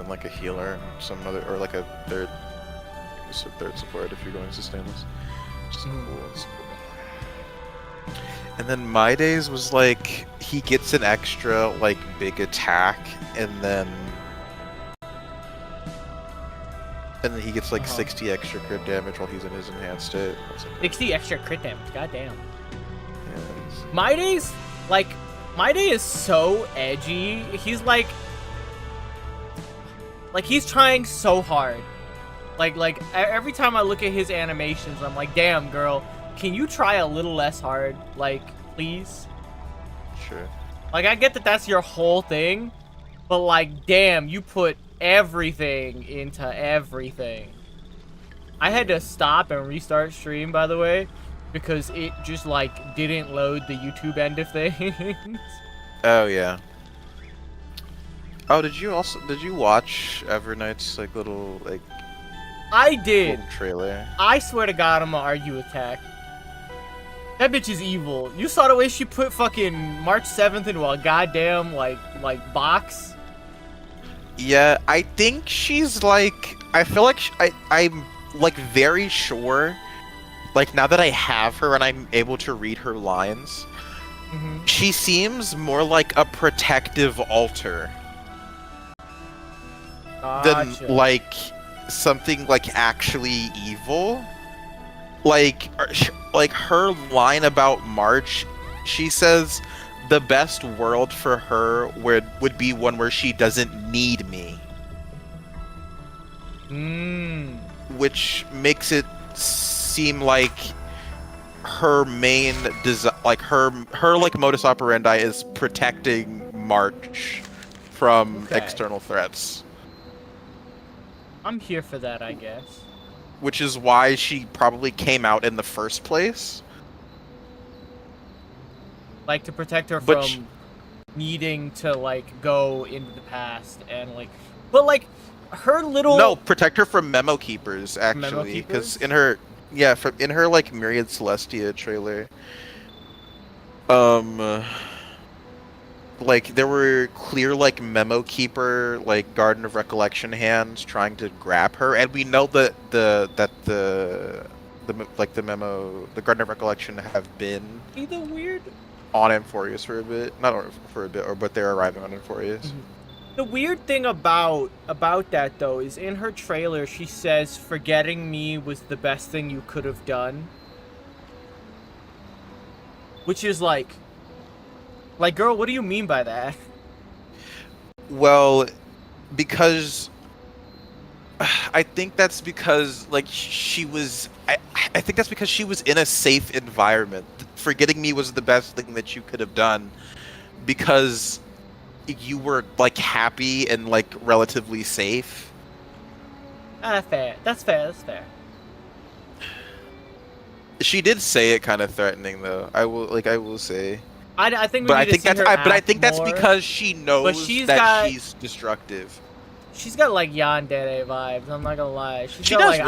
like a healer and some other, or like a third support if you're going sustainless. Just cool. It's cool. And then my days was like he gets an extra like big attack, and then he gets like 60 extra crit damage while he's in his enhanced state. Like, 60 extra crit damage. Goddamn. Yeah, my days, like, my day is so edgy. He's like he's trying so hard. Like every time I look at his animations, I'm like, damn, girl, can you try a little less hard? Like, please? sure. Like, I get that that's your whole thing, but like, damn, you put everything into everything. I had to stop and restart stream, by the way, because it just like didn't load the YouTube end of things. Oh yeah. Oh, did you watch Everknight's like little like I did. little trailer? I swear to God, I'm gonna argue with Tech. That bitch is evil. You saw the way she put fucking March 7th into a goddamn like box. Yeah, I think she's like. I feel like I'm like very sure. Like now that I have her and I'm able to read her lines, she seems more like a protective altar than like something like actually evil. Like her line about March, she says the best world for her would be one where she doesn't need me. Which makes it seem like her main her like modus operandi is protecting March from external threats. I'm here for that, I guess. Which is why she probably came out in the first place. Like, to protect her from needing to, like, go into the past and, like... But, like, her little... No, protect her from memo keepers, actually. Because in her... Yeah, in her, like, Myriad Celestia trailer... like, there were clear, like, memo keeper, like, Garden of Recollection hands trying to grab her, and we know that the Garden of Recollection have been either weird on Amphorius for a bit, not for a bit, but they're arriving on Amphorius. The weird thing about that though is in her trailer she says forgetting me was the best thing you could have done, which is like, girl, what do you mean by that? Well, because I think that's because like she was. I think that's because she was in a safe environment. Forgetting me was the best thing that you could have done, because you were like happy and like relatively safe. Fair. That's fair. That's fair. She did say it kind of threatening, though. I will say. I think. But I think that's because she knows she's destructive. She's got like yandere vibes. I'm not gonna lie. She does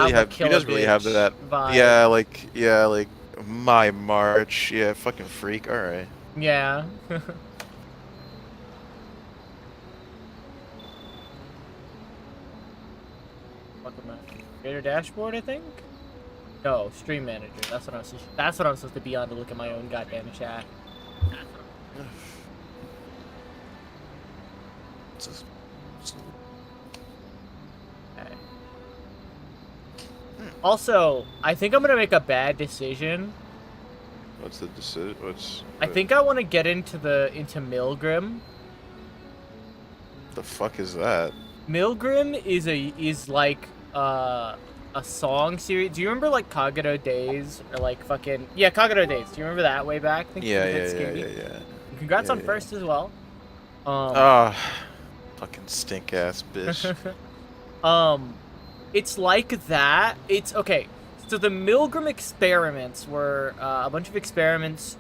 really have that vibe. Yeah, like my March. Yeah, fucking freak. All right. Yeah. Creator dashboard, I think. No, stream manager. That's what I'm supposed to be on to look at my own goddamn chat. Okay. Also, I think I'm gonna make a bad decision. What's the decision? I think I want to get into Milgrim. The fuck is that? Milgrim is like a song series. Do you remember like Kagero Days or like fucking Kagero Days? Do you remember that way back? Yeah. Congrats on first as well. Fucking stink ass bitch. It's like that. It's okay. So the Milgrim experiments were a bunch of experiments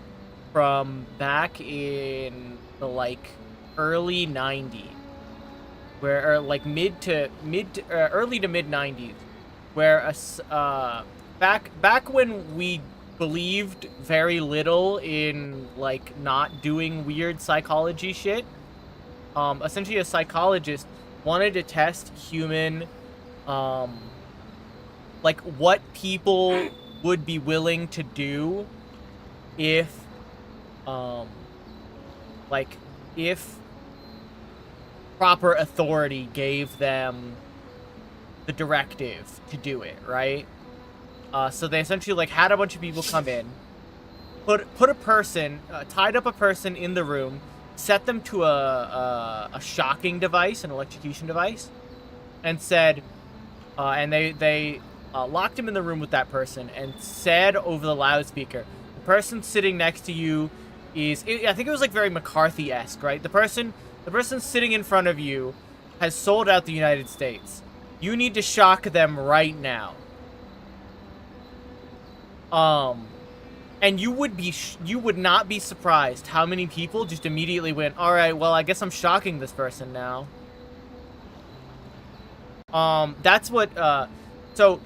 from back in the like early 90s, where like early to mid 90s, where back when we believed very little in like not doing weird psychology shit. Essentially a psychologist wanted to test human, like what people would be willing to do if, um, like if proper authority gave them the directive to do it, right? So they essentially like had a bunch of people come in, put a person, tied up a person in the room, set them to a shocking device, an electrocution device, and said, and they locked him in the room with that person and said over the loudspeaker, the person sitting next to you is, I think it was like very McCarthy-esque, right? The person sitting in front of you has sold out the United States. You need to shock them right now. And you would not be surprised how many people just immediately went, all right, well, I guess I'm shocking this person now. That's what, so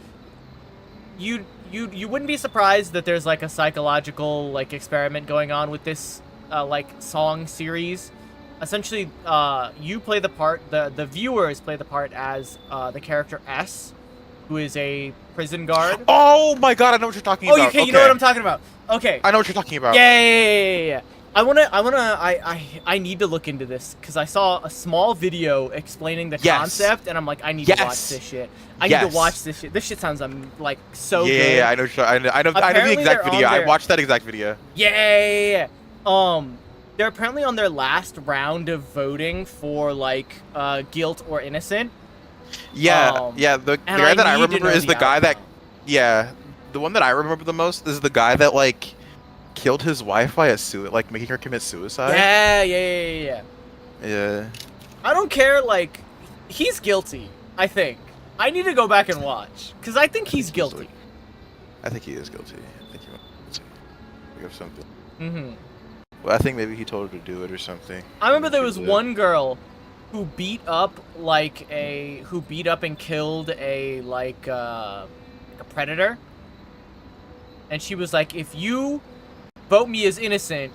you wouldn't be surprised that there's like a psychological like experiment going on with this, like song series. Essentially, you play the part, the viewers play the part as, the character S, who is a prison guard. Oh my god, I know what you're talking about. Okay, you know what I'm talking about. Okay. I know what you're talking about. Yeah. I need to look into this because I saw a small video explaining the concept, and I'm like, I need to watch this shit. I need to watch this shit. This shit sounds like so good. Yeah, I know the exact video. I watched that exact video. Yeah. They're apparently on their last round of voting for like guilt or innocent. Yeah, the guy that I remember is the guy that, the one that I remember the most is the guy that like killed his wife by like making her commit suicide. Yeah. I don't care, like, he's guilty, I think. I need to go back and watch, because I think he's guilty. I think he is guilty. I think he have something. Mm-hmm. Well, I think maybe he told her to do it or something. I remember there was one girl who beat up and killed a predator, and she was like, if you vote me as innocent,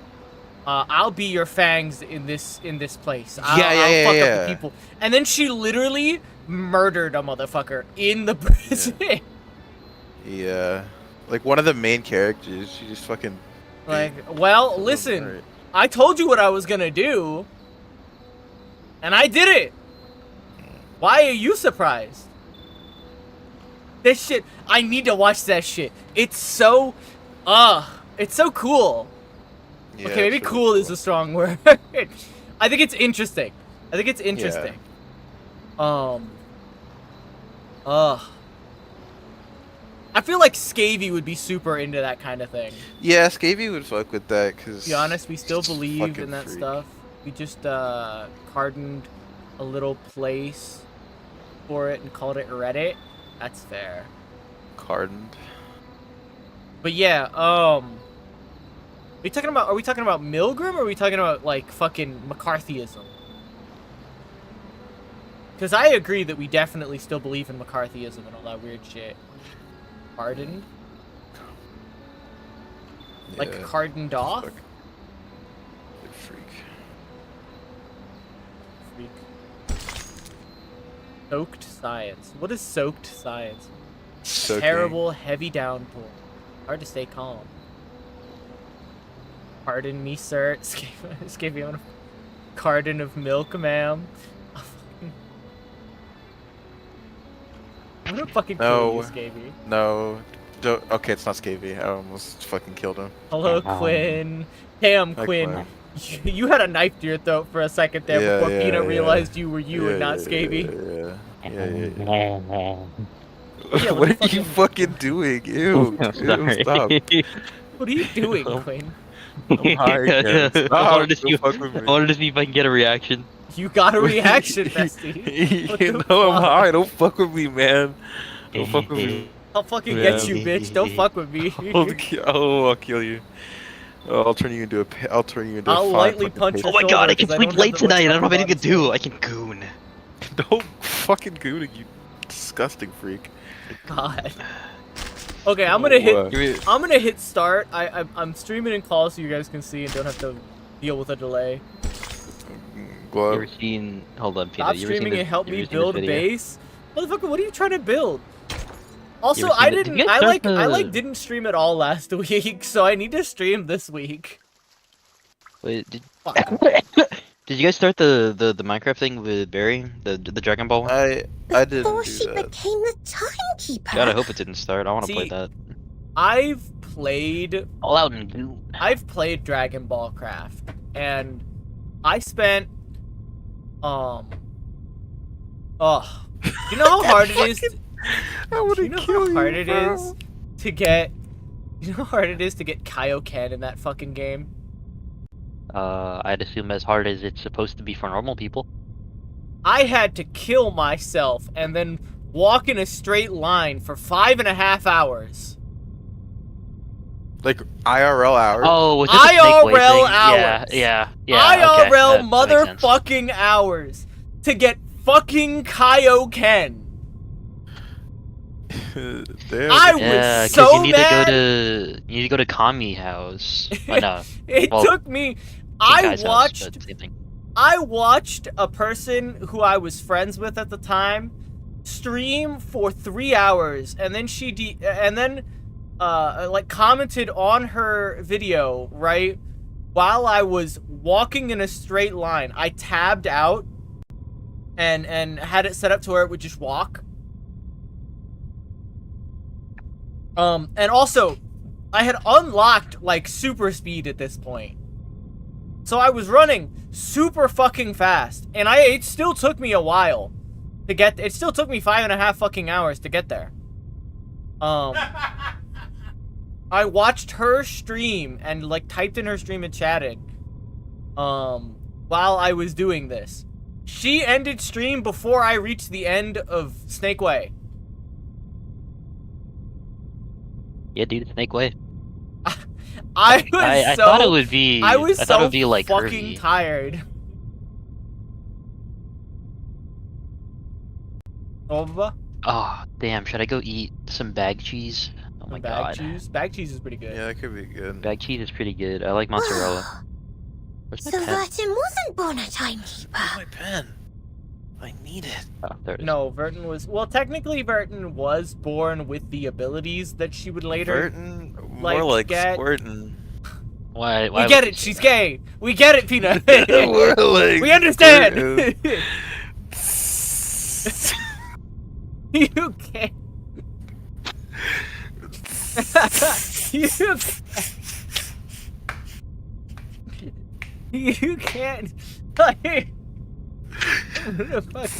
I'll be your fangs in this place. I'll fuck up the people. And then she literally murdered a motherfucker in the prison. Yeah. Like one of the main characters, she just fucking like, well, listen, I told you what I was gonna do, and I did it. Why are you surprised? This shit, I need to watch that shit. It's so, it's so cool. Yeah, okay, maybe cool is a strong word. I think it's interesting. I feel like Scavy would be super into that kind of thing. Yeah, Scavy would fuck with that, cause. To be honest, we still believe in that stuff. We just cardoned a little place for it and called it Reddit. That's fair. Cardoned. But yeah, are we talking about Milgram, or are we talking about like fucking McCarthyism? Because I agree that we definitely still believe in McCarthyism and all that weird shit. Cardoned? Yeah, like cardoned off? Freak. Soaked science. What is soaked science? Soaking. Terrible, heavy downpour. Hard to stay calm. Pardon me, sir. Escape me on a carton of milk, ma'am. I'm gonna fucking kill you, Scavy. No. Okay, it's not Scavy. I almost fucking killed him. Hello, Quinn. Damn, Quinn. You had a knife to your throat for a second there before Peanut realized you were you and not Scavy. Yeah, what are you fucking doing? Ew, sorry. Stop. What are you doing, Quinn? I'm high again. Stop. I wanted to see if I can get a reaction. You got a reaction, bestie. You know I'm high. Don't fuck with me, man. Don't fuck with me. I'll fucking get you, bitch. Don't fuck with me. I'll kill you. I'll turn you into a. I'll lightly punch. Oh my god, I can sleep late tonight. I don't have anything to do. I can goon. Don't fucking goon, you disgusting freak. God. Okay, I'm gonna hit start. I'm streaming in call so you guys can see and don't have to deal with a delay. You What? ever seen? Hold on, Peanut. Stop You ever seen streaming this? and help you ever me seen this build a video? base. Motherfucker, what are you trying to build? Also, ever seen I it? Did didn't. you guys I start like the- didn't stream at all last week, so I need to stream this week. Wait, did... Fuck. did you guys start the Minecraft thing with Barry, the Dragon Ball one? I didn't Before do she that. became the timekeeper. God, I hope it didn't start. I want to play See, that. I've played All out and do. Dragon Ball Craft, and I spent oh, you know how hard it is? I would Do you know how hard it is to get? You know how hard it is to get Kaioken in that fucking game? I'd assume as hard as it's supposed to be for normal people. I had to kill myself and then walk in a straight line for 5.5 hours. Like IRL hours. Oh, was it the snake way IRL thing? hours. Yeah. IRL okay, that makes sense. motherfucking hours to get fucking Kaioken. Damn. I Yeah, was 'cause so you need mad. You need to go to Kami house. Oh, no, It well, took me. I Guy's house, watched. but same thing. I watched a person who I was friends with at the time stream for 3 hours, and then like commented on her video, right? While I was walking in a straight line, I tabbed out and had it set up to where it would just walk. And also, I had unlocked like super speed at this point. So I was running super fucking fast, and it still took me a while to get. It still took me 5.5 fucking hours to get there. I watched her stream and like typed in her stream and chatted. While I was doing this, she ended stream before I reached the end of Snake Way. Yeah, dude, Snake Way. I thought it would be. I was thought it so would be like fucking curvy. tired. Over. Oh, damn! Should I go eat some bag cheese? Oh my god, Bag cheese is pretty good. Yeah, that could be good. bag cheese is pretty good. I like mozzarella. Where's my So pen? Vertin wasn't born a timekeeper. Where's my pen? I need it. Oh, there it is. No, Vertin was. Well, technically, Vertin was born with the abilities that she would later. Burton, like, more like get- squirting. Why We would get you it. say She's that? gay. We get it, Peanut. More like We understand. squirting. You can't. You can't. You can't. I'm gonna fucking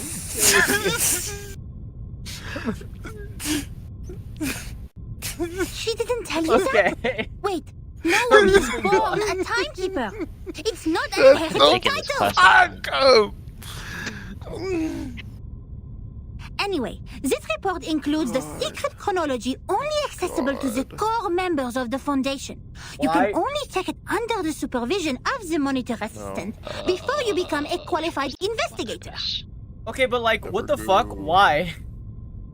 She didn't tell kill you you. that? Okay. Wait, no one is born a timekeeper. It's not an inherited Taking this title. class. Go. Anyway, this report includes the secret chronology only accessible to the core members of the Foundation. You Why? can only check it under the supervision of the monitor assistant before you become a qualified investigator. Okay, but like, what the fuck? Why?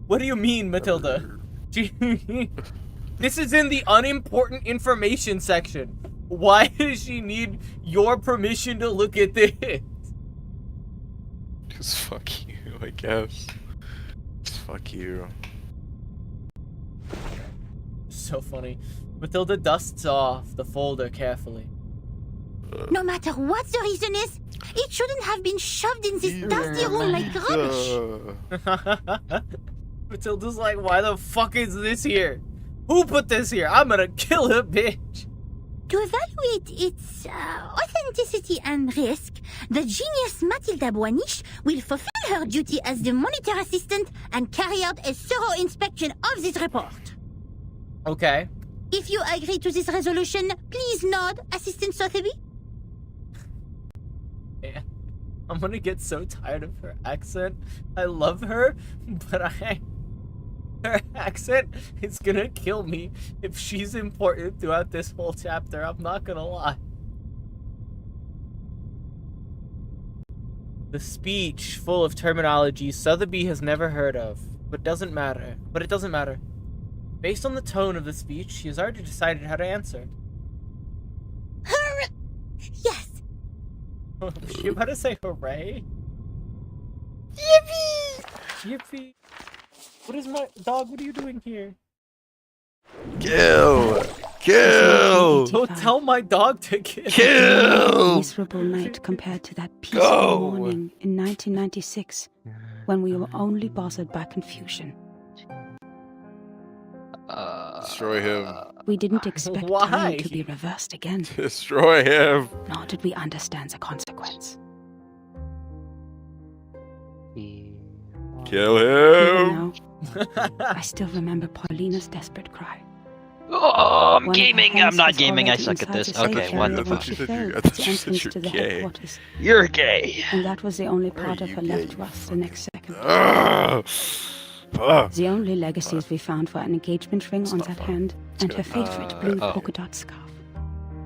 What do you mean, Matilda? This is in the unimportant information section. Why does she need your permission to look at this? Just fuck you, I guess. Just fuck you. So funny. Matilda dusts off the folder carefully. No matter what the reason is, it shouldn't have been shoved in this dusty room like rubbish. Matilda's like, why the fuck is this here? Who put this here? I'm gonna kill a bitch. To evaluate its authenticity and risk, the genius Matilda Boiniche will fulfill her duty as the monitor assistant and carry out a thorough inspection of this report. Okay. If you agree to this resolution, please nod, Assistant Sotheby. Yeah. I'm gonna get so tired of her accent. I love her, but her accent is gonna kill me if she's important throughout this whole chapter. I'm not gonna lie. The speech, full of terminology Sotheby has never heard of, but it doesn't matter. Based on the tone of the speech, she has already decided how to answer. Yes. Was she about to say hooray? Yippee! Yippee! What is my dog? What are you doing here? Kill! Kill! Don't tell my dog to kill. A Kill! miserable night compared to that peaceful Go! morning in 1996, when we were only bothered by confusion. Destroy him. We didn't expect Why? time to be reversed again, Destroy him. nor did we understand the consequence. Kill Even him. now, I still remember Paulina's desperate cry. Oh, I'm One of gaming. her I'm not hands was gaming. I already suck at inside this. the safe Okay, area wonderful. when she I failed thought at you the said entrance you're to the gay. headquarters, You're gay. and that was the only part of you her gay, left you to us the next second. Ugh. Fuck. The only legacies we found were an engagement ring on that hand and her favorite blue oh. polka dot scarf,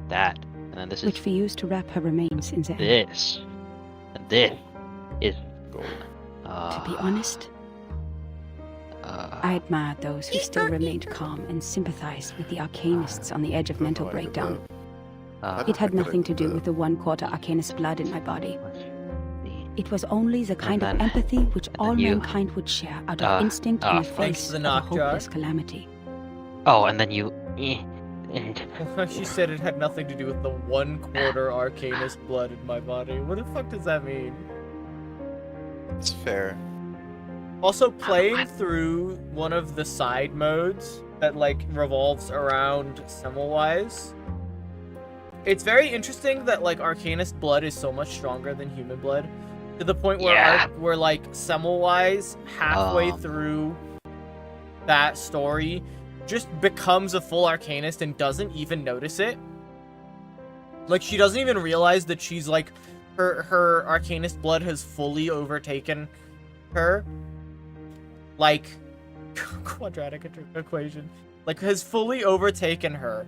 That. And then this is which we used to wrap her remains in the end. this. And this is Gold. To be honest, I admired those who still remained calm and sympathized with the arcanists on the edge of mental breakdown. It had nothing to do with the 1/4 arcanist blood in my body. It was only the kind of then- empathy which all you- mankind would share out of instinct in the Thanks face to the of a knock jar. hopeless calamity. Oh, and then you. She said it had nothing to do with the 1/4 arcanist blood in my body. What the fuck does that mean? It's fair. Also, playing through one of the side modes that like revolves around Semmelweis. It's very interesting that like arcanist blood is so much stronger than human blood, to the point where Yeah. where like Semmelweis halfway through that story just becomes a full arcanist and doesn't even notice it. Like she doesn't even realize that she's like her arcanist blood has fully overtaken her. Like quadratic equation, like has fully overtaken her,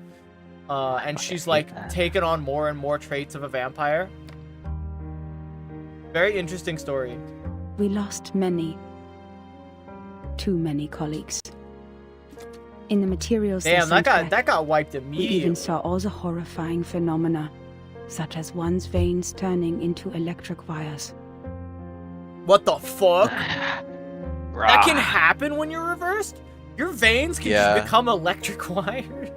and she's like taken on more and more traits of a vampire. Very interesting story. We lost many, too many colleagues. In the materials they Damn, sent back, that got wiped we even immediately. saw all the horrifying phenomena, such as one's veins turning into electric wires. What the fuck? That can happen when you're reversed? Your veins can Yeah. just become electric wires?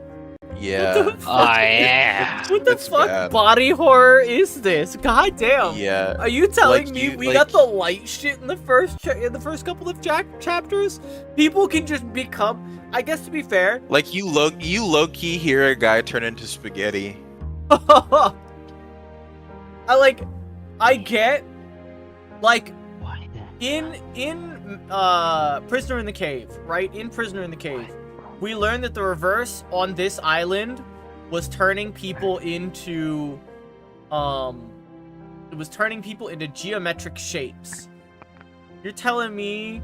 Yeah. Oh, yeah. What the It's fuck bad. body horror is this? God damn. Yeah. Are you telling Like, me you- we like- got the light shit in the first couple of chapters? People can just become. I guess to be fair, Like you low key hear a guy turn into spaghetti. I get, like Why the- in Prisoner in the Cave, right? In Prisoner in the Cave, we learned that the reverse on this island was turning people into it was turning people into geometric shapes. You're telling me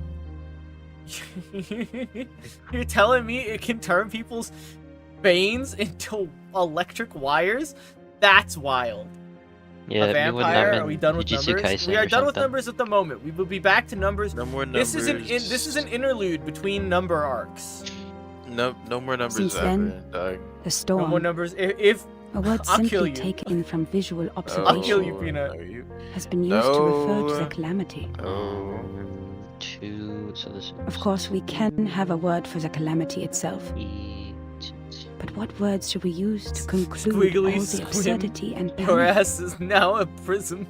you're telling me it can turn people's veins into electric wires? That's wild. Yeah, A you wouldn't vampire? have Are we done with Jujutsu numbers? Kaisen We are or done with something. numbers at the moment. We will be back to numbers. No more numbers. This is an interlude between number arcs. no more numbers Since ever, then- dog. The No storm, more numbers. If a word I'll kill simply you. taken from visual I'll observation, kill you, Peanut. No, you. has been used to refer to No. the calamity. Oh. 2, so this Of course, we can have a word for the calamity itself, but what words should we use to conclude Squiggly all the squim. absurdity and your panic? ass is now a prism.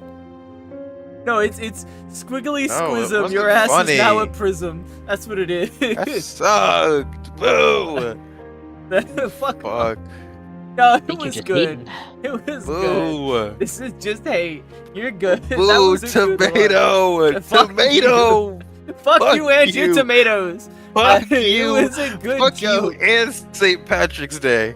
No, it's squiggly No, it squism. Your wasn't ass is now a funny. prism. That's what it That is. sucked. Boo. Fuck. Fuck. No, it think you're was just good. hating. It was good. Boo. This is just hate. You're good. That Boo. was a good one. Tomato. Fuck Tomato. Fuck Fuck you and your you. tomatoes. Fuck It you. was a good Fuck joke. you and St. Patrick's Day.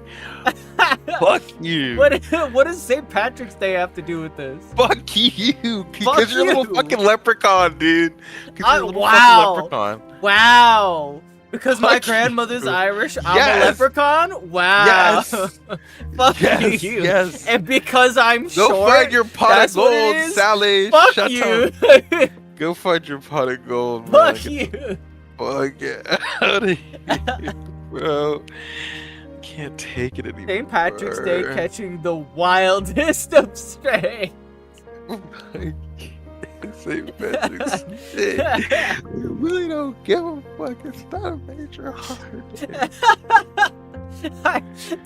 Fuck you. What does St. Patrick's Day have to do with this? Fuck you. Fuck Because you're a little you. fucking leprechaun, dude. Because you're a little Wow. fucking leprechaun. Wow. Because my Fuck grandmother's you. Irish, I'm Yes. a leprechaun? Wow. Yes. Fuck Yes, you. yes. And because I'm Go short, find your pot that's of what it gold, is? Sally. fuck Shut you. up. Go find your pot of gold, man. Fuck you. Fuck it out of here, bro. Can't take it anymore. St. Patrick's Day catching the wildest of strays. St. Patrick's Day. We really don't give a fuck. It's not a major holiday.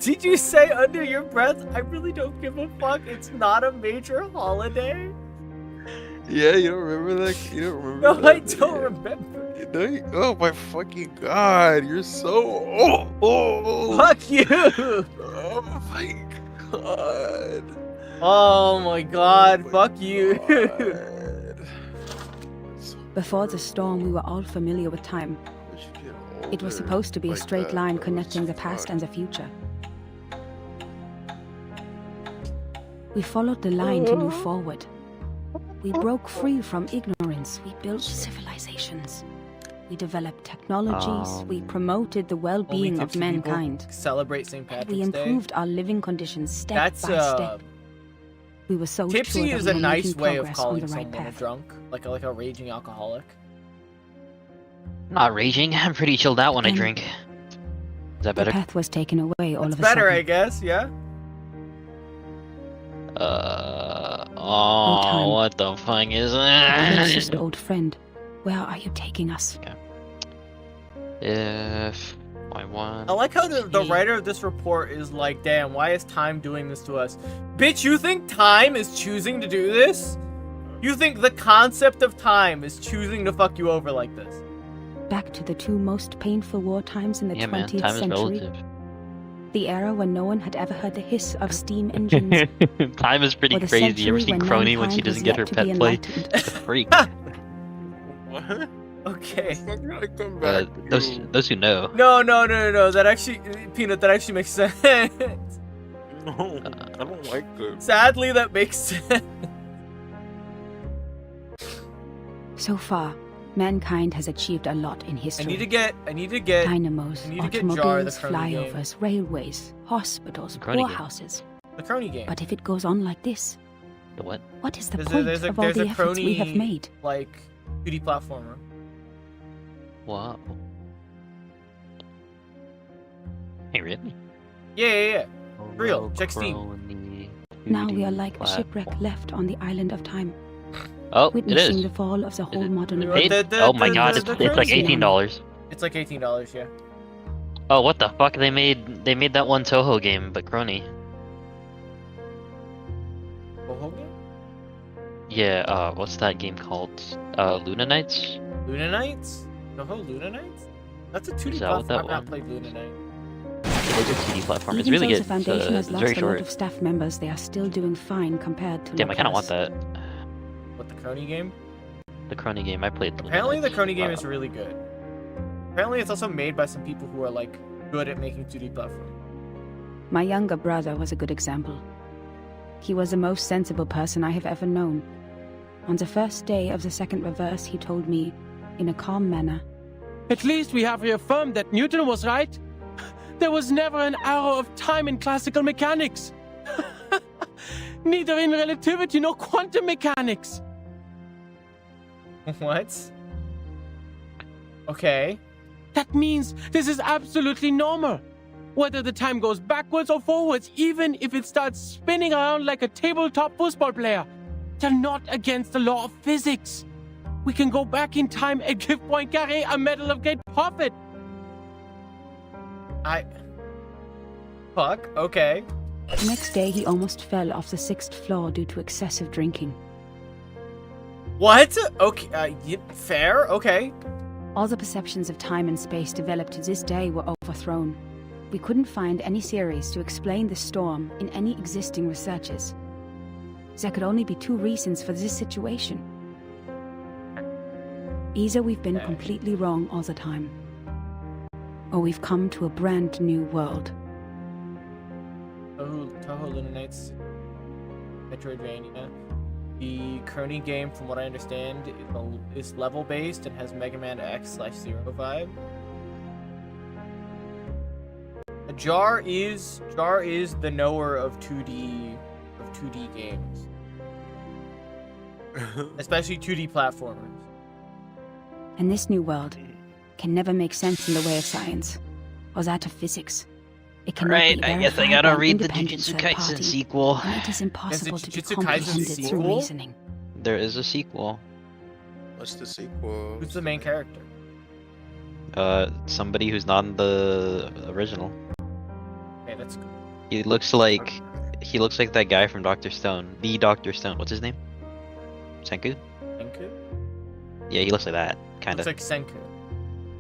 Did you say under your breath, I really don't give a fuck, it's not a major holiday? Yeah, you don't remember that? You don't remember No, that? I don't remember. Oh my fucking god, you're so old. Fuck you! Oh my god. Oh my god, fuck you. God. Before the storm, we were all familiar with time. It was supposed to be a straight line connecting the past and the future. We followed the line to move forward. We broke free from ignorance. We built civilizations. We developed technologies. We promoted the well-being of mankind. Celebrate St. Patrick's We improved our living conditions step by step. We were so tipsy sure is that a we were nice making way of progress calling on the right someone a path. drunk, like a raging alcoholic. Not raging. I'm pretty chilled out when I And drink. Is that The better? path was taken away all It's of a better, sudden. I guess. Yeah. time. What the fuck is Our that? closest old friend, where are you taking us? If I want. I like how the writer of this report is like, damn, why is time doing this to us? Bitch, you think time is choosing to do this? You think the concept of time is choosing to fuck you over like this? Back to the two most painful war times in the Yeah, man. 20th Time is century. relative. The era when no one had ever heard the hiss of steam engines. Time is pretty Or the crazy. You ever century seen when Crony when mankind she doesn't was get yet her to pet be play? enlightened. It's a freak. What? Okay. I'm gonna come back to you. Those who know. No. That actually, Peanut, that actually makes sense. No, I don't like this. Sadly, that makes sense. So far, mankind has achieved a lot in I history. need to get. Dynamos, I need to get Jar, the automobiles, Crony game. flyovers, railways, hospitals, The Crony game. poorhouses. The Crony game. But if it goes on like this, The what? what is the There's point a of all the efforts we have Crony, made? like 2D platformer. Wow. Hey, really? Yeah. Real. Ch.6. Now we are like a shipwreck left on the island of time, Oh, it witnessing is. the fall of the whole it modern paid? world. Oh my god, it's like Crony. $18. It's like $18, yeah. Oh, what the fuck? They made that one Toho game, but Crony. Boho game? Yeah, what's that game called? Luna Nights? Luna Nights? Toho Luna Nights? That's a 2D Is that what platform. that I've not one? played Luna Night. It is a 2D platform. It's Even really though good. the Foundation has It's lost very a lot short. of staff members, they are still doing fine compared to Damn, I kind of want Lopez. that. What, the Crony game? The Crony game. I played. Luna Apparently the Nights. Crony game is really good. Apparently it's also made by some people who are like good at making 2D platforms. My younger brother was a good example. He was the most sensible person I have ever known. On the first day of the second reverse, he told me, in a calm manner, At least we have reaffirmed that Newton was right. There was never an arrow of time in classical mechanics. Neither in relativity nor quantum mechanics. What? Okay. That means this is absolutely normal. Whether the time goes backwards or forwards, even if it starts spinning around like a tabletop football player, they're not against the law of physics. We can go back in time and give Poincaré a medal of great profit. Fuck, okay. the next day he almost fell off the 6th floor due to excessive drinking. What? Okay, fair, okay. All the perceptions of time and space developed to this day were overthrown. We couldn't find any theories to explain the storm in any existing researches. There could only be two reasons for this situation. Either we've been completely wrong all the time, or we've come to a brand new world. Toho Luna Nights, Metroidvania. The Crony game, from what I understand, is level-based and has Mega Man X/0 vibe. Jar is the knower of 2D games, especially 2D platformers. And this new world can never make sense in the way of science, or that of physics. It cannot Right, be I guess I verified by gotta an read the independent Jujutsu third Kaisen party, sequel. and it is impossible to Jujutsu comprehend Kaisen its sequel? reasoning. There is a sequel. What's the sequel? Who's the main character? Somebody who's not in the original. Okay, that's good. He looks like that guy from Dr. Stone. The Dr. Stone. What's his name? Senku? Senku? Yeah, he looks like that. Kinda. Looks like Senku.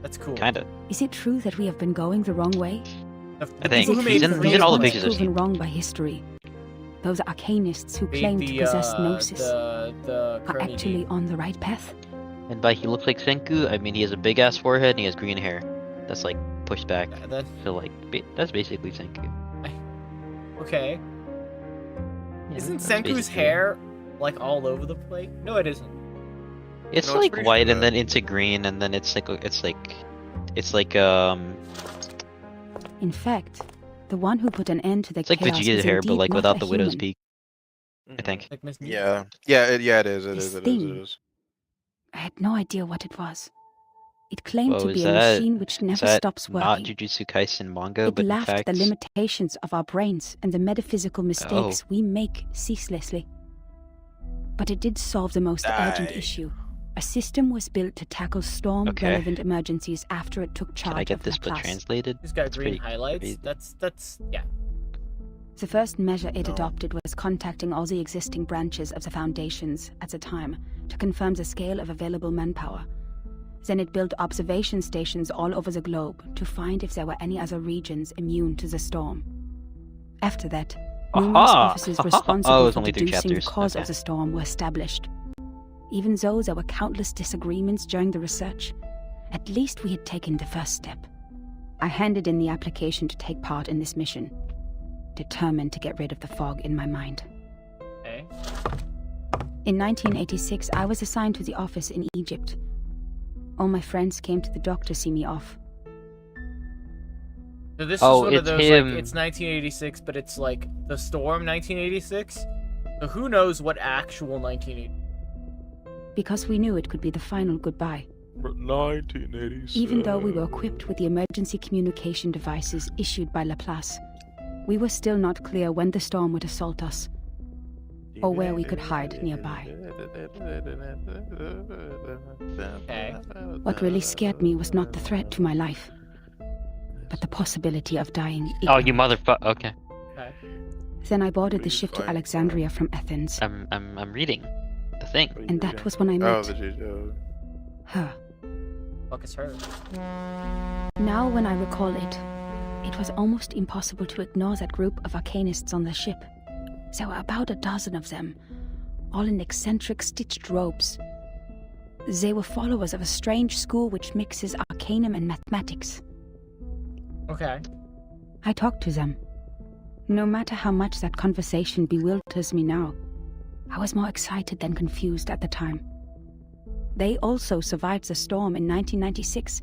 That's cool. Kinda. Is it true that we have been going the wrong way? The I think people who he's made in Freedom all the Wars pictures I've proven seen. wrong by history. Those arcanists who made claim to possess the gnosis are Kearney actually game. on the right path. And by he looks like Senku, I mean he has a big ass forehead and he has green hair. That's like pushed back. Yeah, that- So like, that's basically Senku. Okay. Yeah, Isn't that's Senku's basically- hair like all over the place? No, it isn't. It's No, it's like pretty white sure and then into green and then it's like In fact, the one who put an end to the it's like chaos Vegeta's is hair but indeed like not without a the widow's human. peak. I think. Like Miss Yeah, it is. It This is. It is. It thing. is. I had no idea what it was. It claimed Whoa, to is be a that- machine which Is never that stops not working. Jujutsu Kaisen manga, It but in laughed fact, the limitations of our brains and the metaphysical mistakes we make ceaselessly. But it did solve the most urgent Aye. issue. A system was built to tackle storm-relevant emergencies after it took charge can I get of this but Laplace. translated? He's got It's green pretty- highlights. pretty- That's yeah. The first measure it No. adopted was contacting all the existing branches of the foundations at the time to confirm the scale of available manpower. Then it built observation stations all over the globe to find if there were any other regions immune to the storm. After that, numerous Aha! officers Oh, responsible it's for only 3 deducing the chapters. cause Okay. of the storm were established. Even though there were countless disagreements during the research, at least we had taken the first step. I handed in the application to take part in this mission, determined to get rid of the fog in my mind. Okay. In 1986, I was assigned to the office in Egypt. All my friends came to the dock to see me off. So this Oh, is one of it's those him. like it's 1986, but it's like the storm 1986. So who knows what actual 1980? Because we knew it could be the final goodbye. 1986. Even though we were equipped with the emergency communication devices issued by Laplace, we were still not clear when the storm would assault us, or where we could hide nearby. Okay. What really scared me was not the threat to my life, but the possibility of dying. Oh, you motherfucker. Okay. Okay. Then I boarded the ship to Alexandria from Athens, I'm reading the thing. and that was when I Oh, met the her. Fuck is her. Now, when I recall it, it was almost impossible to ignore that group of arcanists on the ship. There were about a dozen of them, all in eccentric stitched robes. They were followers of a strange school which mixes arcanum and mathematics. Okay. I talked to them. No matter how much that conversation bewilders me now, I was more excited than confused at the time. They also survived the storm in 1996,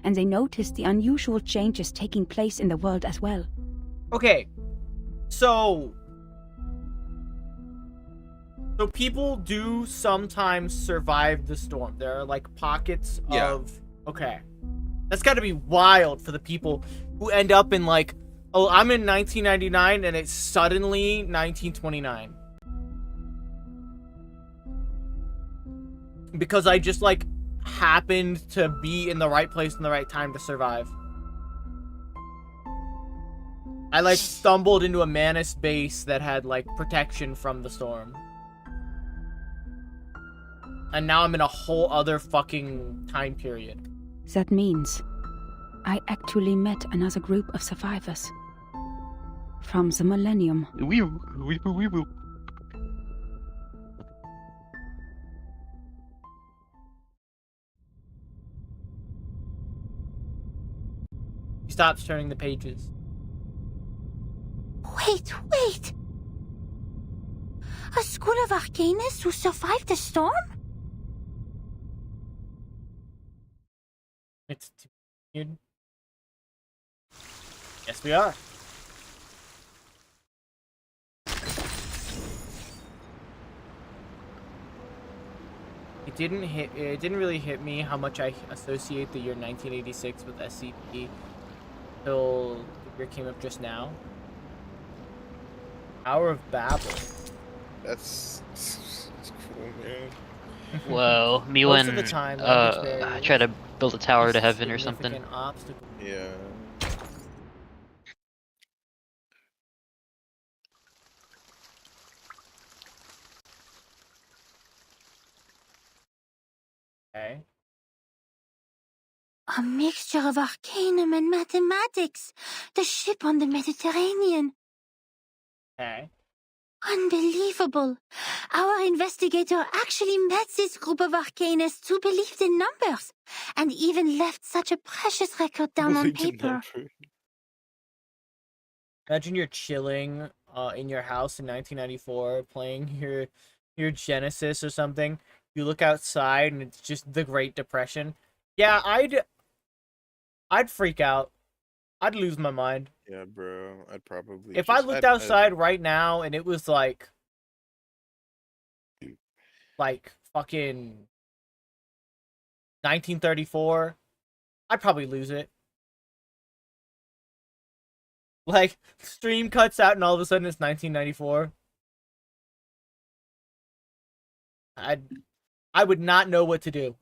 and they noticed the unusual changes taking place in the world as well. Okay. So people do sometimes survive the storm. There are like pockets Yeah. of okay. That's got to be wild for the people who end up in like, oh, I'm in 1999 and it's suddenly 1929. Because I just like happened to be in the right place in the right time to survive. I like stumbled into a Manus base that had like protection from the storm. And now I'm in a whole other fucking time period. That means I actually met another group of survivors. From the millennium. We. He stops turning the pages. Wait. A school of arcanists who survived the storm? It's continued. Yes, we are. It didn't really hit me how much I associate the year 1986 with SCP till It came up just now. Hour of Babel. That's cool, man. Whoa, me Most when of the time, language I barriers try to build a tower to face heaven or something. significant obstacles. Yeah. Okay. A mixture of arcanum and mathematics. The ship on the Mediterranean. Okay. Unbelievable. Our investigator actually met this group of arcanists who believed in numbers and even left such a precious record down on paper. Imagine you're chilling in your house in 1994 playing your Genesis or something. You look outside and it's just the Great Depression. Yeah, I'd freak out. I'd lose my mind. Yeah, bro. I'd probably. If I looked outside right now and it was like fucking 1934, I'd probably lose it. Like, stream cuts out and all of a sudden it's 1994. I would not know what to do.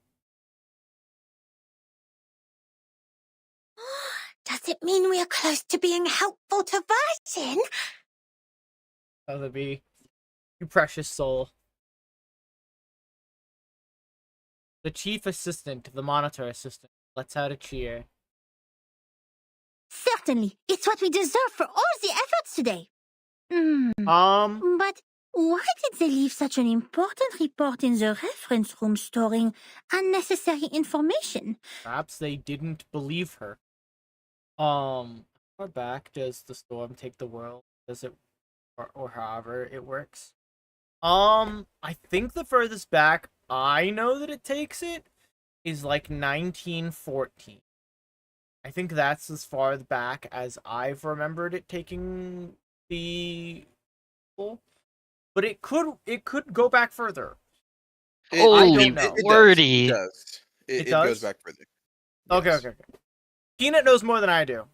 Does it mean we are close to being helpful to Virgin? That would be you precious soul. The chief assistant, the monitor assistant, lets out a cheer. Certainly. It's what we deserve for all the efforts today. But why did they leave such an important report in the reference room storing unnecessary information? Perhaps they didn't believe her. How far back does the storm take the world? Does it, or however it works? I think the furthest back I know that it takes it is like 1914. I think that's as far back as I've remembered it taking the. But it could go back further. Holy wordy! It does. It does? Goes back further. Okay, Yes. okay. Peanut knows more than I do.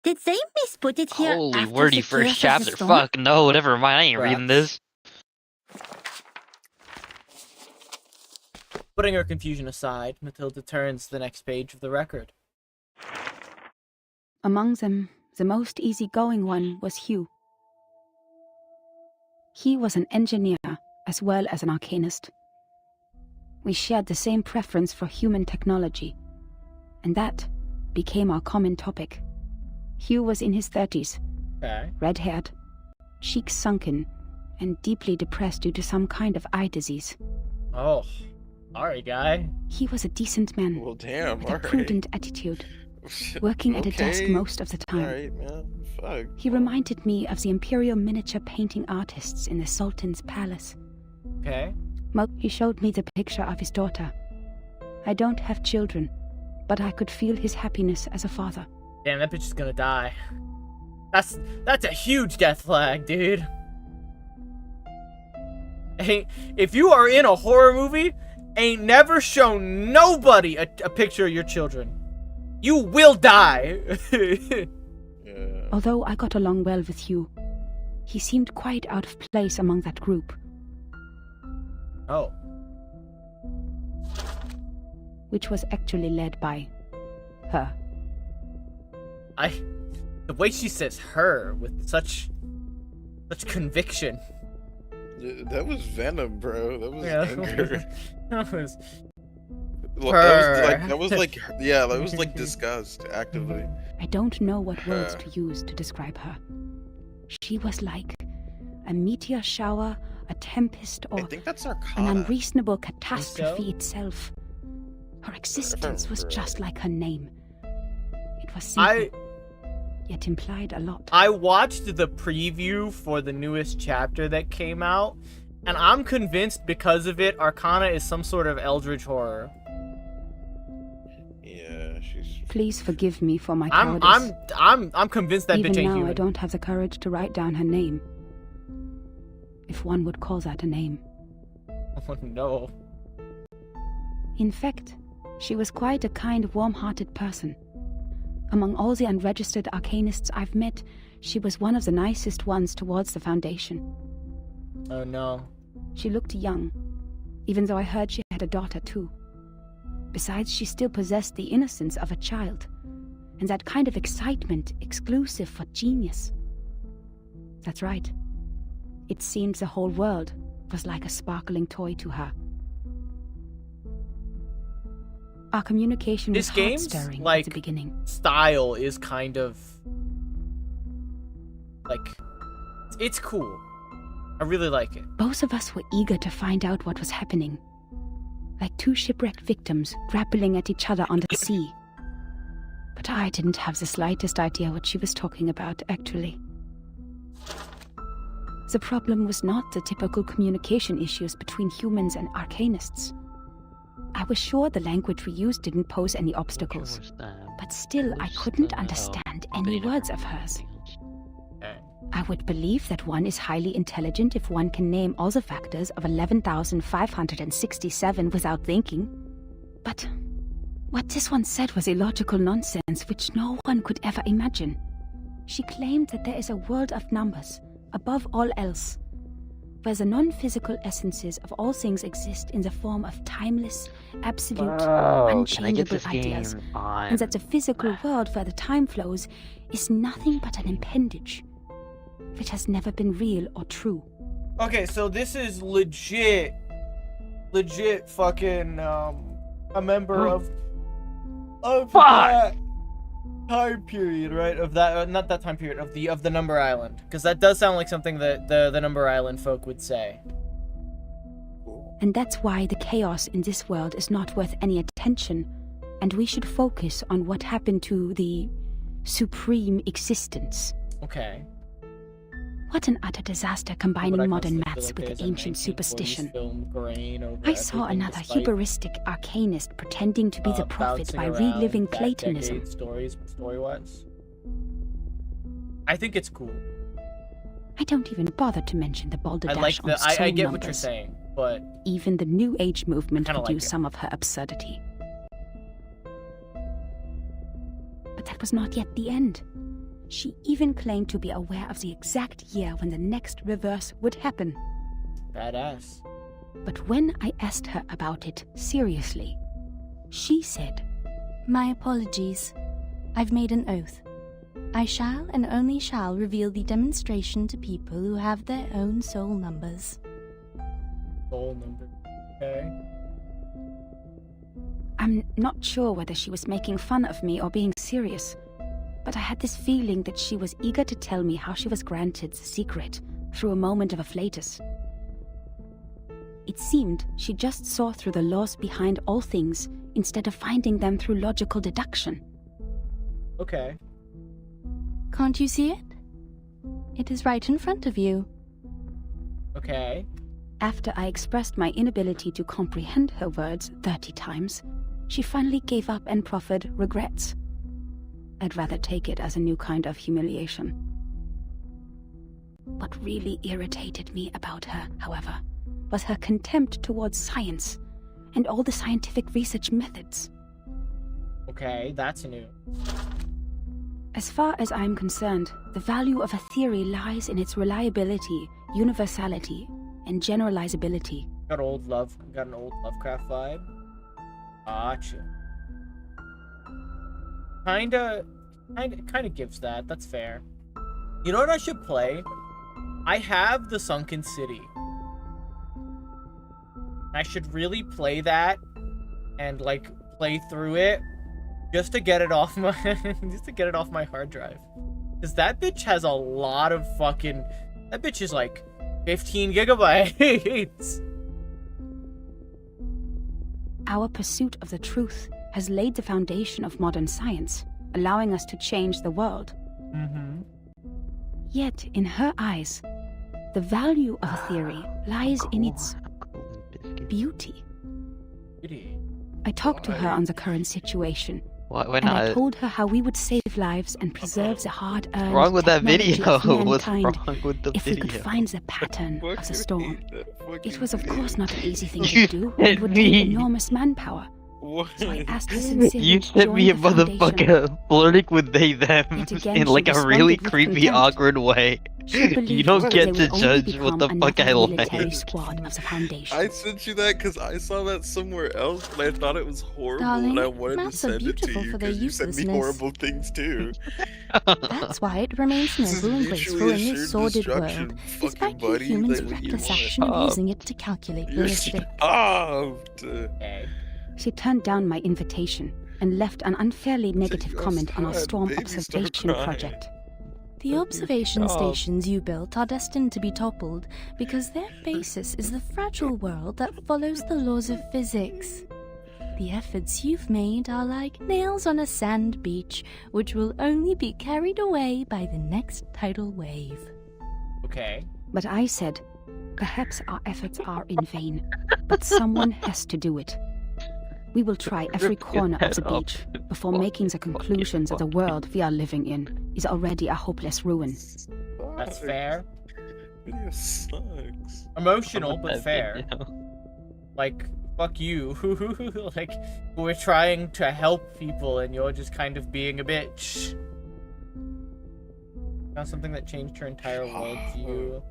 Did they misput it here? Holy after wordy the first chaos of the chapter. storm? Fuck no, never mind. I ain't reading this. Putting her confusion aside, Matilda turns to the next page of the record. Among them, the most easygoing one was Hugh. He was an engineer as well as an arcanist. We shared the same preference for human technology, and that became our common topic. Hugh was in his 30s, red-haired, cheeks sunken, and deeply depressed due to some kind of eye disease. Oh, sorry, guy. He was a decent man, Well, damn. with a prudent attitude, working at a desk most of the time. Alright, man. Fuck. He reminded me of the imperial miniature painting artists in the Sultan's palace. Okay. He showed me the picture of his daughter. I don't have children, but I could feel his happiness as a father. Damn, that bitch is gonna die. That's a huge death flag, dude. Hey, if you are in a horror movie, ain't never shown nobody a picture of your children. You will die. Yeah. Although I got along well with Hugh, he seemed quite out of place among that group. Oh. Which was actually led by her. The way she says her with such conviction. That was venom, bro. That was anger. That was That was like disgust, actively. I don't know what words to use to describe her. She was like a meteor shower, a tempest, or I think that's an Arcana. unreasonable catastrophe so? itself. Her existence was just like her name. It was simple, yet implied a lot. I watched the preview for the newest chapter that came out, and I'm convinced because of it, Arcana is some sort of eldritch horror. Yeah, she's. Please forgive me for my cowardice. I'm convinced that Even bitch ain't now, human. I don't have the courage to write down her name. If one would call that a name. Oh no. In fact, she was quite a kind, warm-hearted person. Among all the unregistered arcanists I've met, she was one of the nicest ones towards the Foundation. Oh no. She looked young, even though I heard she had a daughter too. Besides, she still possessed the innocence of a child, and that kind of excitement exclusive for genius. That's right. It seemed the whole world was like a sparkling toy to her. Our communication was This game's heart-stirring like at the beginning. style is kind of like it's cool. I really like it. Both of us were eager to find out what was happening, like two shipwrecked victims grappling at each other on the sea. But I didn't have the slightest idea what she was talking about, actually. The problem was not the typical communication issues between humans and arcanists. I was sure the language we used didn't pose any obstacles, but still I couldn't understand any words of hers. I would believe that one is highly intelligent if one can name all the factors of 11,567 without thinking. But what this one said was illogical nonsense which no one could ever imagine. She claimed that there is a world of numbers, above all else, where the non-physical essences of all things exist in the form of timeless, absolute, unchangeable ideas, and that the physical world where the time flows is nothing but an appendage, which has never been real or true. Okay, so this is legit fucking a member of that time period, right? Of that, not that time period, of the Number Island, because that does sound like something that the Number Island folk would say. And that's why the chaos in this world is not worth any attention, and we should focus on what happened to the supreme existence. Okay. What an utter disaster combining What I modern constantly maths feel with like the is ancient a 1940s superstition. film grain over I saw everything, another despite, hubristic arcanist pretending to be the prophet bouncing by around reliving that Platonism. decade story-wise. I think it's cool. I don't even bother to mention the I balderdash like on the. soul I get numbers. what you're saying, but Even the New Age movement Kinda could like use it. some of her absurdity. But that was not yet the end. She even claimed to be aware of the exact year when the next reverse would happen. badass. But when I asked her about it seriously, she said, My apologies. I've made an oath. I shall and only shall reveal the demonstration to people who have their own soul numbers. Soul number. Okay. I'm not sure whether she was making fun of me or being serious, but I had this feeling that she was eager to tell me how she was granted the secret through a moment of afflatus. It seemed she just saw through the laws behind all things instead of finding them through logical deduction. Okay. Can't you see it? It is right in front of you. Okay. After I expressed my inability to comprehend her words 30 times, she finally gave up and proffered regrets. I'd rather take it as a new kind of humiliation. What really irritated me about her, however, was her contempt towards science and all the scientific research methods. Okay, that's new. As far as I'm concerned, the value of a theory lies in its reliability, universality, and generalizability. Got an old Lovecraft vibe. Gotcha. Kinda gives that. That's fair. You know what I should play? I have the Sunken City. I should really play that and like play through it just to get it off my hard drive. Cause that bitch has a lot of fucking. That bitch is like 15 gigabytes. Our pursuit of the truth has laid the foundation of modern science, allowing us to change the world. Mm-hmm. Yet, in her eyes, the value of a theory lies in its beauty. I talked to her on the current situation, Why and I not? told her how we would save lives and preserve the hard-earned Wrong with that technology video? of What's mankind wrong with the if we could video? find the pattern of the storm. It was of course not an easy thing You to do. hit It would me. take enormous manpower. What? So I asked her sincerely You to sent join me a the Foundation. motherfucker flirting with they them Yet again, in she like a responded really with creepy, contempt. awkward way. She You believed don't that get they to would only judge what the become fuck I another military like. squad of the Foundation. I sent you that because I saw that somewhere else, and I thought it was horrible, Darling, and I wanted to maps are send it to beautiful you for their because you send me uselessness. horrible things too. That's why it remains This is noble and mutually graceful in assured this sordid destruction, world, fucking despite the buddy. human's Like, what do you reckless want? action of Stop. using it to calculate You're ballistic. stopped. Okay. She turned down my invitation and left an unfairly negative your comment on our side, storm baby, start observation crying. project. The observation Stop. stations you built are destined to be toppled because their basis is the fragile world that follows the laws of physics. The efforts you've made are like nails on a sand beach, which will only be carried away by the next tidal wave. Okay. But I said, perhaps our efforts are in vain, but someone has to do it. We will try every Rip his corner of head the off beach and before fucking making the conclusions that the world we are living in is already a hopeless ruin. That's fair. Video sucks. Emotional, but fair. Like, fuck you. Like, we're trying to help people and you're just kind of being a bitch. Found something that changed her entire worldview.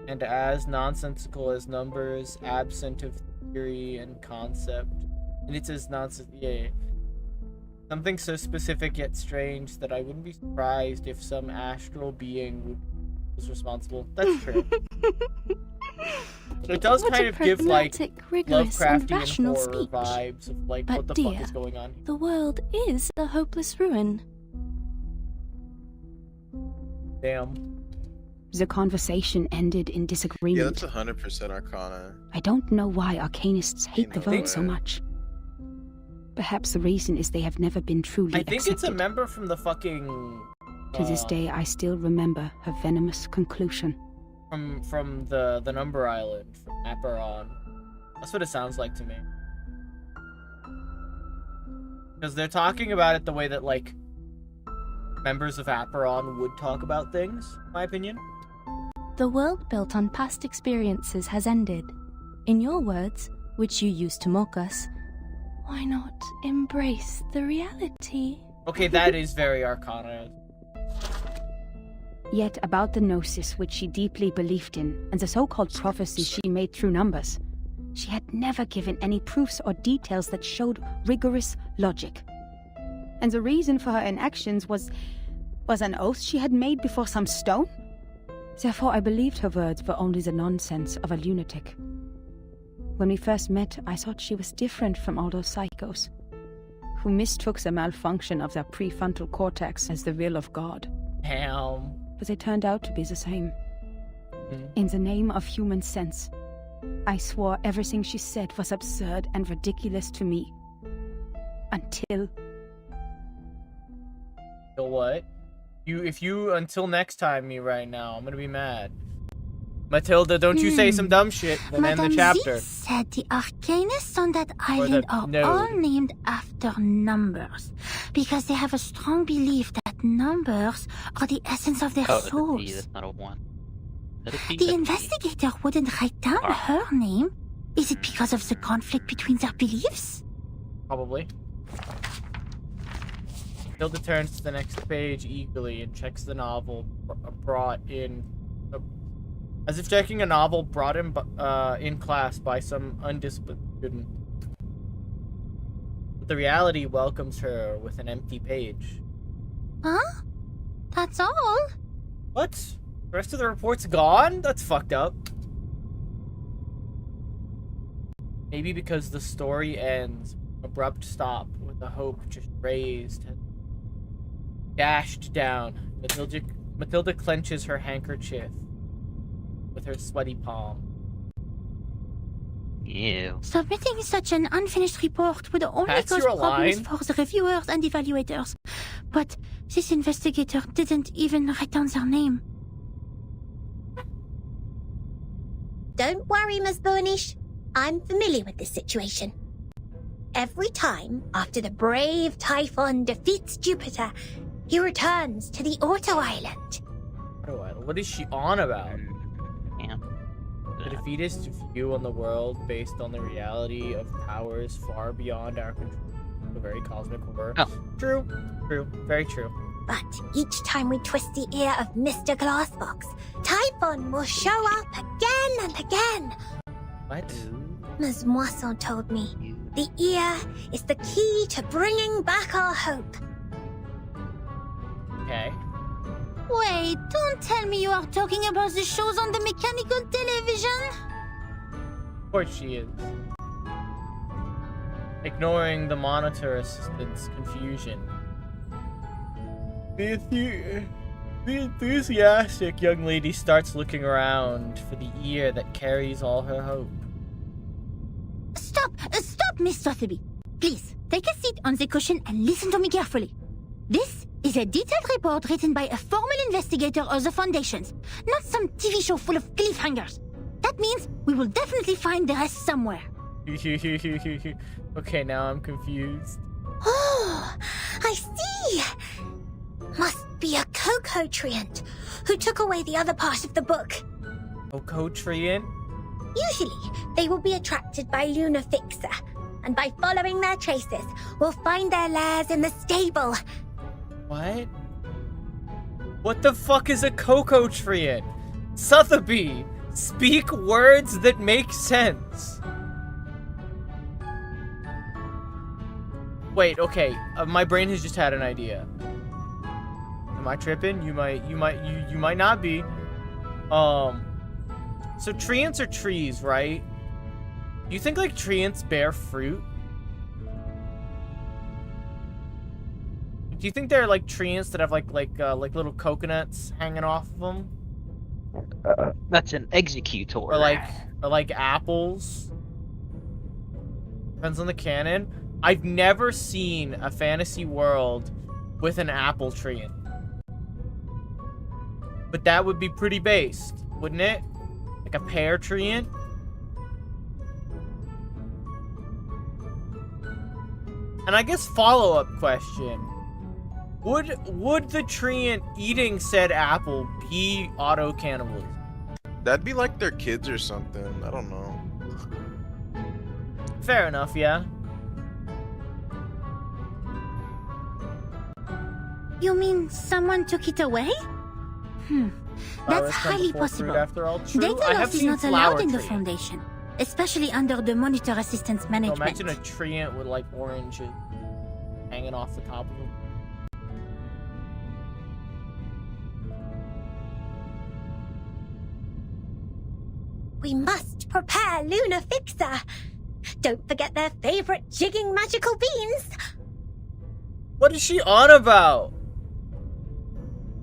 And as nonsensical as numbers, absent of theory and concept. And it's as nonsense. Yeah. Something so specific yet strange that I wouldn't be surprised if some astral being was responsible. That's true. It does What kind a of give like pragmatic, rigorous, and Lovecraftian rational horror speech. vibes of like But what the dear, fuck is going on. The world is a hopeless ruin. Damn. The conversation ended in Yeah, disagreement. that's 100% Arcana. I don't know why arcanists hate the no vote so way. much. Perhaps the reason is they have never been truly I think accepted. it's a member from the fucking To this day, I still remember her venomous conclusion. from the Number Island, from Aperon. That's what it sounds like to me. Because they're talking about it the way that like members of Aperon would talk about things, in my opinion. The world built on past experiences has ended. In your words, which you used to mock us, why not embrace the reality? Okay, that is very Arcana. Yet about the Gnosis which she deeply believed in, and the so-called prophecies she made through numbers, she had never given any proofs or details that showed rigorous logic. And the reason for her inactions was an oath she had made before some stone? Therefore I believed her words were only the nonsense of a lunatic. When we first met, I thought she was different from all those psychos, who mistook the malfunction of their prefrontal cortex as the will of God. Damn. But they turned out to be the same. Mhm. In the name of human sense, I swore everything she said was absurd and ridiculous to me. Until... You know what? If you until next time me right now, I'm gonna be mad. Matilda, don't you say some dumb shit, then end the Madame chapter. Z said the arcanists on that the island are node. all named after numbers because they have a strong belief that numbers are the essence of their Oh, it's a T, souls. that's not a 1. Is that a T? The That's a T. investigator wouldn't write down her name. Is it because of the conflict between their beliefs? Probably. Matilda turns to the next page eagerly and checks the novel brought in, as if checking a novel brought in class by some undisciplined student. But the reality welcomes her with an empty page. Huh? That's all? What? The rest of the report's gone? That's fucked up. Maybe because the story ends abrupt stop with the hope just raised, dashed down. Matilda clenches her handkerchief with her sweaty palm. Ew. Submitting such an unfinished report would only That's cause your problems line? for the reviewers and evaluators. But this investigator didn't even write down their name. Don't worry, Ms. Burnish. I'm familiar with this situation. Every time, after the brave Typhon defeats Jupiter, he returns to the Auto Island. What is she on about? Yeah. The defeatist view on the world based on the reality of powers far beyond our control. A very cosmic horror. Oh. True. Very true. But each time we twist the ear of Mr. Glassbox, Typhon will show up again and again. What? Ms. Moisson told me the ear is the key to bringing back our hope. Okay. Wait, don't tell me you are talking about the shows on the mechanical television? Of course she is. Ignoring the monitor assistant's confusion. The enthusiastic young lady starts looking around for the ear that carries all her hope. Stop, Miss Sotheby. Please, take a seat on the cushion and listen to me carefully. This is a detailed report written by a formal investigator of the Foundations, not some TV show full of cliffhangers. That means we will definitely find the rest somewhere. Okay, now I'm confused. Oh, I see. Must be a Coco Treant who took away the other part of the book. Coco Treant? Usually, they will be attracted by Luna Fixer, and by following their traces, we'll find their lairs in the stable. What? What the fuck is a Coco Treant? Sotheby, speak words that make sense. Wait, okay, my brain has just had an idea. Am I tripping? You might not be. So treants are trees, right? Do you think like treants bear fruit? Do you think they're like treants that have like little coconuts hanging off of them? That's an executor. Or like apples? Depends on the canon. I've never seen a fantasy world with an apple treant. But that would be pretty based, wouldn't it? Like a pear treant? And I guess follow-up question. Would the treant eating said apple be auto-cannibalism? That'd be like their kids or something. I don't know. Fair enough, yeah. You mean someone took it away? That's highly possible. After all. True, Data I have loss is seen not allowed in the treant. Foundation, especially under the Monitor Assistance So management. imagine a treant with like oranges hanging off the top of them. We must prepare Luna Fixer. Don't forget their favorite jigging magical beans. What is she on about?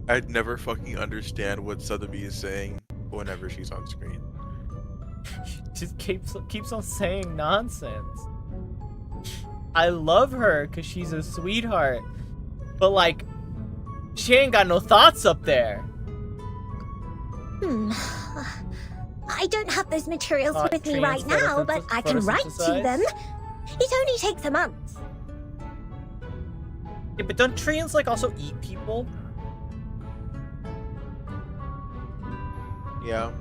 I'd never fucking understand what Sotheby is saying whenever she's on screen. She just keeps on saying nonsense. I love her because she's a sweetheart. But like, she ain't got no thoughts up there. I don't have those materials with me right treants now, but I can write to photosynthesize? them. It only takes a month. Yeah, but don't treants like also eat people? Yeah.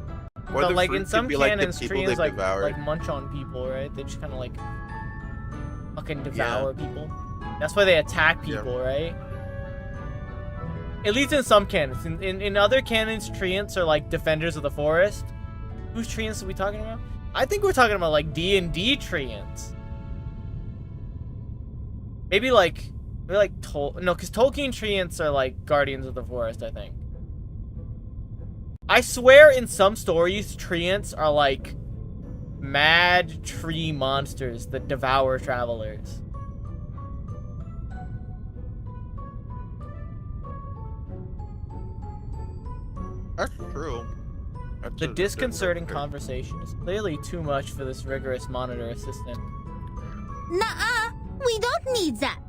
So, the like fruit in could some be like the canons, people treants they've like devoured. munch on people, right? They just kind of like fucking devour people. That's why they attack people, right? At least in some canons. In other canons, treants are like defenders of the forest. Whose treants are we talking about? I think we're talking about like D&D treants. Maybe like no, because Tolkien treants are like guardians of the forest, I think. I swear in some stories, treants are like mad tree monsters that devour travelers. That's true. The disconcerting conversation is clearly too much for this rigorous monitor assistant. Nuh-uh, we don't need that.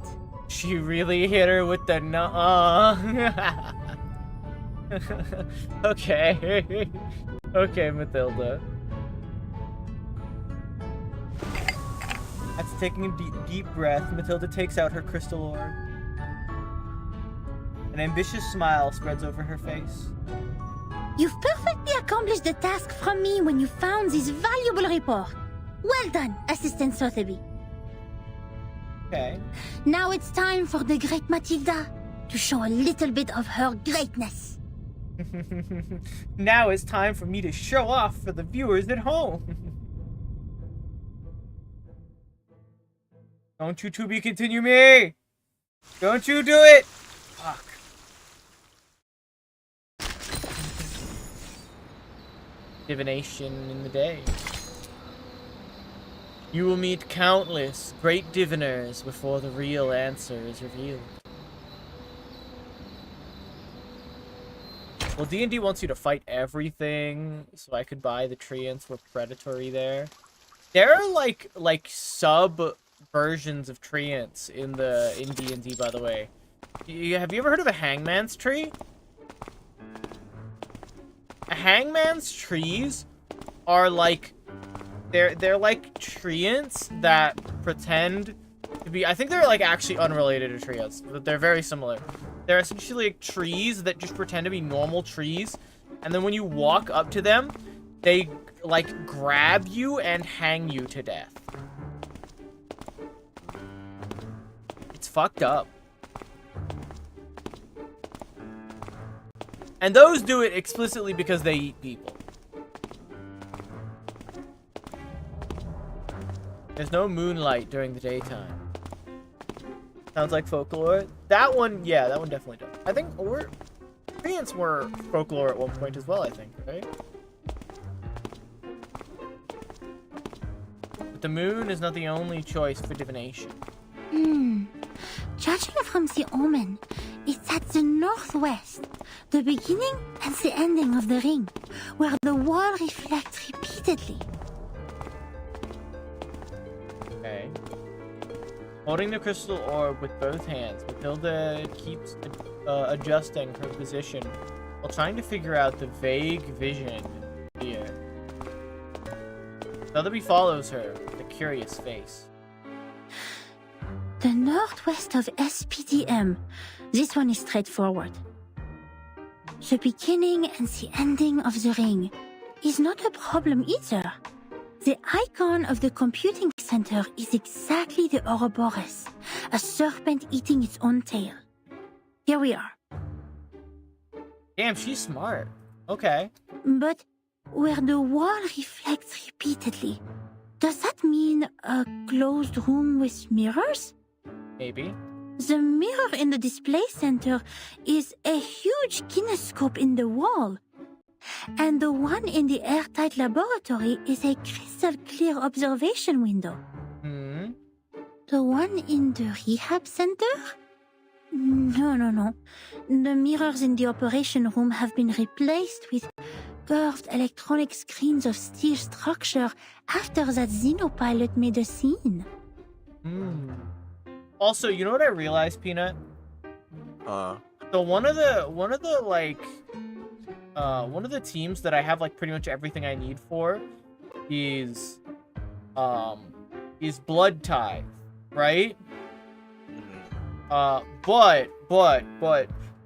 She really hit her with the nuh-uh. Okay. Okay, Matilda. After taking a deep breath, Matilda takes out her crystal orb. An ambitious smile spreads over her face. You've perfectly accomplished the task from me when you found this valuable report. Well done, Assistant Sotheby. Okay. Now it's time for the great Matilda to show a little bit of her greatness. Now it's time for me to show off for the viewers at home. Don't you to be continue me! Don't you do it! Fuck. Divination in the day. You will meet countless great diviners before the real answer is revealed. Well, D&D wants you to fight everything, so I could buy the treants were predatory there. There are like sub versions of treants in D&D, by the way. Have you ever heard of a hangman's tree? A hangman's trees are like they're like treants that pretend to be, I think they're like actually unrelated to treants, but they're very similar. They're essentially like trees that just pretend to be normal trees, and then when you walk up to them, they like grab you and hang you to death. It's fucked up. And those do it explicitly because they eat people. There's no moonlight during the daytime. Sounds like folklore. That one, yeah, that one definitely does. I think treants were folklore at one point as well, I think, right? But the moon is not the only choice for divination. Judging from the omen, it's at the northwest, the beginning and the ending of the ring, where the wall reflects repeatedly. Okay. Holding the crystal orb with both hands, Matilda keeps adjusting her position while trying to figure out the vague vision here. Sotheby follows her with a curious face. The northwest of SPDM. This one is straightforward. The beginning and the ending of the ring is not a problem either. The icon of the computing center is exactly the Ouroboros, a serpent eating its own tail. Here we are. Damn, she's smart. Okay. But where the wall reflects repeatedly, does that mean a closed room with mirrors? Maybe. The mirror in the display center is a huge kinescope in the wall. And the one in the airtight laboratory is a crystal clear observation window. The one in the rehab center? No. The mirrors in the operation room have been replaced with curved electronic screens of steel structure after that xenopilot made a scene. Also, you know what I realized, Peanut? So one of the teams that I have like pretty much everything I need for is Blood Tithe, right? But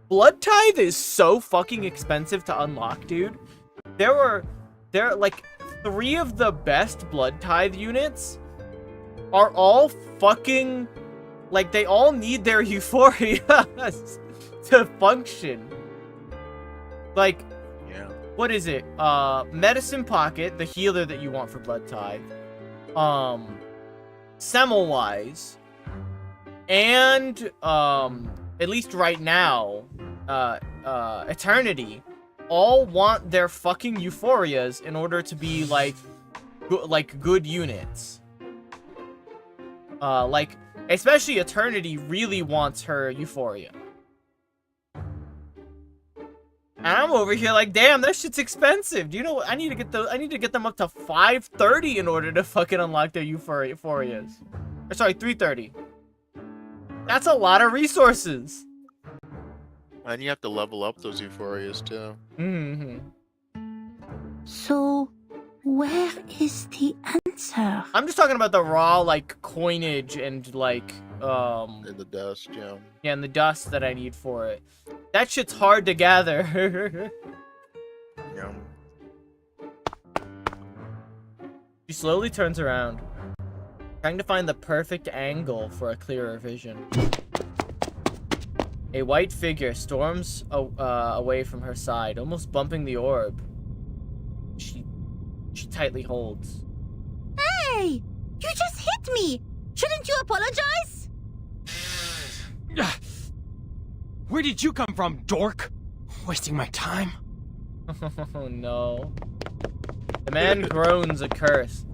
Blood Tithe is so fucking expensive to unlock, dude. There are like 3 of the best Blood Tithe units are all fucking, like, they all need their euphoria to function. Like, yeah. What is it? Medicine Pocket, the healer that you want for Blood Tithe. Semmelweis. And, at least right now, Eternity all want their fucking euphorias in order to be, like good units. Like, especially Eternity really wants her euphoria. And I'm over here like, damn, that shit's expensive. Do you know what? I need to get them up to 530 in order to fucking unlock their euphorias. Or sorry, 330. That's a lot of resources. And you have to level up those euphorias too. So, where is the answer? I'm just talking about the raw, like, coinage and, like, In the dust, yeah. yeah, and the dust that I need for it. That shit's hard to gather. Yum. She slowly turns around, trying to find the perfect angle for a clearer vision. A white figure storms away from her side, almost bumping the orb. She tightly holds. Hey! You just hit me! Shouldn't you apologize? Where did you come from, dork? Wasting my time? Oh no. The man groans a curse,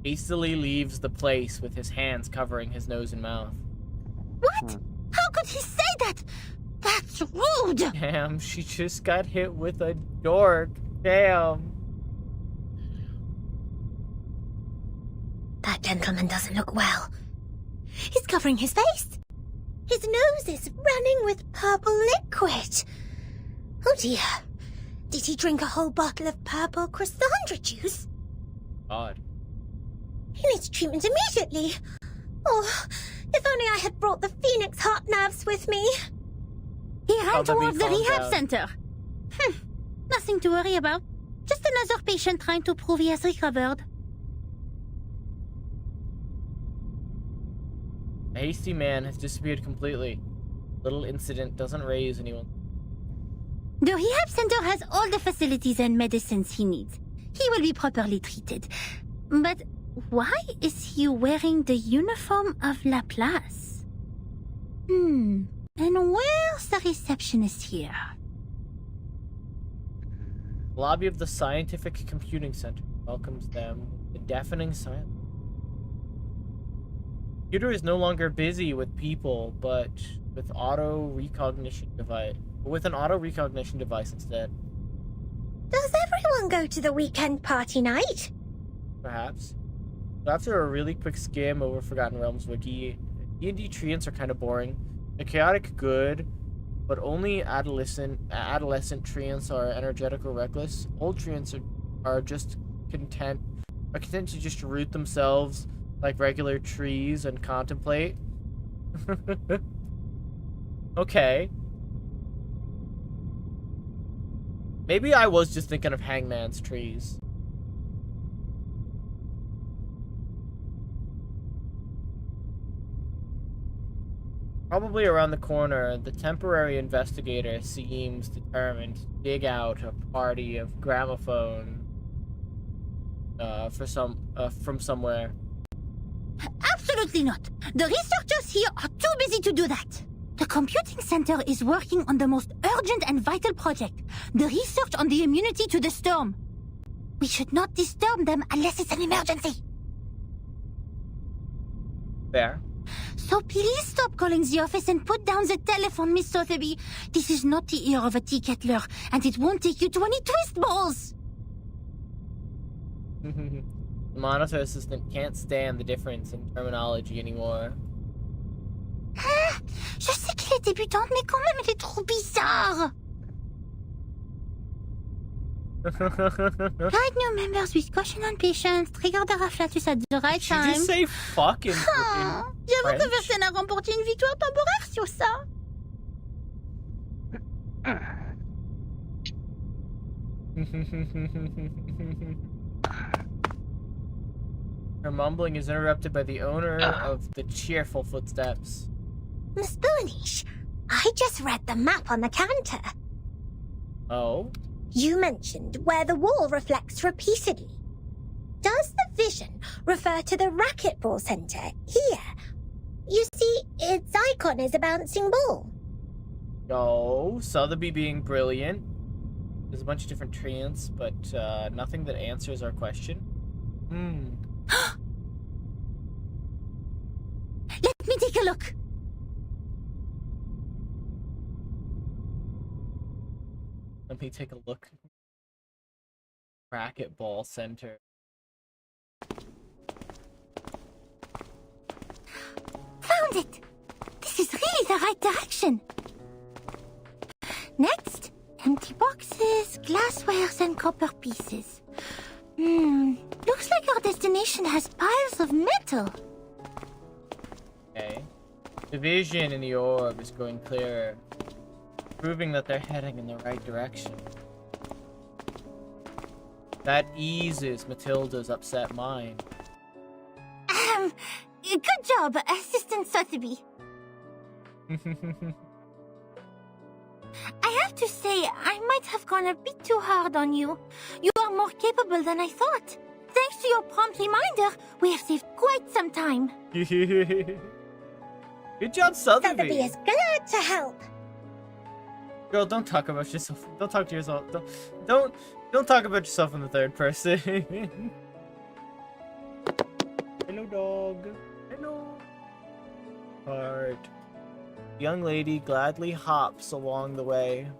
hastily leaves the place with his hands covering his nose and mouth. What? How could he say that? That's rude! Damn, she just got hit with a dork. Damn. That gentleman doesn't look well. He's covering his face. His nose is running with purple liquid. Oh dear. Did he drink a whole bottle of purple Chrysandra juice? Odd. He needs treatment immediately. Oh, if only I had brought the Phoenix heart nerves with me. He ran towards the calm rehab down. center. Nothing to worry about. Just another patient trying to prove he has recovered. A hasty man has disappeared completely. Little incident doesn't raise anyone. The rehab center has all the facilities and medicines he needs. He will be properly treated. But why is he wearing the uniform of Laplace? And where's the receptionist here? The lobby of the Scientific Computing Center welcomes them with a deafening silence. The computer is no longer busy with people, but with an auto recognition device instead. Does everyone go to the weekend party night? Perhaps. So after a really quick skim over Forgotten Realms wiki, D&D treants are kind of boring. They're chaotic good, but only adolescent treants are energetic or reckless. Old treants are just content to just root themselves like regular trees and contemplate. Okay. Maybe I was just thinking of Hangman's trees. Probably around the corner, the temporary investigator seems determined to dig out a party of gramophone from somewhere. Absolutely not. The researchers here are too busy to do that. The computing center is working on the most urgent and vital project, the research on the immunity to the storm. We should not disturb them unless it's an emergency. There. So please stop calling the office and put down the telephone, Miss Sotheby. This is not the ear of a tea kettler, and it won't take you to any twist balls. The monitor assistant can't stand the difference in terminology anymore. Je sais qu'il est débutante, mais quand même, elle est trop bizarre. Guide new members with caution on patience. Trigger the afflatus at the right Did time. you just say fuck in J'avoue que personne n'a remporté une victoire temporaire sur ça. Her mumbling is interrupted by the owner of the cheerful footsteps. Miss Boonish, I just read the map on the counter. Oh? You mentioned where the wall reflects repeatedly. Does the vision refer to the racquetball center here? You see, its icon is a bouncing ball. No, Sotheby being brilliant. There's a bunch of different treants, but nothing that answers our question. Let me take a look. Let me take a look. Racquetball center. Found it. This is really the right direction. Next, empty boxes, glasswares, and copper pieces. Looks like our destination has piles of metal. Okay. The vision in the orb is growing clearer, proving that they're heading in the right direction. That eases Matilda's upset mind. Good job, Assistant Sotheby. I have to say, I might have gone a bit too hard on you. You are more capable than I thought. Thanks to your prompt reminder, we have saved quite some time. Good job, Sotheby. Sotheby is glad to help. Girl, don't talk about yourself. Don't talk to yourself. Don't talk about yourself in the third person. Hello, dog. Hello. Heart. Young lady gladly hops along the way.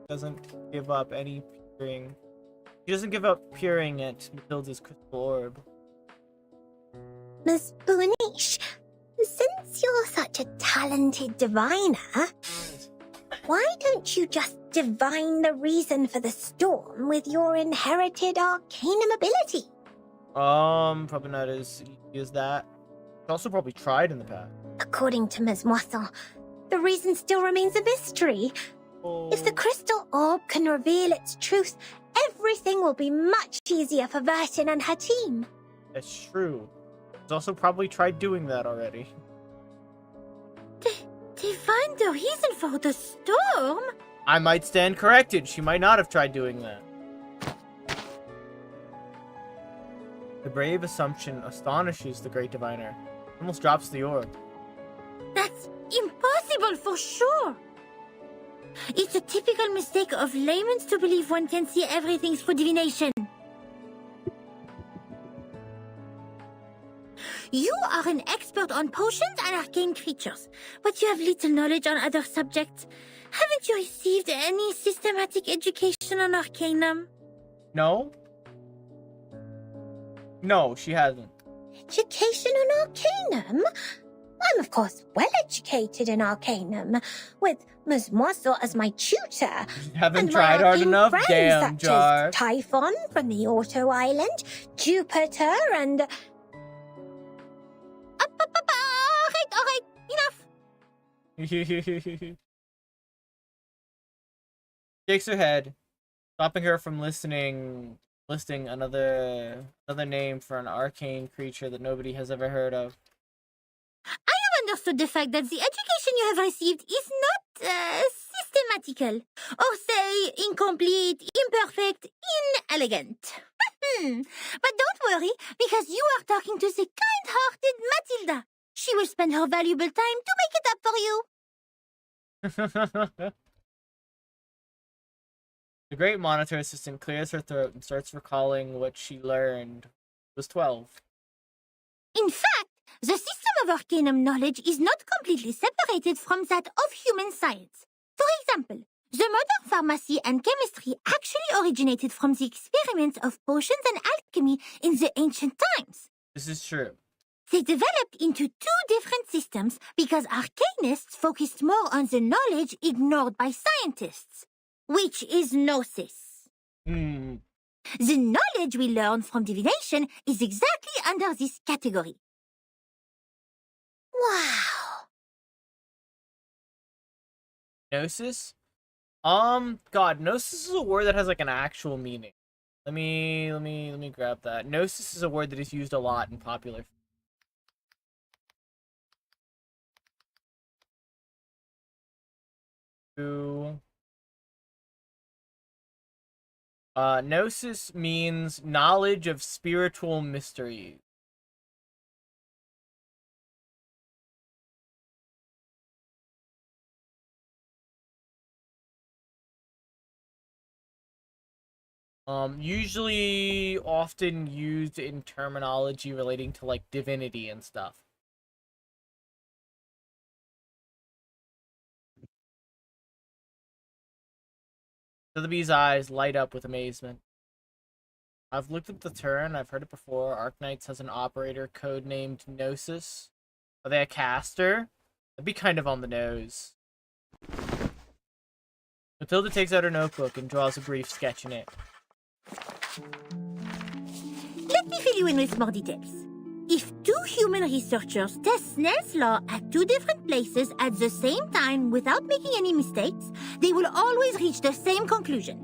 Doesn't give up any peering. She doesn't give up peering at Matilda's crystal orb. Miss Boonish, since you're such a talented diviner, why don't you just divine the reason for the storm with your inherited arcanum ability? Probably not as easy as that. It's also probably tried in the past. According to Ms. Moisson, the reason still remains a mystery. Oh. If the crystal orb can reveal its truth, everything will be much easier for Vertin and her team. That's true. It's also probably tried doing that already. Divine the reason for the storm? I might stand corrected. She might not have tried doing that. The brave assumption astonishes the great diviner. Almost drops the orb. That's impossible for sure. It's a typical mistake of laymen to believe one can see everything through divination. You are an expert on potions and arcane creatures, but you have little knowledge on other subjects. Haven't you received any systematic education on arcanum? No? No, she hasn't. Education on arcanum? I'm of course well educated in arcanum, with Ms. Moisson as my tutor. Haven't and tried my hard arcane enough? friends Damn, such Jar. as Typhon from the Auto Island, Jupiter, and... Alright, enough. Shakes her head, stopping her from listing another name for an arcane creature that nobody has ever heard of. I have understood the fact that the education you have received is not systematical, or say incomplete, imperfect, inelegant. But don't worry, because you are talking to the kind-hearted Matilda. She will spend her valuable time to make it up for you. The great monitor assistant clears her throat and starts recalling what she learned. It was 12. In fact, the system of arcanum knowledge is not completely separated from that of human science. For example, the modern pharmacy and chemistry actually originated from the experiments of potions and alchemy in the ancient times. This is true. They developed into two different systems because arcanists focused more on the knowledge ignored by scientists, which is gnosis. The knowledge we learn from divination is exactly under this category. Wow. Gnosis? God, gnosis is a word that has like an actual meaning. Let me grab that. Gnosis is a word that is used a lot in popular. Gnosis means knowledge of spiritual mysteries. Usually often used in terminology relating to like divinity and stuff. Sotheby's eyes light up with amazement. I've looked at the turn, I've heard it before. Arknights has an operator codenamed Gnosis. Are they a caster? That'd be kind of on the nose. Matilda takes out her notebook and draws a brief sketch in it. Let me fill you in with more details. If two human researchers test Snell's law at two different places at the same time without making any mistakes, they will always reach the same conclusion.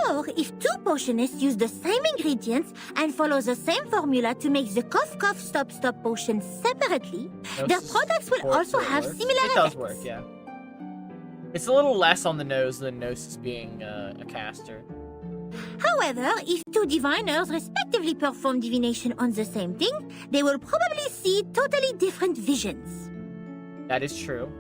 Or if two potionists use the same ingredients and follow the same formula to make the cough cough stop stop potion separately, their products will also have similar effects. It does work, yeah. It's a little less on the nose than Gnosis being a caster. However, if two diviners respectively perform divination on the same thing, they will probably see totally different visions. That is true.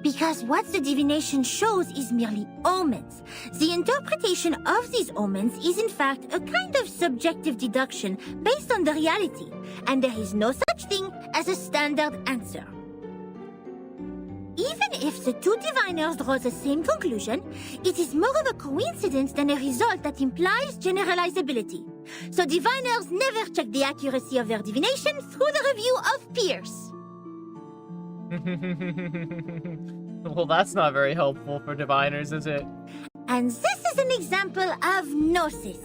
Because what the divination shows is merely omens. The interpretation of these omens is in fact a kind of subjective deduction based on the reality, and there is no such thing as a standard answer. Even if the two diviners draw the same conclusion, it is more of a coincidence than a result that implies generalizability. So diviners never check the accuracy of their divination through the review of peers. Well, that's not very helpful for diviners, is it? And this is an example of gnosis.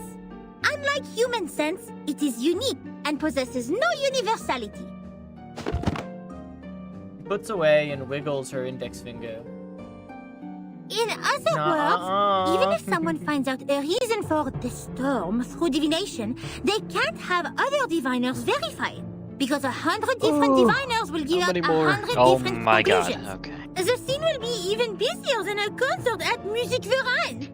Unlike human sense, it is unique and possesses no universality. Puts away and wiggles her index finger. In other words, even if someone finds out a reason for the storm through divination, they can't have other diviners verify it. Because 100 different diviners will give out 100 different conclusions. God, okay. The scene will be even busier than a concert at Musikverein.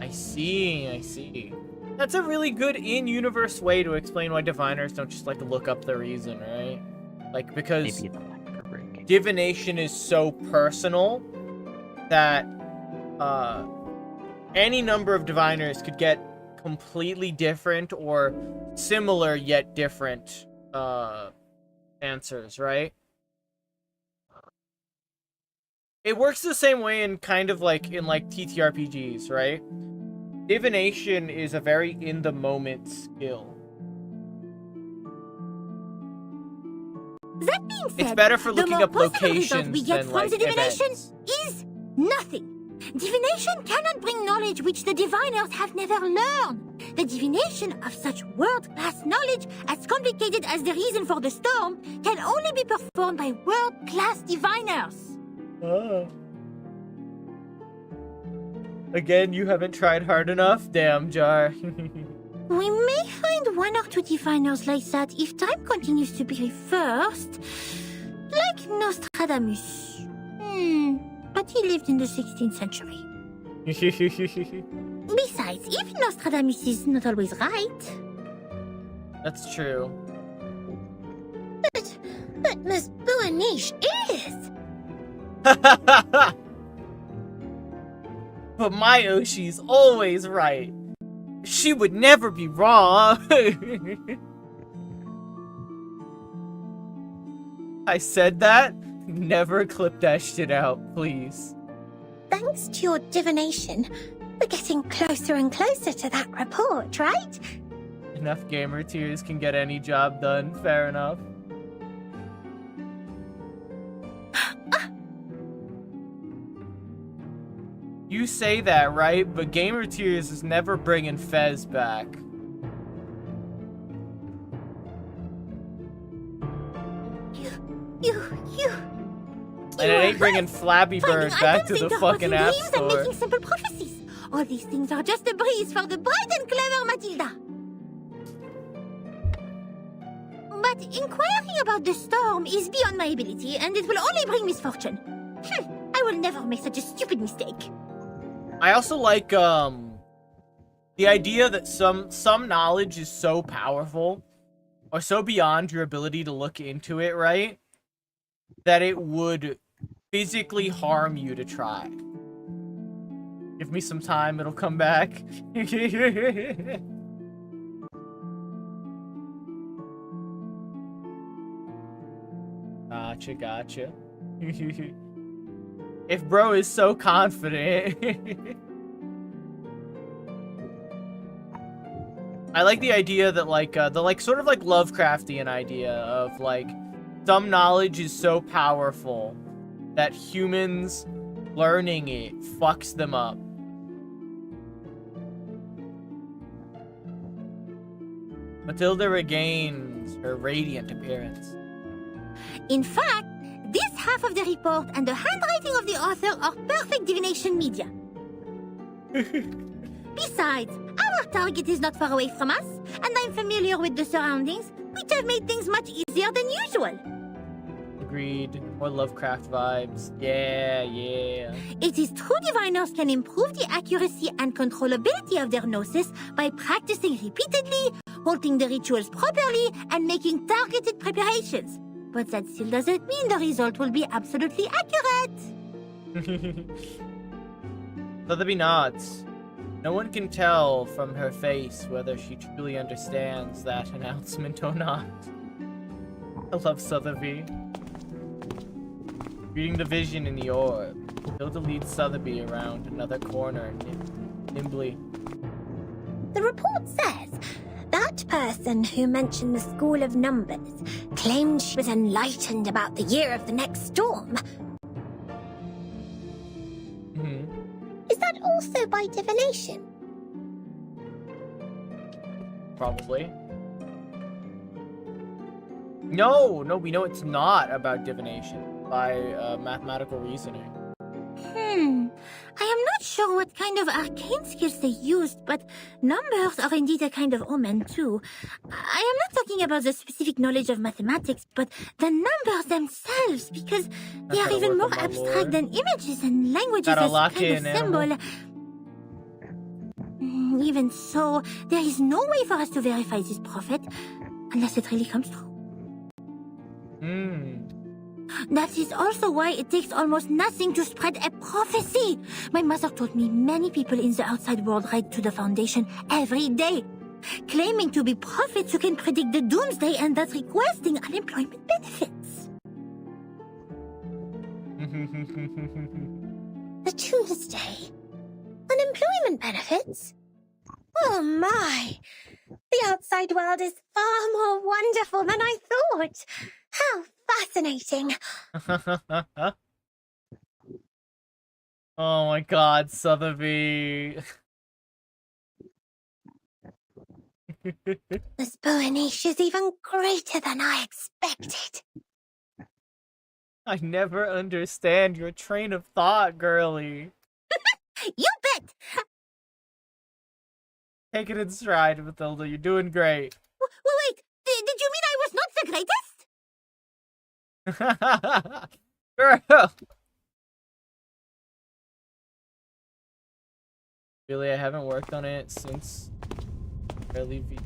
I see. That's a really good in-universe way to explain why diviners don't just, like, look up the reason, right? Like, because divination is so personal that any number of diviners could get completely different or similar yet different answers, right? It works the same way in kind of like in like TTRPGs, right? Divination is a very in-the-moment skill. That being said, it's better for looking up locations we get than from like the divination events. is nothing. Divination cannot bring knowledge which the diviners have never learned. The divination of such world-class knowledge, as complicated as the reason for the storm, can only be performed by world-class diviners. Again, you haven't tried hard enough? Damn, Jar. We may find one or two diviners like that if time continues to be reversed. Like Nostradamus. But he lived in the 16th century. Besides, even Nostradamus is not always right. That's true. But Miss Buaniche is. But my Oshi's always right. She would never be wrong. I said that? Never clip that shit out, please. Thanks to your divination, we're getting closer and closer to that report, right? Enough gamer tears can get any job done, fair enough. You say that, right? But Gamer Tears is never bringing Fez back. And it ain't bringing Flabby Bird back to the fucking App Store. And making simple prophecies. All these things are just a breeze for the bright and clever Matilda. But inquiring about the storm is beyond my ability, and it will only bring misfortune. I will never make such a stupid mistake. I also like the idea that some knowledge is so powerful or so beyond your ability to look into it, right? That it would physically harm you to try. Give me some time, it'll come back. Gotcha. If bro is so confident. I like the idea that like the like sort of like Lovecraftian idea of like some knowledge is so powerful that humans learning it fucks them up. Matilda regains her radiant appearance. In fact, this half of the report and the handwriting of the author are perfect divination media. Besides, our target is not far away from us, and I'm familiar with the surroundings, which have made things much easier than usual. Agreed. More Lovecraft vibes. Yeah. It is true diviners can improve the accuracy and controllability of their gnosis by practicing repeatedly, holding the rituals properly, and making targeted preparations. But that still doesn't mean the result will be absolutely accurate. Sotheby nods. No one can tell from her face whether she truly understands that announcement or not. I love Sotheby. Reading the vision in the orb, Hilda leads Sotheby around another corner nimbly. The report says that person who mentioned the School of Numbers claimed she was enlightened about the year of the next storm. Is that also by divination? Probably. No, we know it's not about divination. By mathematical reasoning. I am not sure what kind of arcane skills they used, but numbers are indeed a kind of omen too. I am not talking about the specific knowledge of mathematics, but the numbers themselves, because they are even more abstract than images and languages as a kind of symbol. Even so, there is no way for us to verify this prophet, unless it really comes true. That is also why it takes almost nothing to spread a prophecy. My mother told me many people in the outside world write to the Foundation every day, claiming to be prophets who can predict the doomsday and that requesting unemployment benefits. The doomsday? Unemployment benefits? Oh my! The outside world is far more wonderful than I thought. How fascinating. Oh my god, Sotheby. This Boanish is even greater than I expected. I never understand your train of thought, girly. You bet! Take it in stride, Mathilda. You're doing great. Wait, did you mean I was not the greatest? Girl! Really, I haven't worked on it since Early V.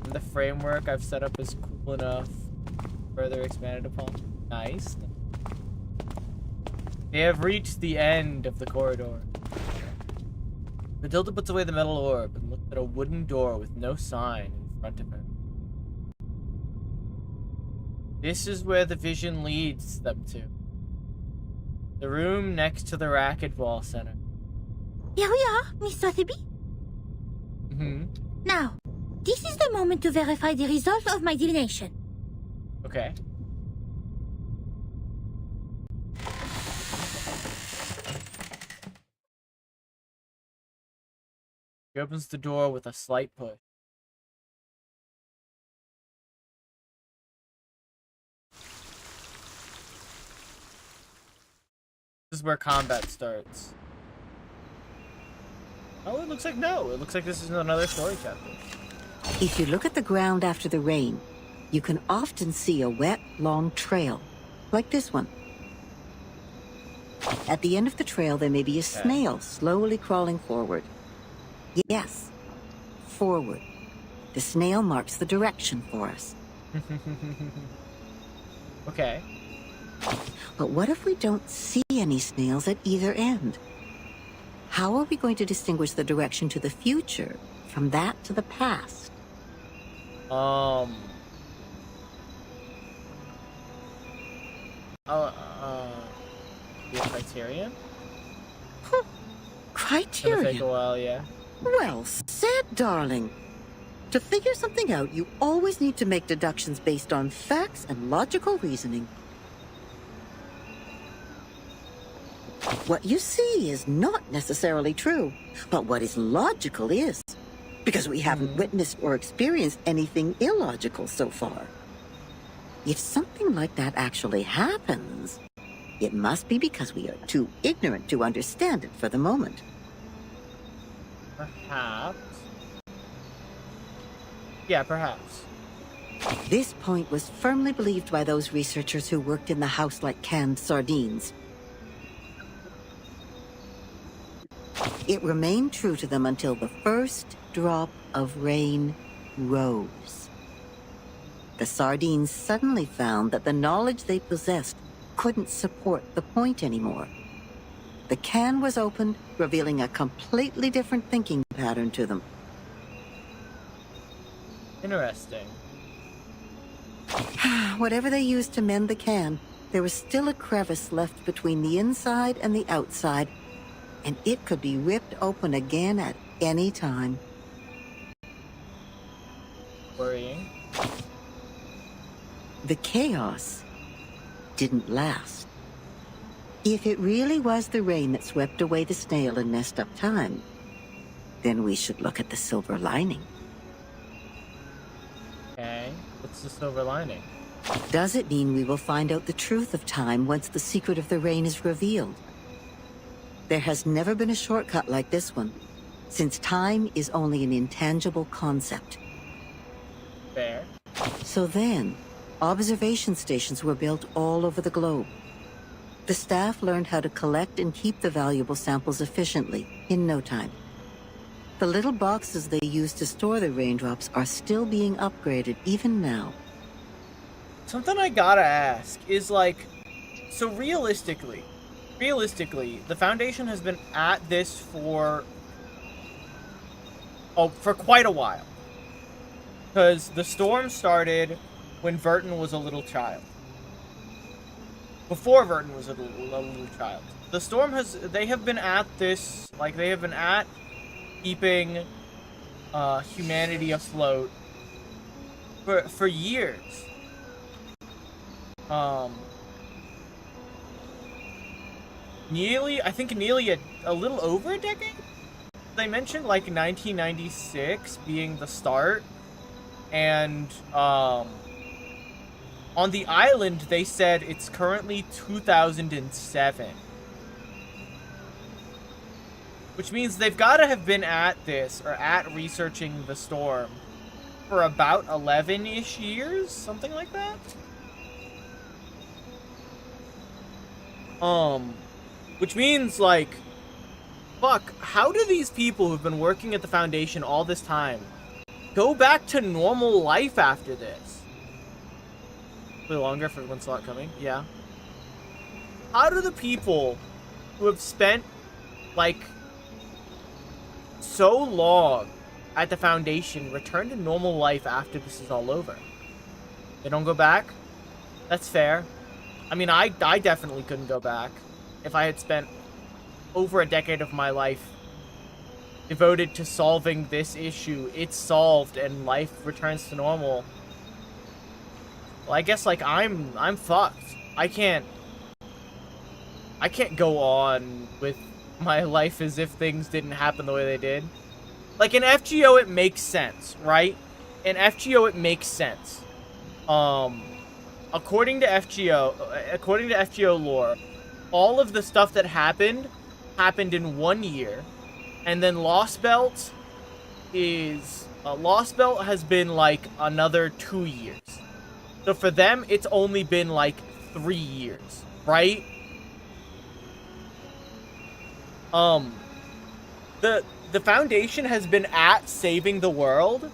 And the framework I've set up is cool enough. Further expanded upon. Nice. They have reached the end of the corridor. Matilda puts away the metal orb and looks at a wooden door with no sign in front of her. This is where the vision leads them to. The room next to the racquetball center. Here we are, Miss Sotheby. Now, this is the moment to verify the result of my divination. Okay. He opens the door with a slight push. This is where combat starts. Oh, it looks like no. It looks like this is another story chapter. If you look at the ground after the rain, you can often see a wet, long trail, like this one. At the end of the trail, there may be a snail slowly crawling forward. Yes, forward. The snail marks the direction for us. Okay. But what if we don't see any snails at either end? How are we going to distinguish the direction to the future from that to the past? The criterion? Criterion? It'll take a while, yeah. Well said, darling. To figure something out, you always need to make deductions based on facts and logical reasoning. What you see is not necessarily true, but what is logical is, because we haven't witnessed or experienced anything illogical so far. If something like that actually happens, it must be because we are too ignorant to understand it for the moment. Perhaps. Yeah, perhaps. This point was firmly believed by those researchers who worked in the house like canned sardines. It remained true to them until the first drop of rain rose. The sardines suddenly found that the knowledge they possessed couldn't support the point anymore. The can was opened, revealing a completely different thinking pattern to them. Interesting. Whatever they used to mend the can, there was still a crevice left between the inside and the outside, and it could be ripped open again at any time. Worrying. The chaos didn't last. If it really was the rain that swept away the snail and messed up time, then we should look at the silver lining. Okay, what's the silver lining? Does it mean we will find out the truth of time once the secret of the rain is revealed? There has never been a shortcut like this one, since time is only an intangible concept. Fair. So then, observation stations were built all over the globe. The staff learned how to collect and keep the valuable samples efficiently, in no time. The little boxes they used to store the raindrops are still being upgraded even now. Something I gotta ask is like, so realistically, the Foundation has been at this for quite a while. Because the storm started when Verton was a little child. Before Verton was a little child. The storm they have been at this, like they have been at keeping humanity afloat for years. I think nearly a little over a decade? They mentioned like 1996 being the start. And, on the island, they said it's currently 2007. Which means they've got to have been at this, or at researching the storm, for about 11-ish years? Something like that? Which means, like, fuck, how do these people who've been working at the Foundation all this time go back to normal life after this? A little longer for one slot coming, yeah. How do the people who have spent, like, so long at the Foundation return to normal life after this is all over? They don't go back? That's fair. I mean, I definitely couldn't go back if I had spent over a decade of my life devoted to solving this issue. It's solved and life returns to normal. Well, I guess, like, I'm fucked. I can't go on with my life as if things didn't happen the way they did. Like, in FGO, it makes sense, right? In FGO, it makes sense. According to FGO lore, all of the stuff that happened in 1 year, and then Lost Belt has been like another 2 years. So for them, it's only been like 3 years, right? The Foundation has been at saving the world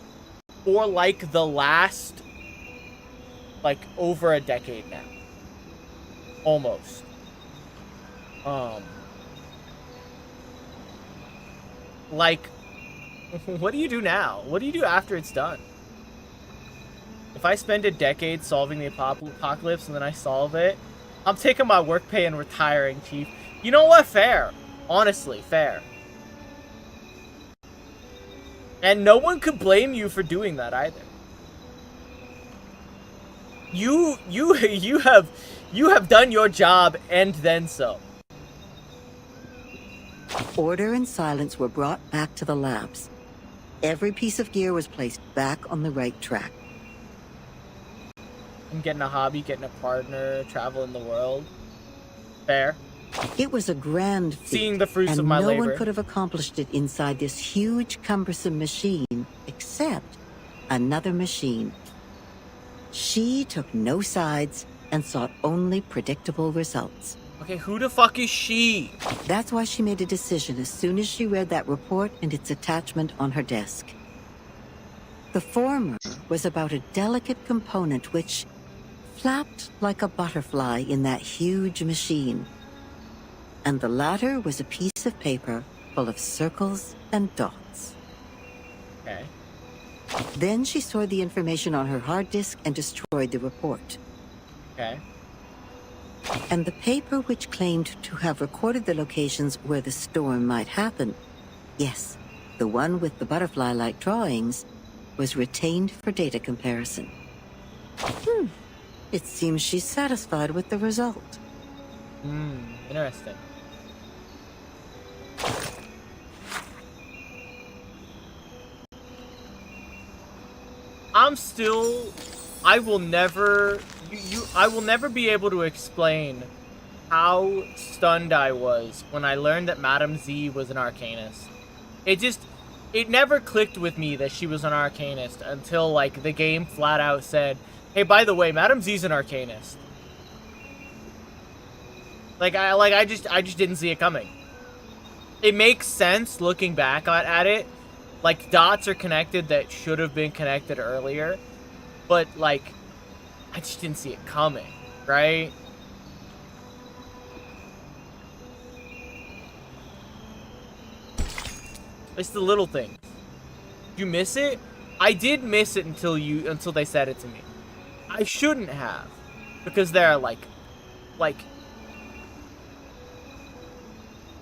for like the last, like, over a decade now. Almost. Like, what do you do now? What do you do after it's done? If I spend a decade solving the apocalypse and then I solve it, I'm taking my work pay and retiring, Chief. You know what? Fair. Honestly, fair. And no one could blame you for doing that either. You have done your job and then some. Order and silence were brought back to the labs. Every piece of gear was placed back on the right track. I'm getting a hobby, getting a partner, traveling the world. Fair. It was a grand feat, Seeing the fruits and of my no labor. one could have accomplished it inside this huge, cumbersome machine, except another machine. She took no sides and sought only predictable results. Okay, who the fuck is she? That's why she made a decision as soon as she read that report and its attachment on her desk. The former was about a delicate component which flapped like a butterfly in that huge machine. And the latter was a piece of paper full of circles and dots. Okay. Then she stored the information on her hard disk and destroyed the report. Okay. And the paper which claimed to have recorded the locations where the storm might happen, yes, the one with the butterfly-like drawings, was retained for data comparison. It seems she's satisfied with the result. Interesting. I will never be able to explain how stunned I was when I learned that Madame Z was an Arcanist. It never clicked with me that she was an Arcanist until, like, the game flat out said, hey, by the way, Madame Z's an Arcanist. I just didn't see it coming. It makes sense looking back at it. Like, dots are connected that should have been connected earlier. But, like, I just didn't see it coming, right? It's the little thing. You miss it? I did miss it until they said it to me. I shouldn't have. Because they're like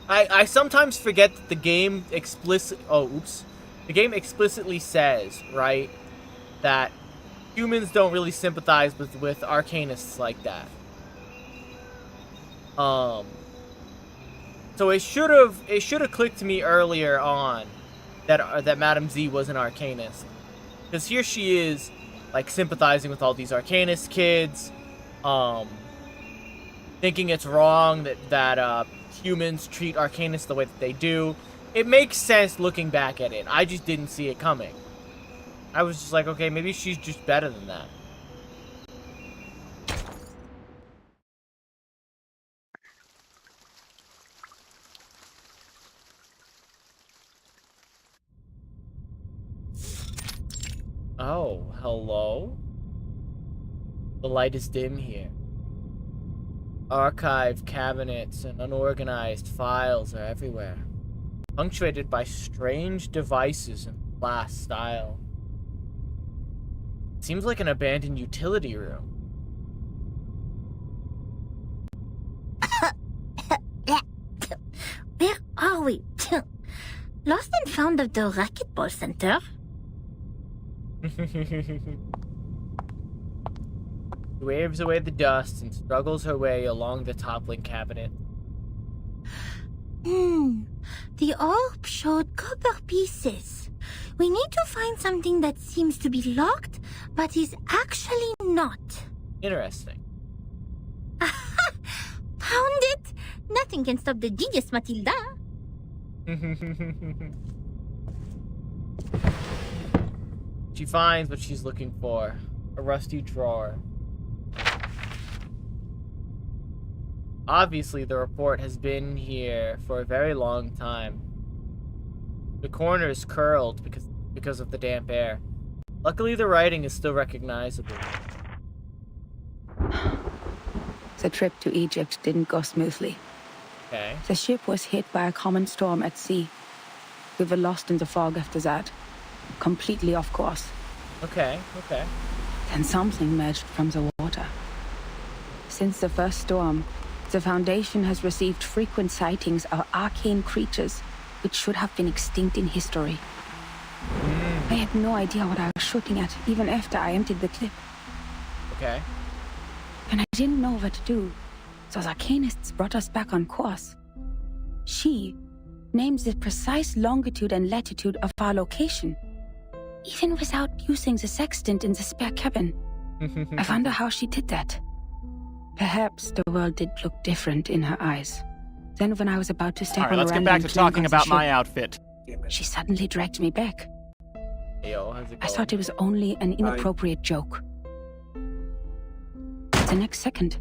I sometimes forget that the game the game explicitly says, right, that humans don't really sympathize with Arcanists like that. So it should have clicked to me earlier on that Madame Z was an Arcanist, because here she is, like, sympathizing with all these Arcanist kids, thinking it's wrong that humans treat Arcanists the way that they do. It makes sense looking back at it. I just didn't see it coming. I was just like, okay, maybe she's just better than that. Oh, hello? The light is dim here. Archive cabinets and unorganized files are everywhere, punctuated by strange devices in glass style. Seems like an abandoned utility room. Where are we? Lost and found at the racquetball center? She waves away the dust and struggles her way along the toppling cabinet. The orb showed copper pieces. We need to find something that seems to be locked, but is actually not. Interesting. Found it! Nothing can stop the genius, Matilda. She finds what she's looking for. A rusty drawer. Obviously, the report has been here for a very long time. The corner is curled because of the damp air. Luckily, the writing is still recognizable. The trip to Egypt didn't go smoothly. Okay. The ship was hit by a common storm at sea. We were lost in the fog after that. Completely off course. Okay. Then something emerged from the water. Since the first storm, the Foundation has received frequent sightings of arcane creatures which should have been extinct in history. I had no idea what I was shooting at, even after I emptied the clip. Okay. And I didn't know what to do. Those Arcanists brought us back on course. She named the precise longitude and latitude of our location, even without using the sextant in the spare cabin. I wonder how she did that. Perhaps the world did look different in her eyes. Then when I was about to step All right, on a let's get random back to plane talking across the about ship, my outfit. she suddenly dragged me back. Hey, yo, how's it I going? thought it was only an inappropriate joke. The next second,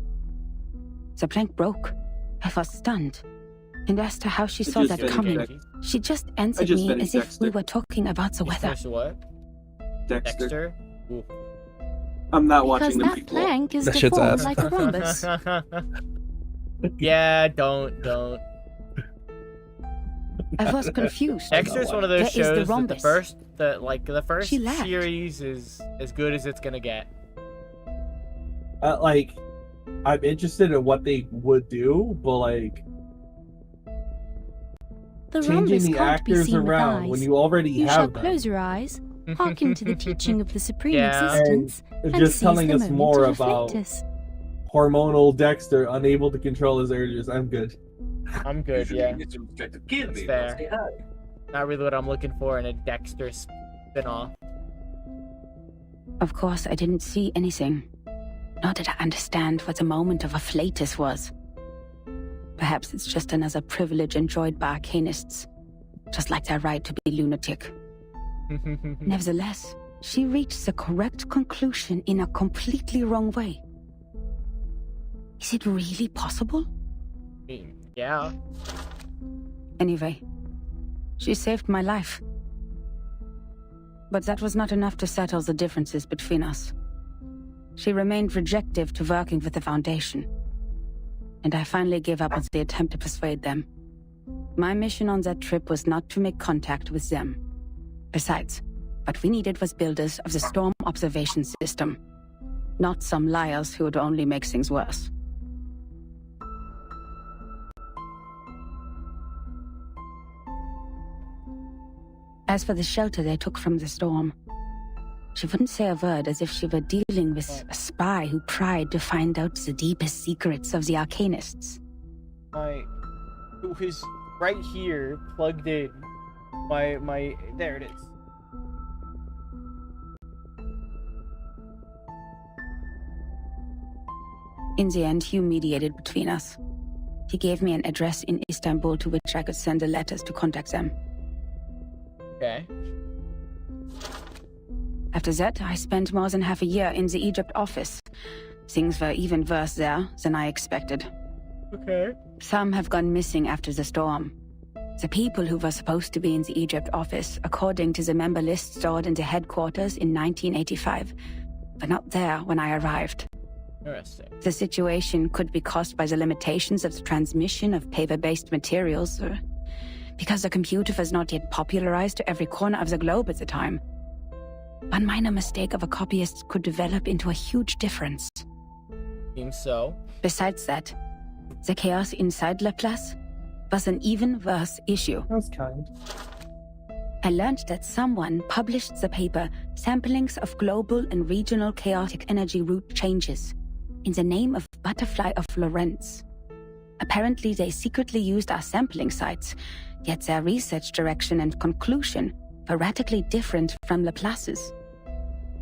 the plank broke. I was stunned. And asked her how she saw that coming. She just answered me as if we were talking about the weather. What? Dexter? Ooh. I'm not Because watching the that people. plank is That shit's deformed ass. like a rhombus. Yeah, don't. I was confused. Dexter's one of those There is the shows that rhombus. the first She laughed. series is as good as it's gonna get. I'm interested in what they would do, but The changing rhombus the can't be actors seen with around eyes. when you already You shall have them. close your eyes, hearken to the teaching of the supreme Yeah. existence, And and just seize telling the us moment more to about reflect us. hormonal Dexter unable to control his urges. I'm good. I'm good, yeah. It's fair. Not really what I'm looking for in a Dexter spin-off. Of course, I didn't see anything. Nor did I understand what the moment of afflatus was. Perhaps it's just another privilege enjoyed by arcanists, just like their right to be lunatic. Nevertheless, she reached the correct conclusion in a completely wrong way. Is it really possible? Yeah. Anyway, she saved my life. But that was not enough to settle the differences between us. She remained rejective to working with the Foundation, and I finally gave up on the attempt to persuade them. My mission on that trip was not to make contact with them. Besides, what we needed was builders of the storm observation system, not some liars who would only make things worse. As for the shelter they took from the storm, she wouldn't say a word, as if she were dealing with a spy who tried to find out the deepest secrets of the Arcanists. It was right here, plugged in. There it is. In the end, Hugh mediated between us. He gave me an address in Istanbul to which I could send the letters to contact them. Okay. After that, I spent more than half a year in the Egypt office. Things were even worse there than I expected. Okay. Some have gone missing after the storm. The people who were supposed to be in the Egypt office, according to the member list stored in the headquarters in 1985, were not there when I arrived. Interesting. The situation could be caused by the limitations of the transmission of paper-based materials, or because the computer was not yet popularized to every corner of the globe at the time. One minor mistake of a copyist could develop into a huge difference. Seems so. Besides that, the chaos inside Laplace was an even worse issue. That's kind. I learned that someone published the paper Samplings of Global and Regional Chaotic Energy Route Changes in the name of Butterfly of Lorentz. Apparently they secretly used our sampling sites, yet their research direction and conclusion were radically different from Laplace's.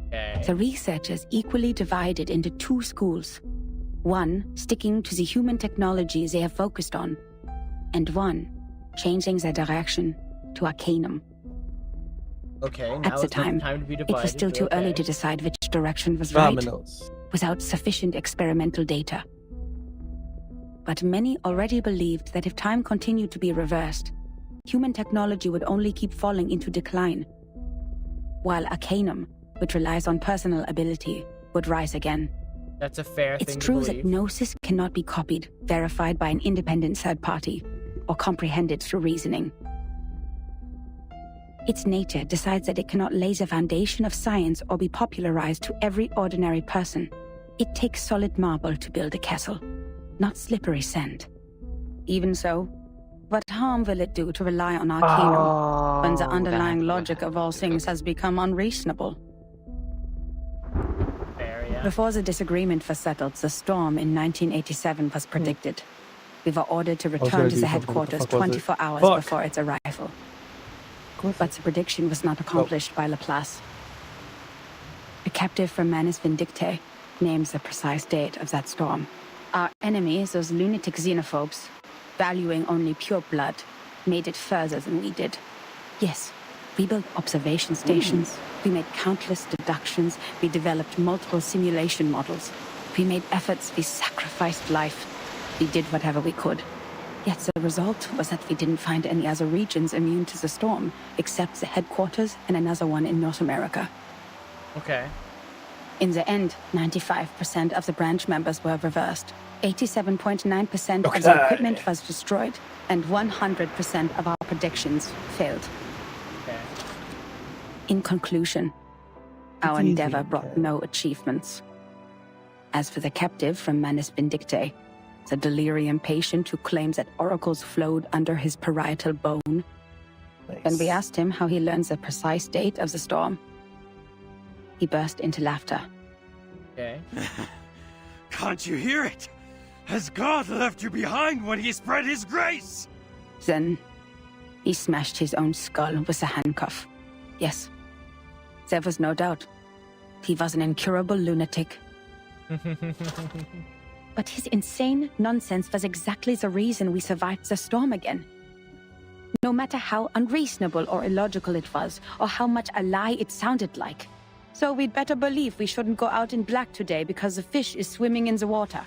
Okay. The researchers equally divided into two schools. One sticking to the human technology they have focused on, and one changing their direction to Arcanum. Okay, now At the it's not time, time to be it divided. was still too okay. early to decide which direction was right, Dominoes. without sufficient experimental data. But many already believed that if time continued to be reversed, human technology would only keep falling into decline, while Arcanum, which relies on personal ability, would rise again. That's a fair It's thing true to that believe. Gnosis cannot be copied, verified by an independent third party, or comprehended through reasoning. Its nature decides that it cannot lay the foundation of science or be popularized to every ordinary person. It takes solid marble to build a castle, not slippery sand. Even so, what harm will it do to rely on Arcanum when the underlying logic of all things has become unreasonable? Fair, yeah. Before the disagreement was settled, the storm in 1987 was predicted. We were ordered to return to the headquarters 24 hours before its arrival. But the prediction was not accomplished by Laplace. A captive from Manus Vindictae names the precise date of that storm. Our enemies, those lunatic xenophobes, valuing only pure blood, made it further than we did. Yes, we built observation stations, we made countless deductions, we developed multiple simulation models. We made efforts, we sacrificed life. We did whatever we could. Yet the result was that we didn't find any other regions immune to the storm, except the headquarters and another one in North America. Okay. In the end, 95% of the branch members were reversed. 87.9% of the equipment was destroyed, and 100% of our predictions failed. Okay. In conclusion, our endeavor brought no achievements. As for the captive from Manus Vindictae, the delirium patient who claims that oracles flowed under his parietal bone, when we asked him how he learns the precise date of the storm, he burst into laughter. Okay. Can't you hear it? Has God left you behind when he spread his grace? Then, he smashed his own skull with a handcuff. Yes, there was no doubt. He was an incurable lunatic. But his insane nonsense was exactly the reason we survived the storm again. No matter how unreasonable or illogical it was, or how much a lie it sounded like. So we'd better believe we shouldn't go out in black today because the fish is swimming in the water.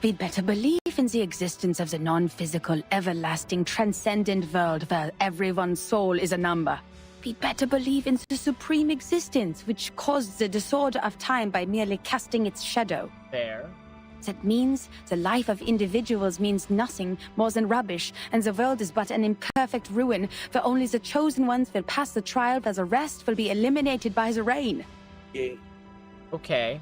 We'd better believe in the existence of the non-physical, everlasting, transcendent world where everyone's soul is a number. We'd better believe in the supreme existence which caused the disorder of time by merely casting its shadow. Fair. That means the life of individuals means nothing more than rubbish, and the world is but an imperfect ruin, where only the chosen ones will pass the trial, where the rest will be eliminated by the rain. Okay.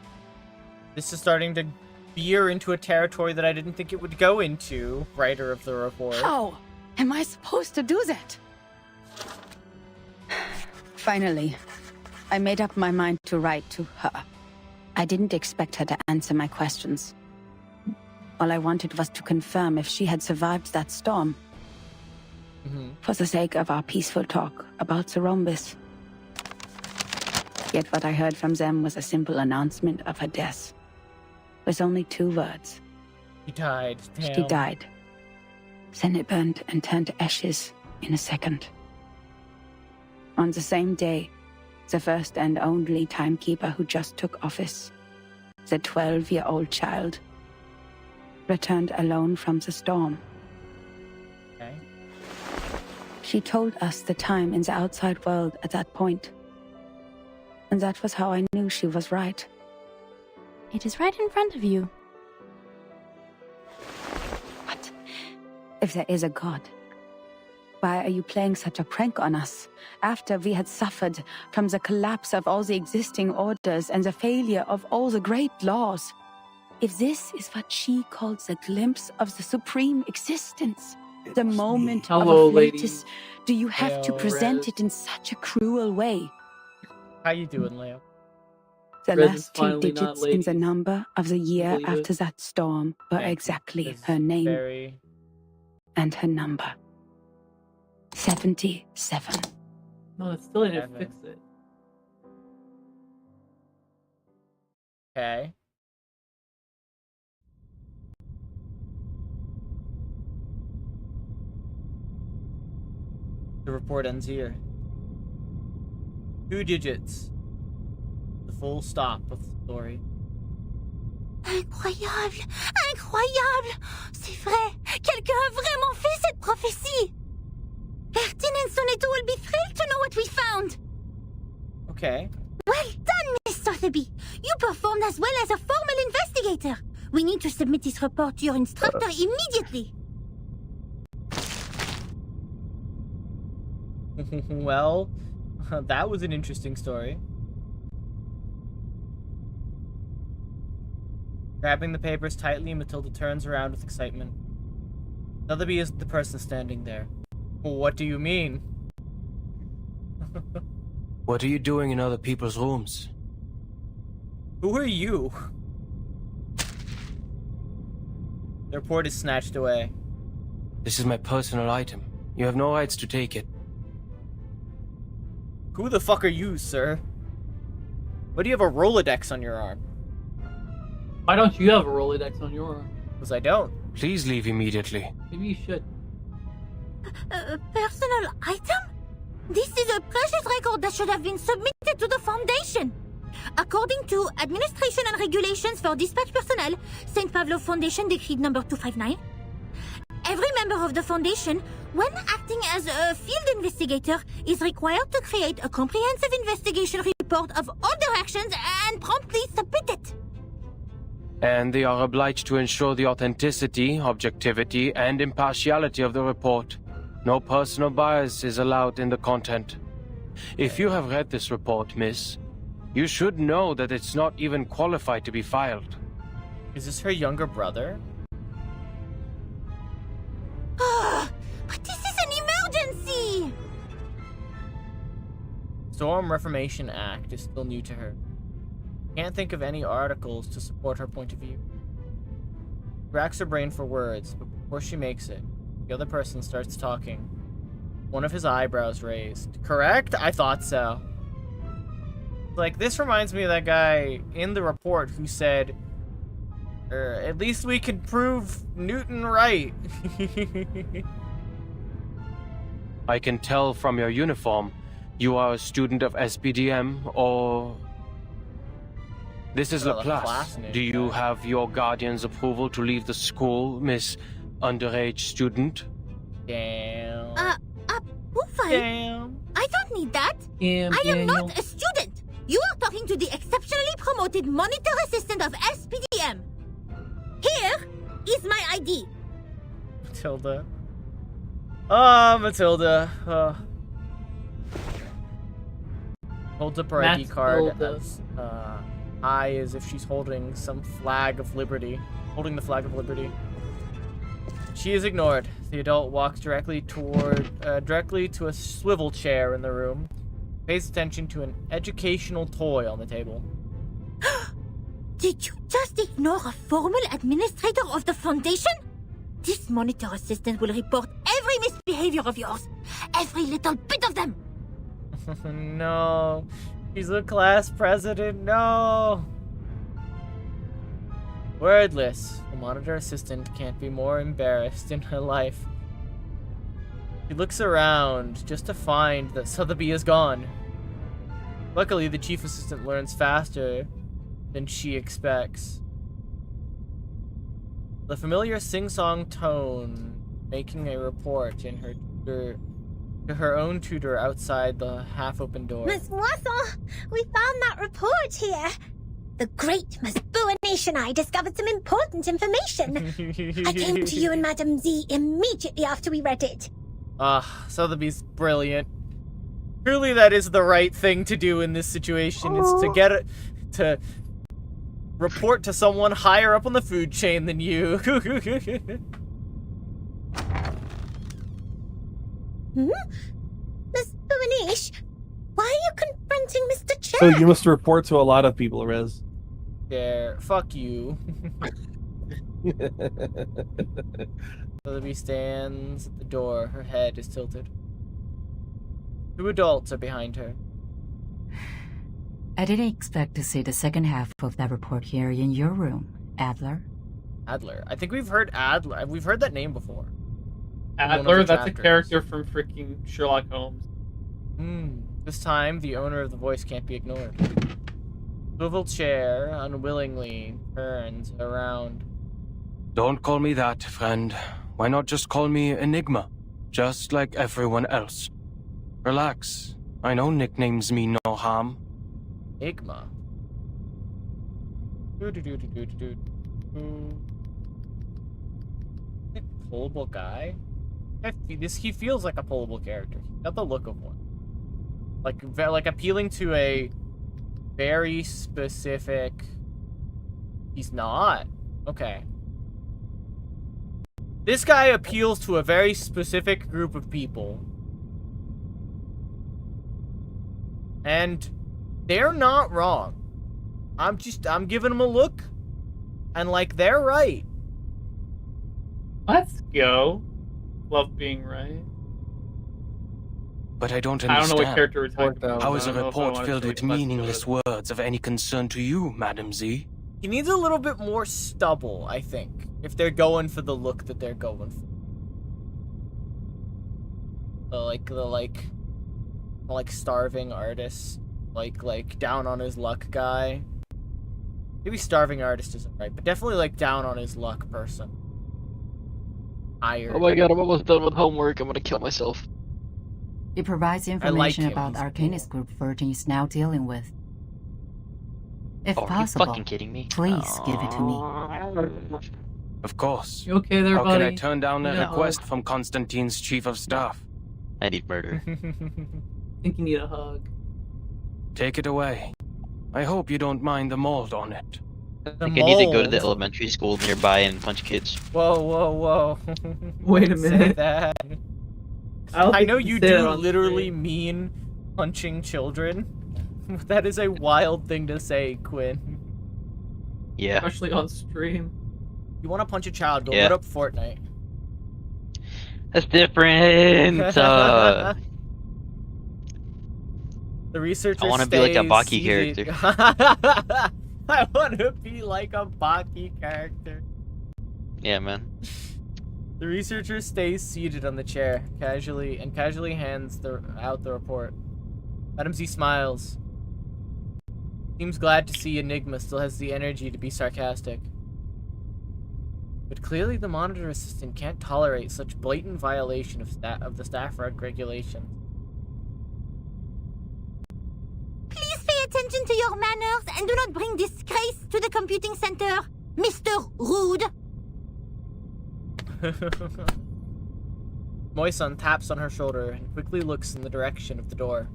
This is starting to veer into a territory that I didn't think it would go into, writer of the report. How am I supposed to do that? Finally, I made up my mind to write to her. I didn't expect her to answer my questions. All I wanted was to confirm if she had survived that storm. For the sake of our peaceful talk about the rhombus. Yet what I heard from them was a simple announcement of her death. With only 2 words. She died. Damn. She died. Then it burned and turned to ashes in a second. On the same day, the first and only timekeeper who just took office, the 12-year-old child, returned alone from the storm. Okay. She told us the time in the outside world at that point. And that was how I knew she was right. It is right in front of you. What? If there is a God, why are you playing such a prank on us, after we had suffered from the collapse of all the existing orders and the failure of all the great laws? If this is what she calls a glimpse of the supreme existence, the moment of Afflatus, do you have to present it in such a cruel way? How you doing, Leo? The last 2 digits in the number of the year after that storm were exactly her name and her number. 77. No, it still didn't fix it. Okay. The report ends here. 2 digits. The full stop of the story. Incroyable! Incroyable! C'est vrai! Quelqu'un a vraiment fait cette prophétie! Ertin and Soneto will be thrilled to know what we found! Okay. Well done, Miss Sotheby! You performed as well as a formal investigator! We need to submit this report to your instructor immediately! Well, that was an interesting story. Grabbing the papers tightly, Matilda turns around with excitement. Sotheby isn't the person standing there. What do you mean? What are you doing in other people's rooms? Who are you? The report is snatched away. This is my personal item. You have no rights to take it. Who the fuck are you, sir? Why do you have a Rolodex on your arm? Why don't you have a Rolodex on your arm? Because I don't. Please leave immediately. Maybe you should. Personal item? This is a precious record that should have been submitted to the Foundation. According to Administration and Regulations for Dispatch Personnel, St. Pavlov Foundation Decree number 259, every member of the Foundation, when acting as a field investigator, is required to create a comprehensive investigation report of all their actions and promptly submit it. And they are obliged to ensure the authenticity, objectivity, and impartiality of the report. No personal bias is allowed in the content. If you have read this report, miss, you should know that it's not even qualified to be filed. Is this her younger brother? But this is an emergency! Storm Reformation Act is still new to her. Can't think of any articles to support her point of view. Racks her brain for words, but before she makes it, the other person starts talking. One of his eyebrows raised. Correct? I thought so. Like, this reminds me of that guy in the report who said, at least we can prove Newton right. I can tell from your uniform, you are a student of SPDM, or... This is Laplace. Do you have your guardian's approval to leave the school, Miss Underage Student? Damn. Ufai. Damn. I don't need that. Damn, I am Daniel. not a student. You are talking to the exceptionally promoted monitor assistant of SPDM. Here is my ID. Matilda. Ah, Matilda. Holds up her ID card Matilda. as high as if she's holding some flag of liberty. Holding the flag of liberty. She is ignored. The adult walks directly to a swivel chair in the room. Pays attention to an educational toy on the table. Did you just ignore a formal administrator of the Foundation? This monitor assistant will report every misbehavior of yours. Every little bit of them. No. She's a class president. No. Wordless. The monitor assistant can't be more embarrassed in her life. She looks around just to find that Sotheby is gone. Luckily, the chief assistant learns faster than she expects. The familiar sing-song tone, making a report in her to her own tutor outside the half-open door. Miss Moisson, we found that report here. The great Miss Buanish and I discovered some important information. I came to you and Madame Z immediately after we read it. Sotheby's brilliant. Truly, that is the right thing to do in this situation, is to get it, to report to someone higher up on the food chain than you. Miss Buanish, why are you confronting Mr. Ch? So you must report to a lot of people, Rez. There, fuck you. Sotheby stands at the door. Her head is tilted. Two adults are behind her. I didn't expect to see the second half of that report here in your room, Adler. Adler. I think we've heard Adler. We've heard that name before. Adler, that's a character from freaking Sherlock Holmes. This time, the owner of the voice can't be ignored. Swivel chair unwillingly turns around. Don't call me that, friend. Why not just call me Enigma? Just like everyone else. Relax. I know nicknames mean no harm. Enigma. Pullable guy? He feels like a pullable character. He's got the look of one. Like appealing to a very specific... He's not? Okay. This guy appeals to a very specific group of people. And they're not wrong. I'm giving them a look. And they're right. Let's go. Love being right. But I don't understand. I don't know what character we're talking about. How is a report filled with meaningless words of any concern to you, Madam Z? He needs a little bit more stubble, I think, if they're going for the look that they're going for. The starving artist, like down on his luck guy. Maybe starving artist isn't right, but definitely like down on his luck person. Iron. Oh my god, I'm almost done with homework. I'm gonna kill myself. It provides information about the Arcanist group Virgin is now dealing with. If are possible, you fucking kidding me? please give it to me. Of course. You okay there, How buddy? can I turn down a request from Constantine's chief of staff? I need murder. I think you need a hug. Take it away. I hope you don't mind the mold on it. I think I need to go to the elementary school nearby and punch kids. Whoa. Wait a minute. Say that. I know you do literally mean punching children. That is a wild thing to say, Quinn. Yeah. Especially on stream. You want to punch a child, go Yeah. load up Fortnite. That's different. The researcher I want to be like a stays Baki seated- character. I want to be like a Baki character. Yeah, man. The researcher stays seated on the chair, casually hands out the report. Madam Z smiles. Seems glad to see Enigma still has the energy to be sarcastic. But clearly the monitor assistant can't tolerate such blatant violation of the staff regulations. Please pay attention to your manners and do not bring disgrace to the computing center, Mr. Rude. Moisun taps on her shoulder and quickly looks in the direction of the door.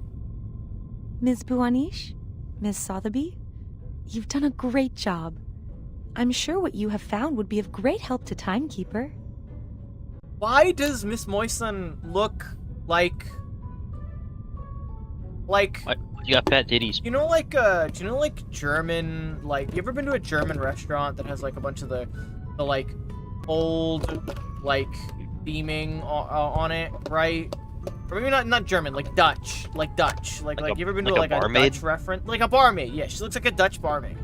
Ms. Buanish? Ms. Sotheby? You've done a great job. I'm sure what you have found would be of great help to Timekeeper. Why does Miss Moisun look like What? You got fat titties. do you know like German, like, you ever been to a German restaurant that has like a bunch of the like old like theming on it, right? Or maybe not German, like Dutch. Like you ever been to like a Dutch reference? Like a barmaid, yeah, she looks like a Dutch barmaid.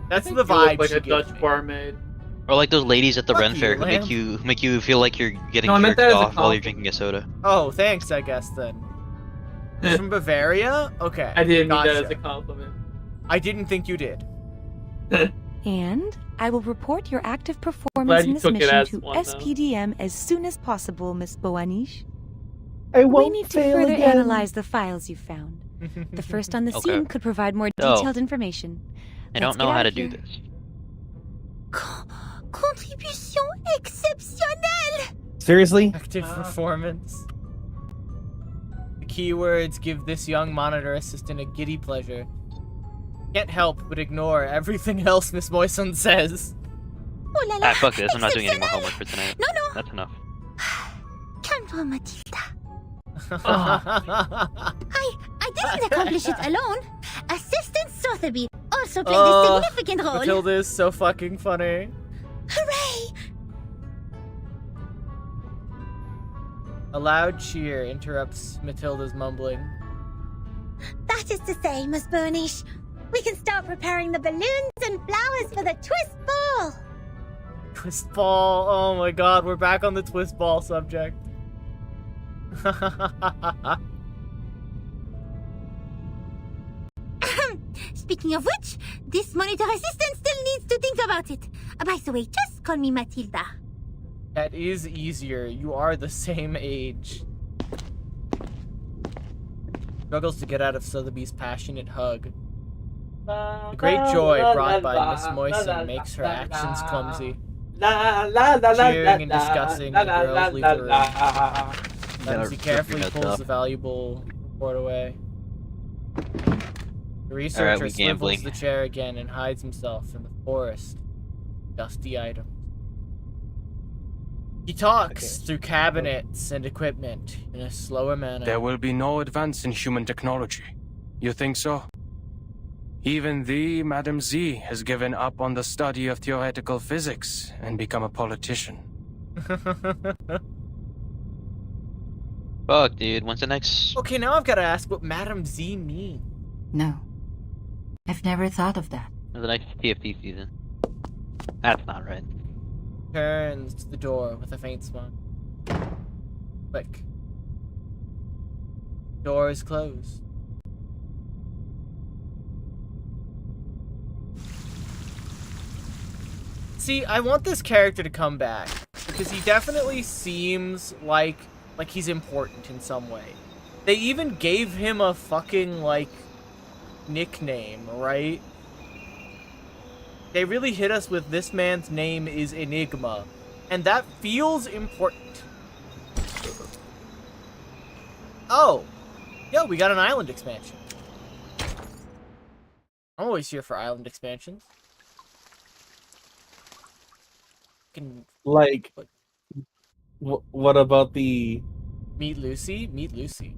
That's the vibe Like she a gives Dutch me. barmaid. Or like those ladies at the Ren you, Fair who lamb. make you feel like you're getting No, I meant jerked that as a off while you're compliment. drinking a soda. Oh, thanks, I guess then. It's from Bavaria? Okay. I didn't mean that gotcha. as a compliment. I didn't think you did. And I will report your active Glad performance in you this took it mission as to one, though. SPDM as soon as possible, Miss Boanish. I We won't need to fail further again. analyze the files you found. The first on the Okay. scene could provide more So, detailed information. I Let's don't know get how out to of do here. this. Contribution exceptionnelle! Seriously? Active performance. The keywords give this young monitor assistant a giddy pleasure. Can't help but ignore everything else Miss Moisun says. Oh la la! Ah, fuck this. I'm not doing any more exceptionnel. homework for tonight. No, no. That's enough. Calme-toi, Matilda. I didn't accomplish it alone. Assistant Sotheby also played a significant role. Matilda is so fucking funny. Hooray! A loud cheer interrupts Matilda's mumbling. That is to say, Miss Burnish, we can start preparing the balloons and flowers for the twist ball. Twist ball. Oh my god, we're back on the twist ball subject. Speaking of which, this monitor assistant still needs to think about it. By the way, just call me Matilda. That is easier. You are the same age. Struggles to get out of Sotheby's passionate hug. The great joy brought by Miss Moisun makes her actions clumsy. Cheering and discussing, the girls leave the room. Ramsey carefully pulls the valuable report away. The researcher we swivels gambling. the chair again and hides himself in the forest. Dusty items. He talks through cabinets and equipment in a slower manner. There will be no advance in human technology. You think so? Even thee, Madam Z, has given up on the study of theoretical physics and become a politician. Fuck, dude. When's the next? Okay, now I've got to ask what Madam Z means. No. I've never thought of that. When's the next TFT season? That's not right. Turns to the door with a faint smile. Click. Door is closed. See, I want this character to come back because he definitely seems like he's important in some way. They even gave him a fucking like nickname, right? They really hit us with this man's name is Enigma, and that feels important. Oh, yo, we got an island expansion. I'm always here for island expansions. Like, what about the Meet Lucy? Meet Lucy.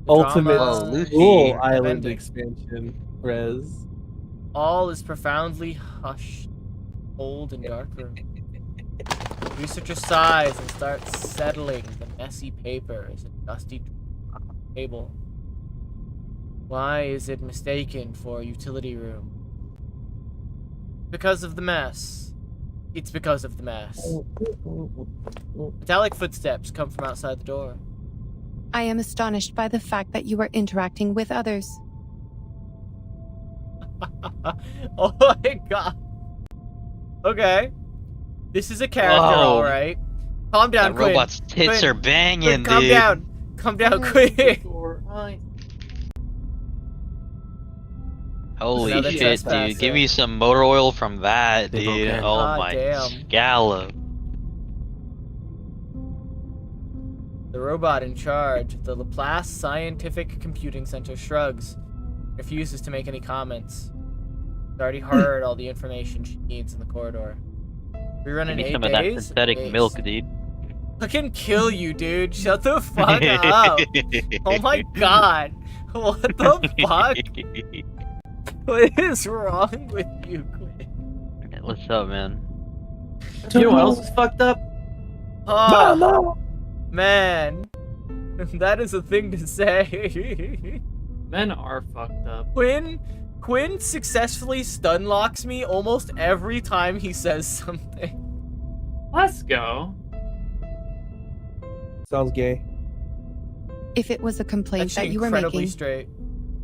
The ultimate drama, school island ending. expansion, Rez? All is profoundly hushed, cold and dark room. Researcher sighs and starts settling the messy papers and dusty table. Why is it mistaken for a utility room? Because of the mess. It's because of the mess. Metallic footsteps come from outside the door. I am astonished by the fact that you are interacting with others. Oh my god. Okay. This is a character, alright. Calm down, That Quinn. robot's tits Quinn. are banging, Quinn, calm dude. down. Calm down, quick. Holy Another shit, trespasser. dude. Give me some motor oil from that, They dude. broke in. Oh Ah, my damn. scallop. The robot in charge of the Laplace Scientific Computing Center shrugs, refuses to make any comments. She's already heard all the information she needs in the corridor. We run Give in me 8 some of that days. synthetic Ace. milk, dude. I can kill you, dude. Shut the fuck up. Oh my god. What the fuck? What is wrong with you, Quinn? What's up, man? You know what else is fucked up? Oh, man. That is a thing to say. Men are fucked up. Quinn successfully stun locks me almost every time he says something. Let's go. Sounds gay. If it was a complaint Actually, that you were incredibly making, straight.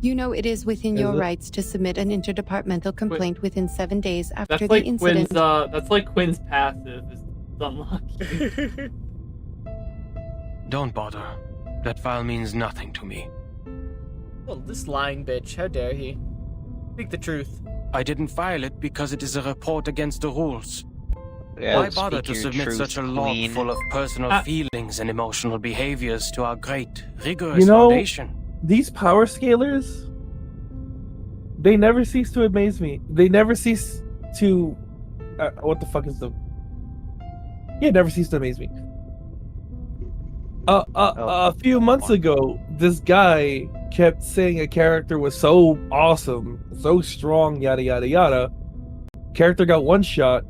you know it is within Is your it? rights to submit an interdepartmental complaint within 7 days after That's the like incident. Quinn's. That's like Quinn's passive is unlucky. Don't bother. That file means nothing to me. Well, this lying bitch, how dare he? Speak the truth. I didn't file it because it is a report against the rules. Yeah, Why bother speak to your submit truth, such a log queen. full of personal feelings and emotional behaviors to our great, rigorous You know, foundation? these power scalers, they never cease to amaze me. They never cease to... what the fuck is the... Yeah, never cease to amaze me. A few months ago, this guy kept saying a character was so awesome, so strong, yada yada yada. Character got one shot,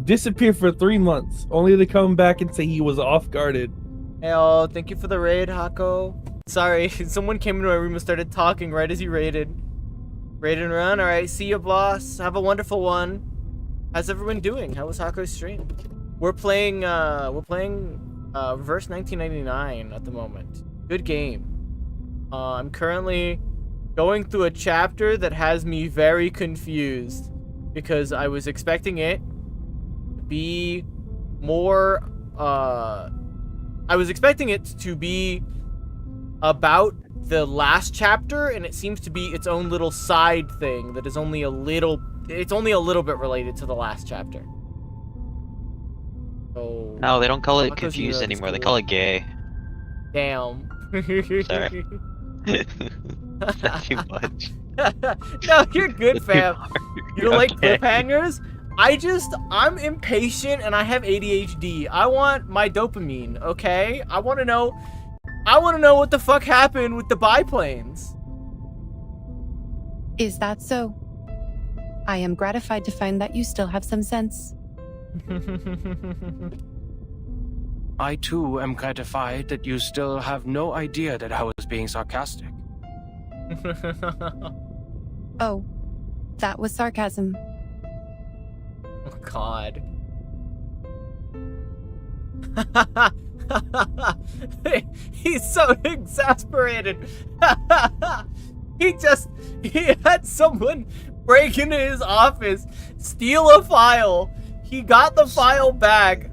disappeared for 3 months, only to come back and say he was off-guarded. Hey, oh, thank you for the raid, Hako. Sorry, someone came into my room and started talking right as he raided. Raid and run. All right, see you, boss. Have a wonderful one. How's everyone doing? How was Hako's stream? We're playing Reverse 1999 at the moment. Good game. I'm currently going through a chapter that has me very confused because I was expecting it to be more, I was expecting it to be about the last chapter, and it seems to be its own little side thing that is only a little, it's only a little bit related to the last chapter. So, No, they don't call it Hako's confused Europe anymore. They School. call it gay. Damn. Sorry. That's too much. No, you're good, fam. You don't like Okay. cliffhangers? I'm impatient and I have ADHD. I want my dopamine, okay? I want to know what the fuck happened with the biplanes. Is that so? I am gratified to find that you still have some sense. I too am gratified that you still have no idea that I was being sarcastic. Oh, that was sarcasm. Oh, God. He's so exasperated. He had someone break into his office, steal a file. He got the file back.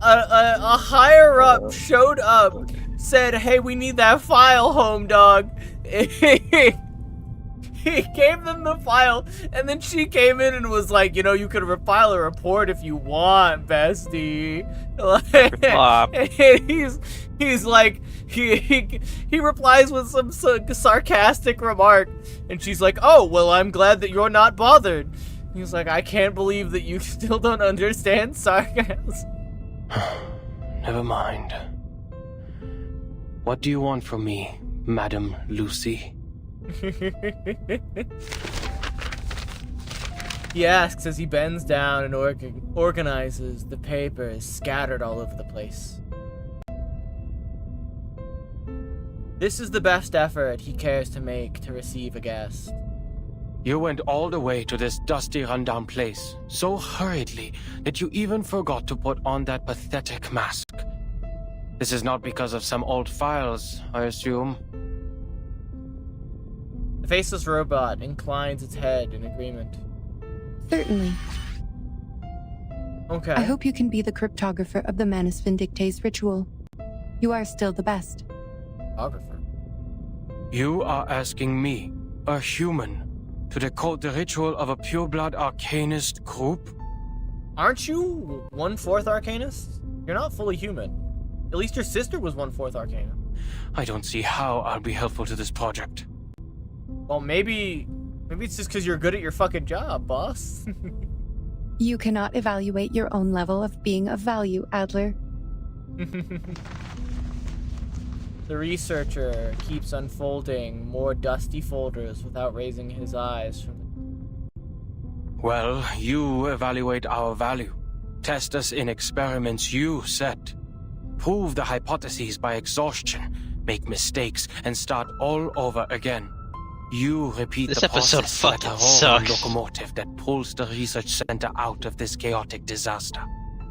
A higher up showed up, said, "Hey, we need that file, home dog." He gave them the file, and then she came in and was like, "You know, you could file a report if you want, bestie." And he's like, he replies with some sarcastic remark, and she's like, "Oh, well, I'm glad that you're not bothered." He's like, "I can't believe that you still don't understand sarcasm." Never mind. What do you want from me, Madam Lucy? He asks as he bends down and organizes the papers scattered all over the place. This is the best effort he cares to make to receive a guest. You went all the way to this dusty, rundown place so hurriedly that you even forgot to put on that pathetic mask. This is not because of some old files, I assume. The faceless robot inclines its head in agreement. Certainly. Okay. I hope you can be the cryptographer of the Manus Vindictae's ritual. You are still the best. Cryptographer? You are asking me, a human, to decode the ritual of a pureblood arcanist group? Aren't you 1/4 arcanist? You're not fully human. At least your sister was 1/4 arcana. I don't see how I'll be helpful to this project. Well, maybe it's just because you're good at your fucking job, boss. You cannot evaluate your own level of being of value, Adler. The researcher keeps unfolding more dusty folders without raising his eyes from Well, you evaluate our value. Test us in experiments you set. Prove the hypotheses by exhaustion. Make mistakes and start all over again. You repeat This the episode process like a fucking rolling sucks. locomotive that pulls the research center out of this chaotic disaster.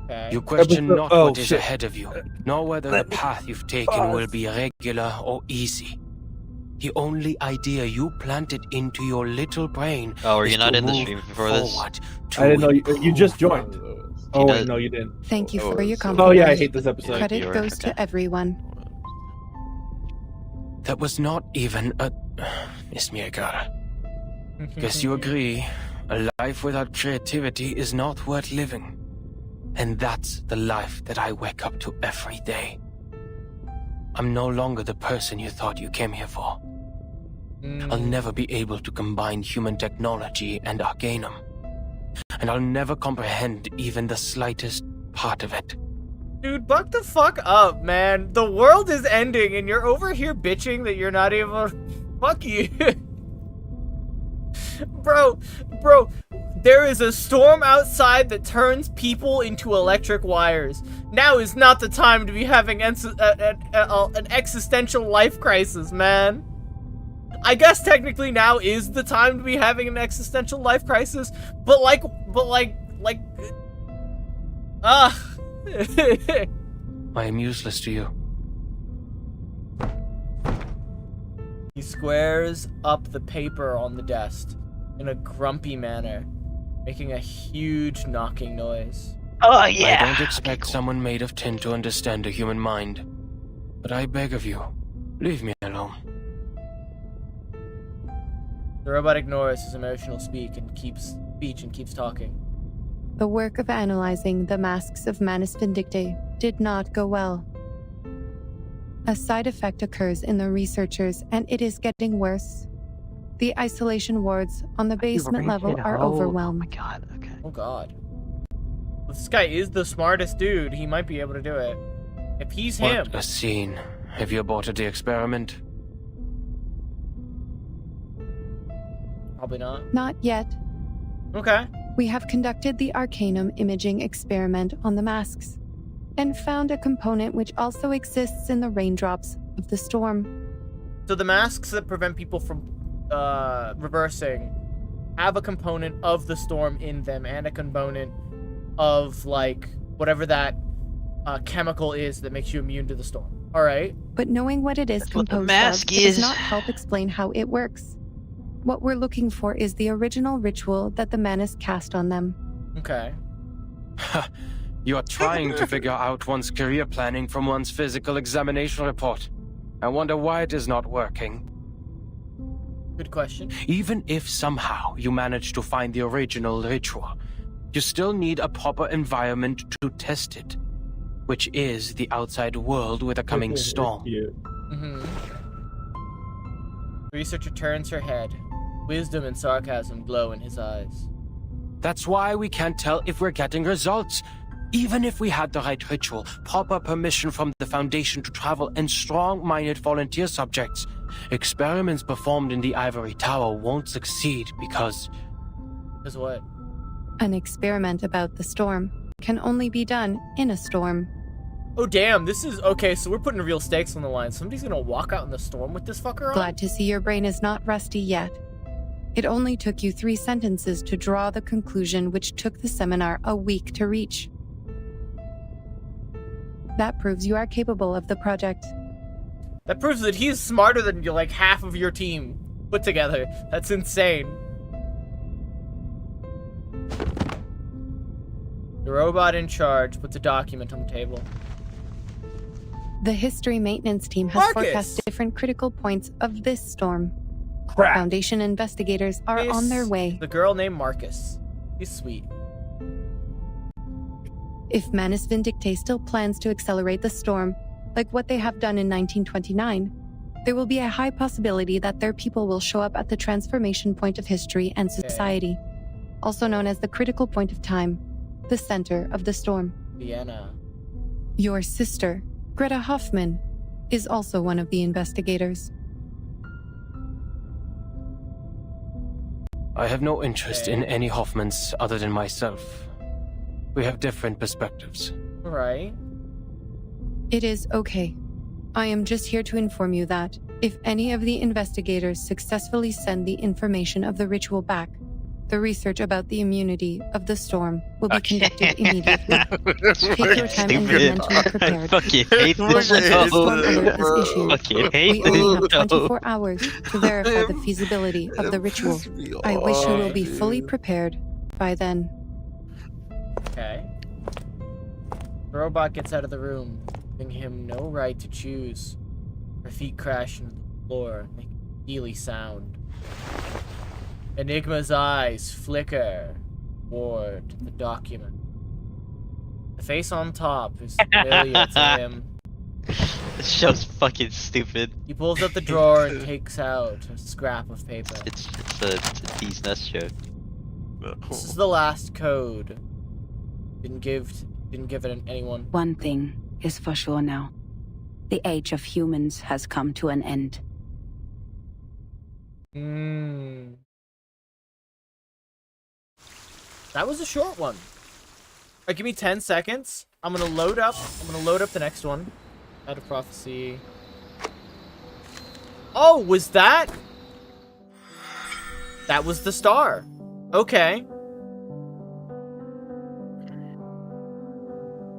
Okay. You question Episode- not oh, what is shit. ahead of you, nor whether the path you've taken will be regular or easy. The only idea you planted into your little brain Oh, were is you not to in the move stream before this? forward I didn't know to you just joined. Oh, does- wait, no, you didn't. Thank you for your Oh, compliment. yeah, I hate this episode. Credit Viewer, goes okay. to everyone. That was not even a... Miss Mirgal. Guess you agree, a life without creativity is not worth living. And that's the life that I wake up to every day. I'm no longer the person you thought you came here for. I'll never be able to combine human technology and Arcanum. And I'll never comprehend even the slightest part of it. Dude, buck the fuck up, man. The world is ending and you're over here bitching that you're not able to... Fuck you. Bro, there is a storm outside that turns people into electric wires. Now is not the time to be having an existential life crisis, man. I guess technically now is the time to be having an existential life crisis, but like, I am useless to you. He squares up the paper on the desk in a grumpy manner, making a huge knocking noise. Oh, I don't expect someone made of tin to understand the human mind. But I beg of you, leave me alone. The robot ignores his emotional speech and keeps talking. The work of analyzing the masks of Manus Vindictae did not go well. A side effect occurs in the researchers, and it is getting worse. The isolation wards on the basement level are overwhelmed. Oh my god, okay. Oh god. This guy is the smartest dude. He might be able to do it. If he's him. What a scene. Have you aborted the experiment? Probably not. Not yet. Okay. We have conducted the Arcanum imaging experiment on the masks. and found a component which also exists in the raindrops of the storm. So the masks that prevent people from reversing have a component of the storm in them and a component of, like, whatever that chemical is that makes you immune to the storm. All right? But knowing what it is composed of does not help explain how it works. What we're looking for is the original ritual that the Manus cast on them. Okay. You're trying to figure out one's career planning from one's physical examination report. I wonder why it is not working. Good question. Even if somehow you manage to find the original ritual, you still need a proper environment to test it, which is the outside world with a coming storm. Mm-hmm. Researcher turns her head. Wisdom and sarcasm glow in his eyes. That's why we can't tell if we're getting results. Even if we had the right ritual, proper permission from the Foundation to travel, and strong-minded volunteer subjects, experiments performed in the Ivory Tower won't succeed because... Because what? An experiment about the storm can only be done in a storm. Oh, damn, this is... Okay, so we're putting real stakes on the line. Somebody's gonna walk out in the storm with this fucker on? Glad to see your brain is not rusty yet. It only took you 3 sentences to draw the conclusion which took the seminar a week to reach. That proves you are capable of the project. That proves that he's smarter than you, like half of your team put together. That's insane. The robot in charge puts a document on the table. The history maintenance team has forecast different critical points of this storm. Crap. Foundation investigators are on their way. The girl named Marcus. He's sweet. If Manus Vindicte still plans to accelerate the storm, like what they have done in 1929, there will be a high possibility that their people will show up at the transformation point of history and society, also known as the critical point of time, the center of the storm. Vienna. Your sister, Greta Hoffman, is also one of the investigators. I have no interest in any Hoffmans other than myself. We have different perspectives. Right. It is okay. I am just here to inform you that, if any of the investigators successfully send the information of the ritual back, the research about the immunity of the storm will be conducted immediately. Take your time and be mentally prepared. I fucking hate this Storm show. alert is issued. Fucking hate We only this have show. 24 hours to verify the feasibility of the ritual. I wish you will be fully prepared by then. Okay. The robot gets out of the room, giving him no right to choose. Her feet crash into the floor, making a steely sound. Enigma's eyes flicker toward the document. The face on top is familiar to him. This show's fucking stupid. He pulls out the drawer and takes out a scrap of paper. It's a D's Nest show. This is the last code. Didn't give it to anyone. One thing is for sure now. The age of humans has come to an end. That was a short one. Alright, give me 10 seconds. I'm gonna load up the next one. Out of Prophecy. Oh, was that? That was the star. Okay.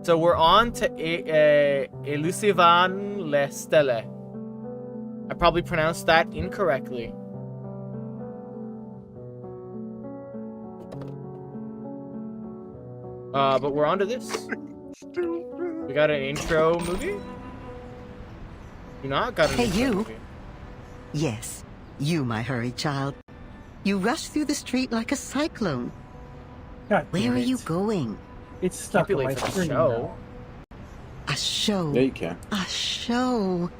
So we're on to Elusivan Le Stelle. I probably pronounced that incorrectly. But we're on to this. We got an intro movie? You not got an Hey, intro you. movie. Yes, you, my hurried child. You rush through the street like a cyclone. God Where damn are it. you going? It's stuck Can't be on my late for the screen show. A show. Yeah, you can. A show.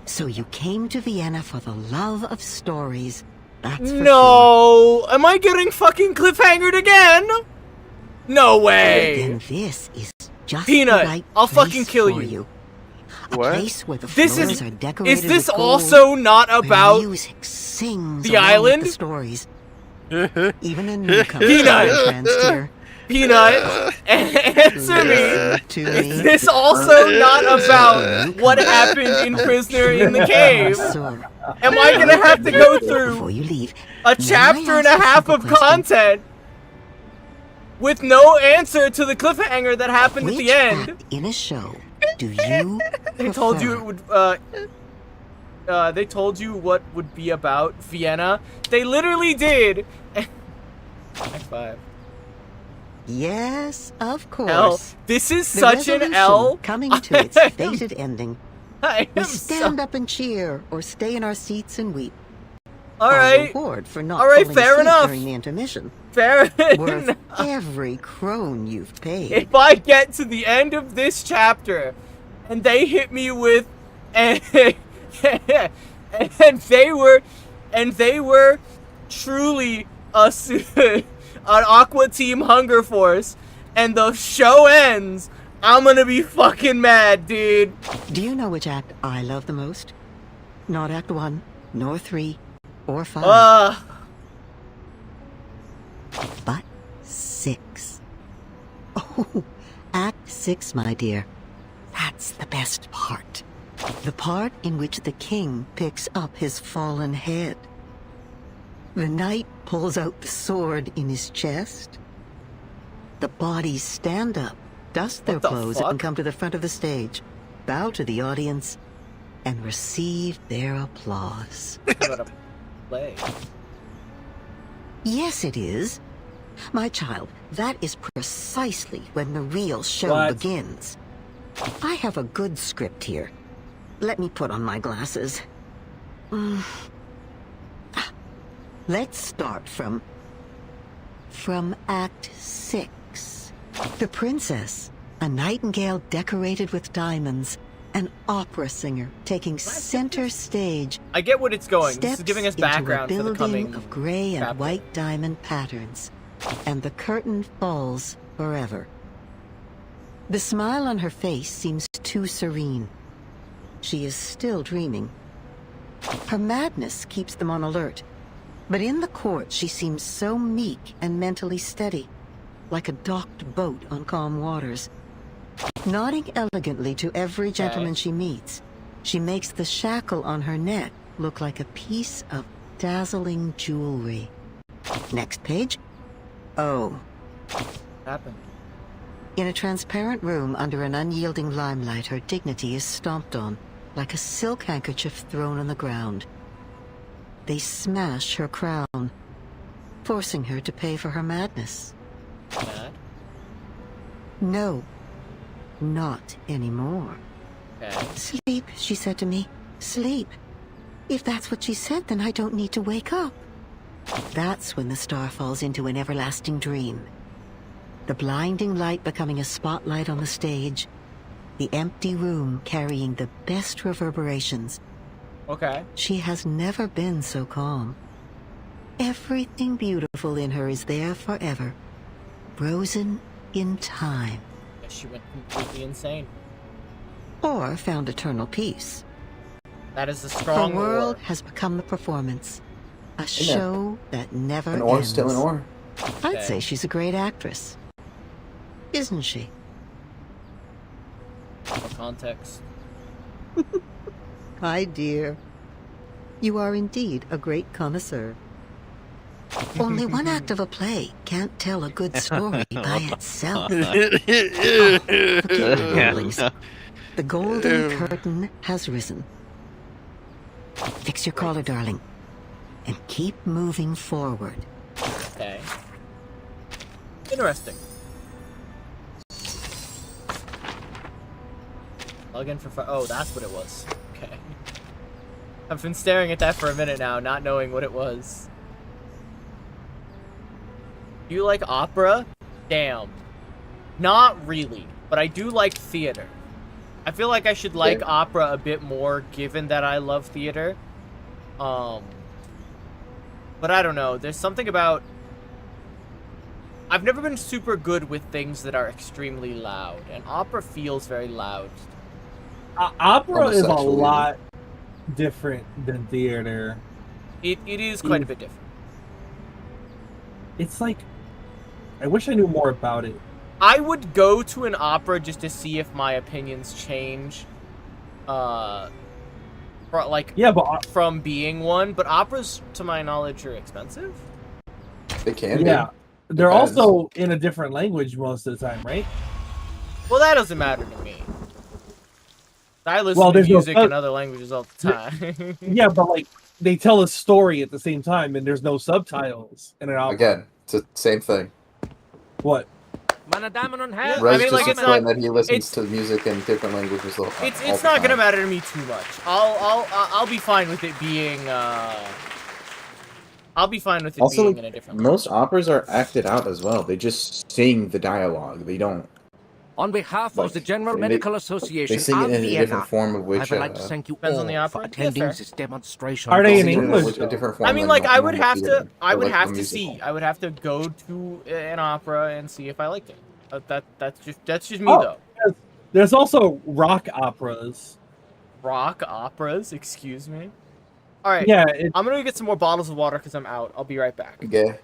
So you came to Vienna for the love of stories. That's for sure. No! Am I getting fucking cliffhangered again? No way! Then this is just Peanut, the right I'll place fucking kill for you. A What? place where the This floors is- are decorated Is this with gold, also not where about music sings the along with island? the stories. Even a newcomer Peanut! is entranced here. Peanut, answer me. Is this also not about what happened in Prisoner in the Cave? Am I gonna have to go through a chapter and a half of content with no answer to the cliffhanger that happened at the end? In a show, do you? They told you it would. They told you what would be about Vienna. They literally did. High five. Yes, of course. L. This is such an L. Coming to its fated ending. We stand up and cheer, or stay in our seats and weep. All right. Reward for not Fair enough. during the intermission. Fair Worth enough. every crone you've paid. If I get to the end of this chapter, and they hit me with, and they were truly an Aqua Team Hunger Force, and the show ends, I'm gonna be fucking mad, dude. Do you know which act I love the most? Not Act 1, nor 3, or 5. But 6. Oh, Act 6, my dear. That's the best part. The part in which the king picks up his fallen head. The knight pulls out the sword in his chest. The bodies stand up, dust their clothes, and come to the front of the stage, bow to the audience, and receive their applause. Play. Yes, it is. My child, that is precisely when the real show begins. I have a good script here. Let me put on my glasses. Let's start from Act 6. The princess, a nightingale decorated with diamonds, an opera singer taking center stage. I get what it's going. This is giving us background into a for the building coming of gray and chapter. white diamond patterns, and the curtain falls forever. The smile on her face seems too serene. She is still dreaming. Her madness keeps them on alert. But in the court, she seems so meek and mentally steady, like a docked boat on calm waters. Nodding elegantly to every gentleman she meets, she makes the shackle on her neck look like a piece of dazzling jewelry. Next page. Oh. Happened. In a transparent room under an unyielding limelight, her dignity is stomped on, like a silk handkerchief thrown on the ground. They smash her crown, forcing her to pay for her madness. Mad? No, not anymore. Okay. Sleep, she said to me. Sleep. If that's what she said, then I don't need to wake up. That's when the star falls into an everlasting dream. The blinding light becoming a spotlight on the stage. The empty room carrying the best reverberations. Okay. She has never been so calm. Everything beautiful in her is there forever, frozen in time. She went completely insane. Or found eternal peace. That is a strong Her world or. has become the performance. A show that never ends. An or, still an or. I'd say she's a great actress. Isn't she? For context. My dear, you are indeed a great connoisseur. Only one act of a play can't tell a good story by itself. Forget the rumblings. The golden curtain has risen. Fix your collar, darling, and keep moving forward. Okay. Interesting. Log in for oh, that's what it was. Okay. I've been staring at that for a minute now, not knowing what it was. You like opera? Damn. Not really, but I do like theater. I feel like I should like opera a bit more, given that I love theater. But I don't know. There's something about... I've never been super good with things that are extremely loud, and opera feels very loud. Opera is a lot different than theater. It is quite a bit different. It's like, I wish I knew more about it. I would go to an opera just to see if my opinions change. From being one, but operas, to my knowledge, are expensive. They can Yeah. be. They're Depends. also in a different language most of the time, right? Well, that doesn't matter to me. I listen to music in other languages all the time. Yeah, but like they tell a story at the same time, and there's no subtitles in an opera. Again, it's the same thing. What? Rez I mean, like, just explained that he listens to music in different languages. It's not gonna matter to me too much. I'll be fine with it being. I'll be fine with it Also, being in a different. most operas are acted out as well. They just sing the dialogue. They don't. On behalf of the General Medical Association they sing it of in a Vienna, different form of which. I would like to thank you all for attending this demonstration. Are they in English? A different form I mean, like, I would have to. I would like have a to musical. see. I would have to go to an opera and see if I liked it. That's just me though. There's also rock operas. Rock operas, excuse me. All right. Yeah, I'm gonna get some more bottles of water because I'm out. I'll be right back. Okay.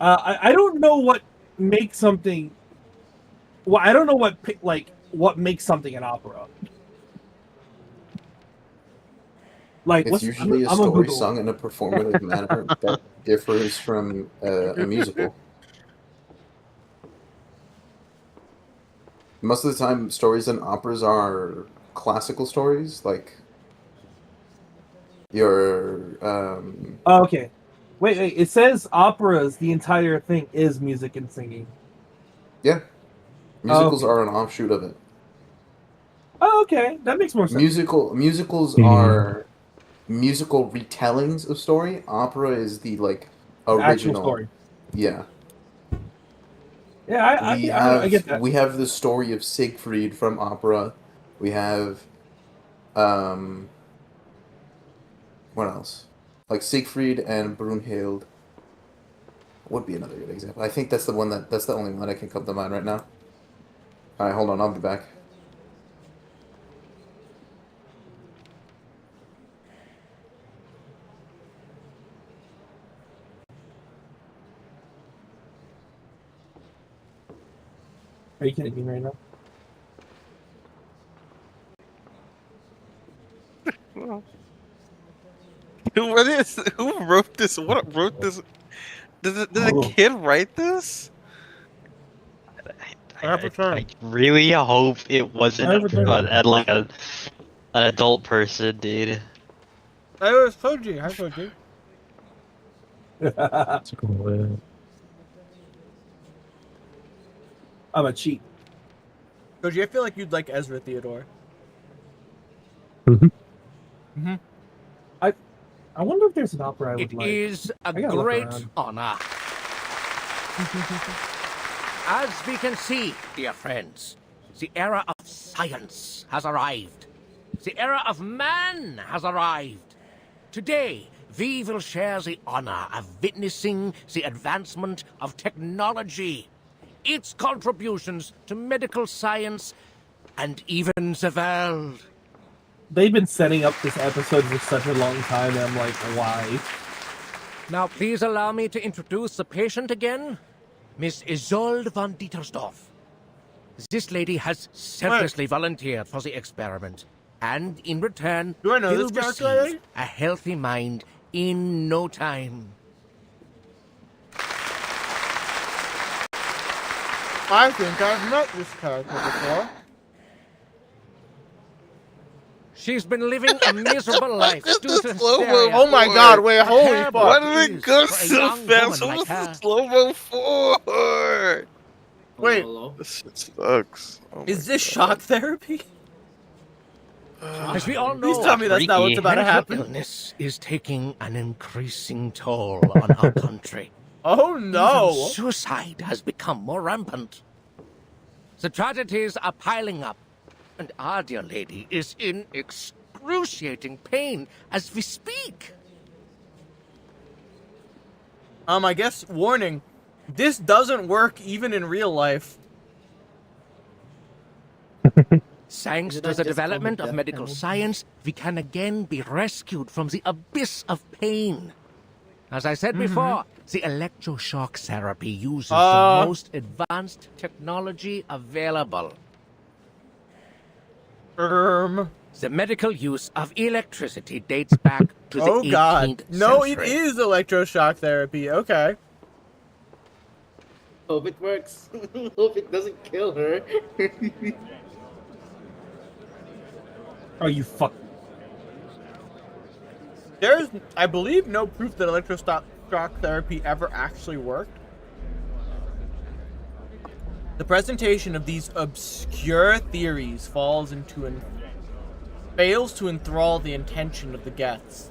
I don't know what makes something. Well, I don't know what makes something an opera. Like It's usually a I'm story Google. sung in a performative manner that differs from a musical. Most of the time, stories in operas are classical stories, like your. Oh, okay. Wait. It says operas. The entire thing is music and singing. Yeah. Musicals okay. are an offshoot of it. Oh, okay. That makes more sense. Musicals are musical retellings of story. Opera is the original actual story. Yeah. Yeah, I get that. We have the story of Siegfried from opera. We have, what else? Like Siegfried and Brunhild would be another good example. I think that's the only one that can come to mind right now. All right, hold on, I'll be back. Are you kidding me right now? Who wrote this? What wrote this? Did a kid write this? I really hope it wasn't an adult person, dude. I always told you. I told you. I'm a cheat. Koji, I feel like you'd like Ezra Theodore. I wonder if there's an opera I would like. It is a I gotta look great around. honor. As we can see, dear friends, the era of science has arrived. The era of man has arrived. Today, we will share the honor of witnessing the advancement of technology, its contributions to medical science, and even the world. They've been setting up this episode for such a long time, and I'm like, why? Now, please allow me to introduce the patient again, Miss Isolde von Dietersdorf. This lady has selflessly volunteered for the experiment, and in return, will receive a healthy mind in no time. I think I've met this character before. She's been living a miserable life due to Slow-mo. Oh my god, wait, holy fuck. Why did it go so fast? What was the slow-mo for? Wait. This shit sucks. Oh Is this shock therapy? As we all know, Please tell me that's not what's about to happen. Illness is taking an increasing toll on our country. Oh no! Even suicide has become more rampant. The tragedies are piling up, and our dear lady is in excruciating pain as we speak. I guess, warning, this doesn't work even in real life. Thanks to the development of medical science, we can again be rescued from the abyss of pain. As I said before, the electroshock therapy uses the most advanced technology available. The medical use of electricity dates back to the 18th No, century. it is electroshock therapy. Okay. Hope it works. Hope it doesn't kill her. Are you fuck? There's, I believe, no proof that electroshock therapy ever actually worked. The presentation of these obscure theories fails to enthrall the intention of the guests.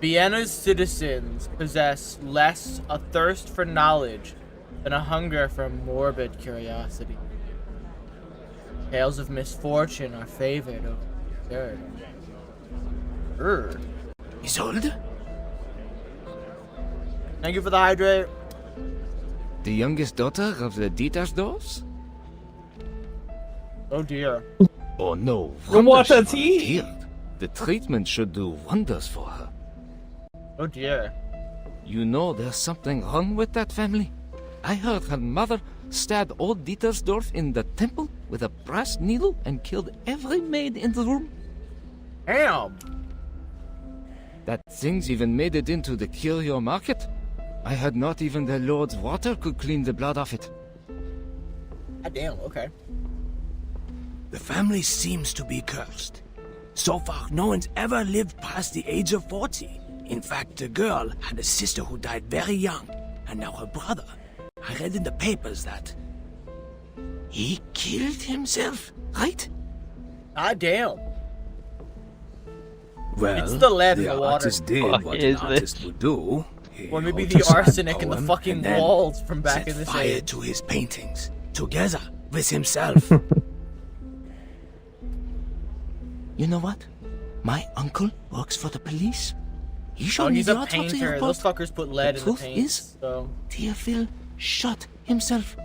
Vienna's citizens possess less a thirst for knowledge than a hunger for morbid curiosity. Tales of misfortune are favored over third. Isolde? Thank you for the hydrate. The youngest daughter of the Dietersdorfs? Oh dear. Oh no. What a wonders volunteered. The treatment should do wonders for her. Oh dear. You know there's something wrong with that family. I heard her mother stabbed old Dietersdorf in the temple with a brass needle and killed every maid in the room. Damn. That thing's even made it into the curio market. I heard not even the Lord's water could clean the blood off it. God damn, okay. The family seems to be cursed. So far, no one's ever lived past the age of 40. In fact, the girl had a sister who died very young, and now her brother. I read in the papers that he killed himself, right? God damn. Well, it's the lead in the the water. artist did what an artist would do. He Or maybe wrote the a sad arsenic in the poem fucking and then walls from back set in this fire age. to his paintings, together with himself. You know what? My uncle works for the police. He showed me he's the a autopsy painter. report. Those fuckers put lead The in the truth paint. is, So. Theophil shot himself.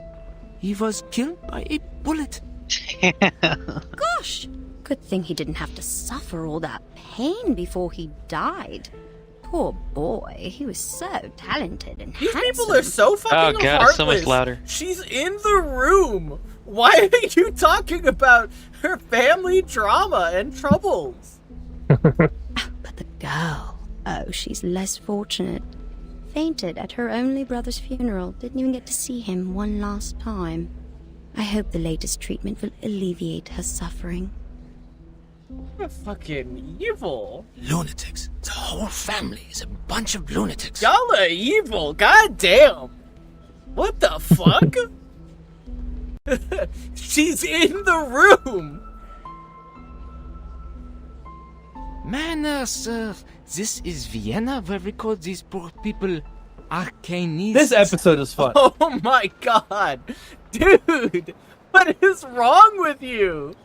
He was killed by a bullet. Gosh! Good thing he didn't have to suffer all that pain before he died. Poor boy, he was so talented and These handsome. people are so fucking Oh god, heartless. so much louder. She's in the room. Why are you talking about her family drama and troubles? But the girl, oh, she's less fortunate. Fainted at her only brother's funeral, didn't even get to see him one last time. I hope the latest treatment will alleviate her suffering. You're fucking evil. Lunatics. The whole family is a bunch of lunatics. Y'all are evil. God damn. What the fuck? She's in the room. Man, sir, this is Vienna where we call these poor people arcanists. This episode is fun. Oh my god. Dude, what is wrong with you?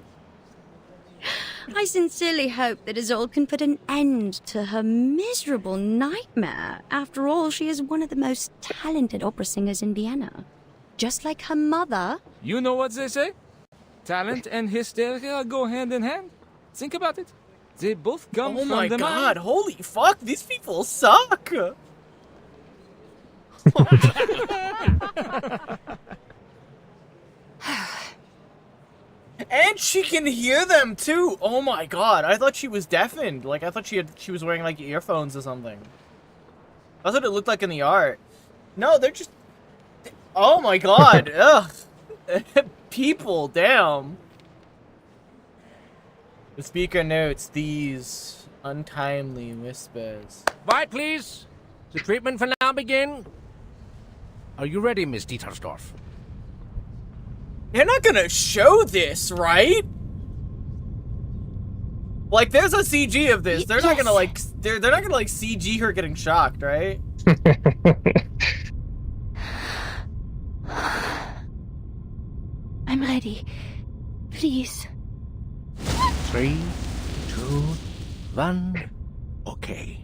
I sincerely hope that Isolde can put an end to her miserable nightmare. After all, she is one of the most talented opera singers in Vienna. Just like her mother. You know what they say? Talent and hysteria go hand in hand. Think about it. They both come Oh from my the god, mind. holy fuck, these people suck. And she can hear them too. Oh my god, I thought she was deafened. Like I thought she was wearing like earphones or something. That's what it looked like in the art. No, they're just. Oh my god, ugh. People, damn. The speaker notes these untimely whispers. Quiet, please. The treatment will now begin. Are you ready, Miss Dietersdorf? They're not gonna show this, right? Like, there's a CG of this. They're not gonna like. They're not gonna like CG her getting shocked, right? I'm ready. Please. 3, 2, 1. Okay.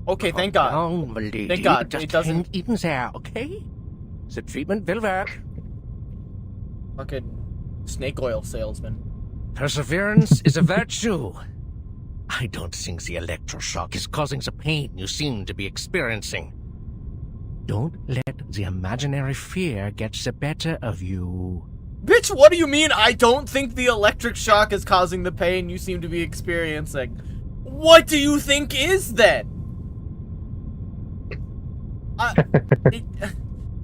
Okay, thank God. Calm, my lady. Thank God, Just it doesn't- hang in there, okay? The treatment will work. Fucking snake oil salesman. Perseverance is a virtue. I don't think the electroshock is causing the pain you seem to be experiencing. Don't let the imaginary fear get the better of you. Bitch, what do you mean I don't think the electric shock is causing the pain you seem to be experiencing? What do you think is then?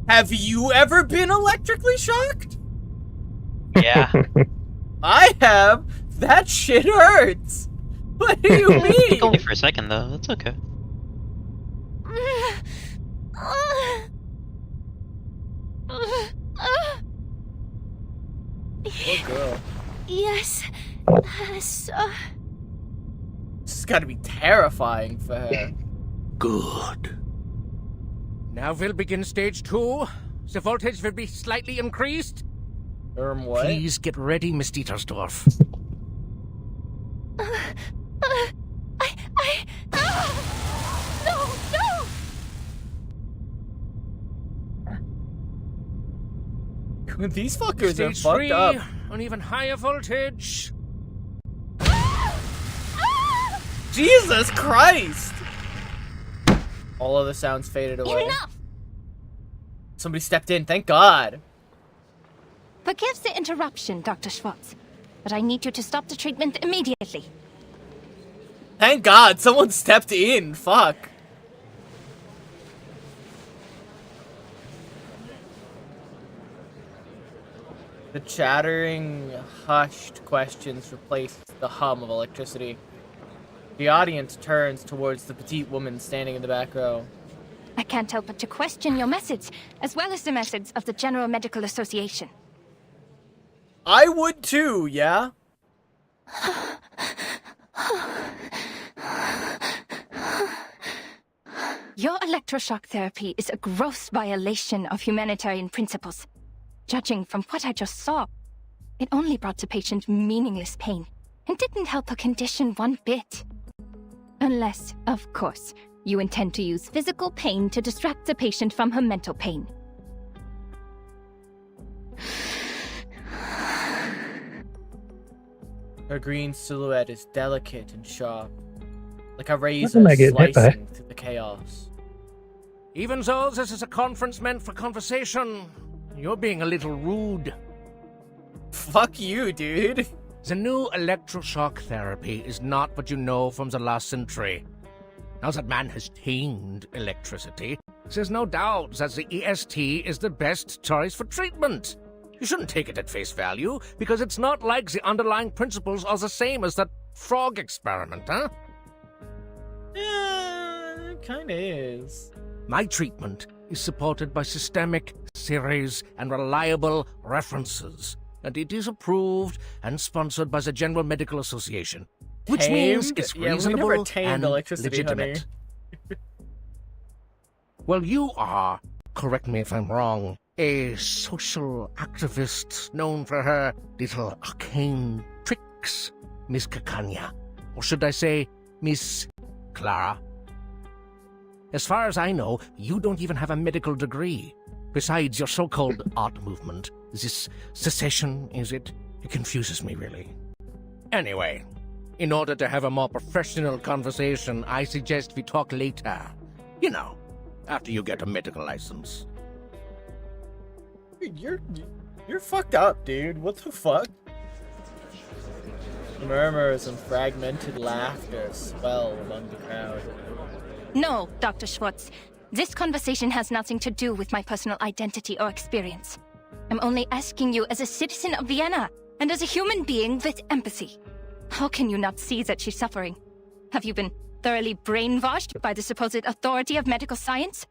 Have you ever been electrically shocked? Yeah. I have. That shit hurts. What do you mean? Only for a second though. That's okay. Poor girl. Yes. So... This has got to be terrifying for her. Good. Now we'll begin stage 2. The voltage will be slightly increased. What? Please get ready, Miss Dietersdorf. No! These fuckers Stage are fucked 3, up. on even higher voltage. Jesus Christ! All of the sounds faded away. Enough! Somebody stepped in, thank God. Forgive the interruption, Dr. Schwartz, but I need you to stop the treatment immediately. Thank God, someone stepped in. Fuck. The chattering, hushed questions replaced the hum of electricity. The audience turns towards the petite woman standing in the back row. I can't help but to question your methods, as well as the methods of the General Medical Association. I would too, yeah? Your electroshock therapy is a gross violation of humanitarian principles. Judging from what I just saw, it only brought the patient meaningless pain, and didn't help her condition one bit. Unless, of course, you intend to use physical pain to distract the patient from her mental pain. Her green silhouette is delicate and sharp, like a razor slicing through the chaos. Even though this is a conference meant for conversation, you're being a little rude. Fuck you, dude. The new electroshock therapy is not what you know from the last century. Now that man has tamed electricity, there's no doubt that the EST is the best choice for treatment. You shouldn't take it at face value, because it's not like the underlying principles are the same as that frog experiment, huh? Yeah, it kinda is. My treatment is supported by systemic, series, and reliable references, and it is approved and sponsored by the General Medical Association, which means it's reasonable we never tamed and electricity, legitimate. Well, you are, correct me if I'm wrong, a social activist known for her little arcane tricks, Miss Kakanya. Or should I say, Miss Clara? As far as I know, you don't even have a medical degree. Besides your so-called art movement, this secession, is it? It confuses me, really. Anyway, in order to have a more professional conversation, I suggest we talk later. You know, after you get a medical license. You're fucked up, dude. What the fuck? Murmurs and fragmented laughter swell among the crowd. No, Dr. Schwartz. This conversation has nothing to do with my personal identity or experience. I'm only asking you as a citizen of Vienna and as a human being with empathy. How can you not see that she's suffering? Have you been thoroughly brainwashed by the supposed authority of medical science?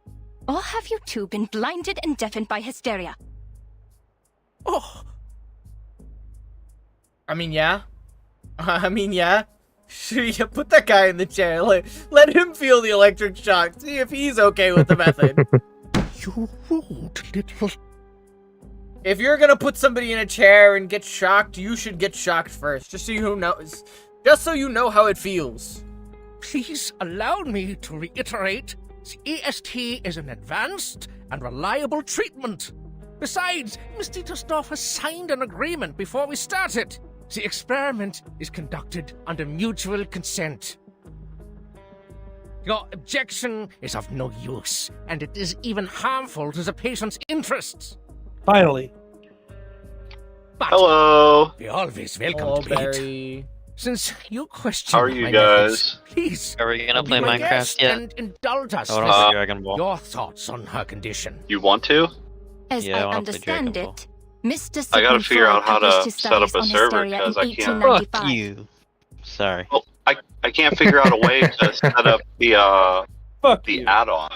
Or have you two been blinded and deafened by hysteria? Oh! I mean, yeah. Sure, you put that guy in the chair. Let him feel the electric shock. See if he's okay with the method. You rude little... If you're gonna put somebody in a chair and get shocked, you should get shocked first. Just so you know how it feels. Please allow me to reiterate, the EST is an advanced and reliable treatment. Besides, Miss Dietersdorf has signed an agreement before we started. The experiment is conducted under mutual consent. Your objection is of no use, and it is even harmful to the patient's interests. Finally. But hello. Be always welcome Hello, to Barry. eat. Since you question How are you my guys? methods, please. Are we gonna be play my Minecraft guest yet? And indulge us I wanna with play Dragon Ball. your thoughts on her condition. You want to? As Yeah, I I wanna play Dragon understand Ball. it, Mr. I Sigmund gotta figure Freud out how published to his set up studies a on server hysteria because in I can't. 1895. Fuck you. Sorry. Well, I can't figure out a way to set up the add-on.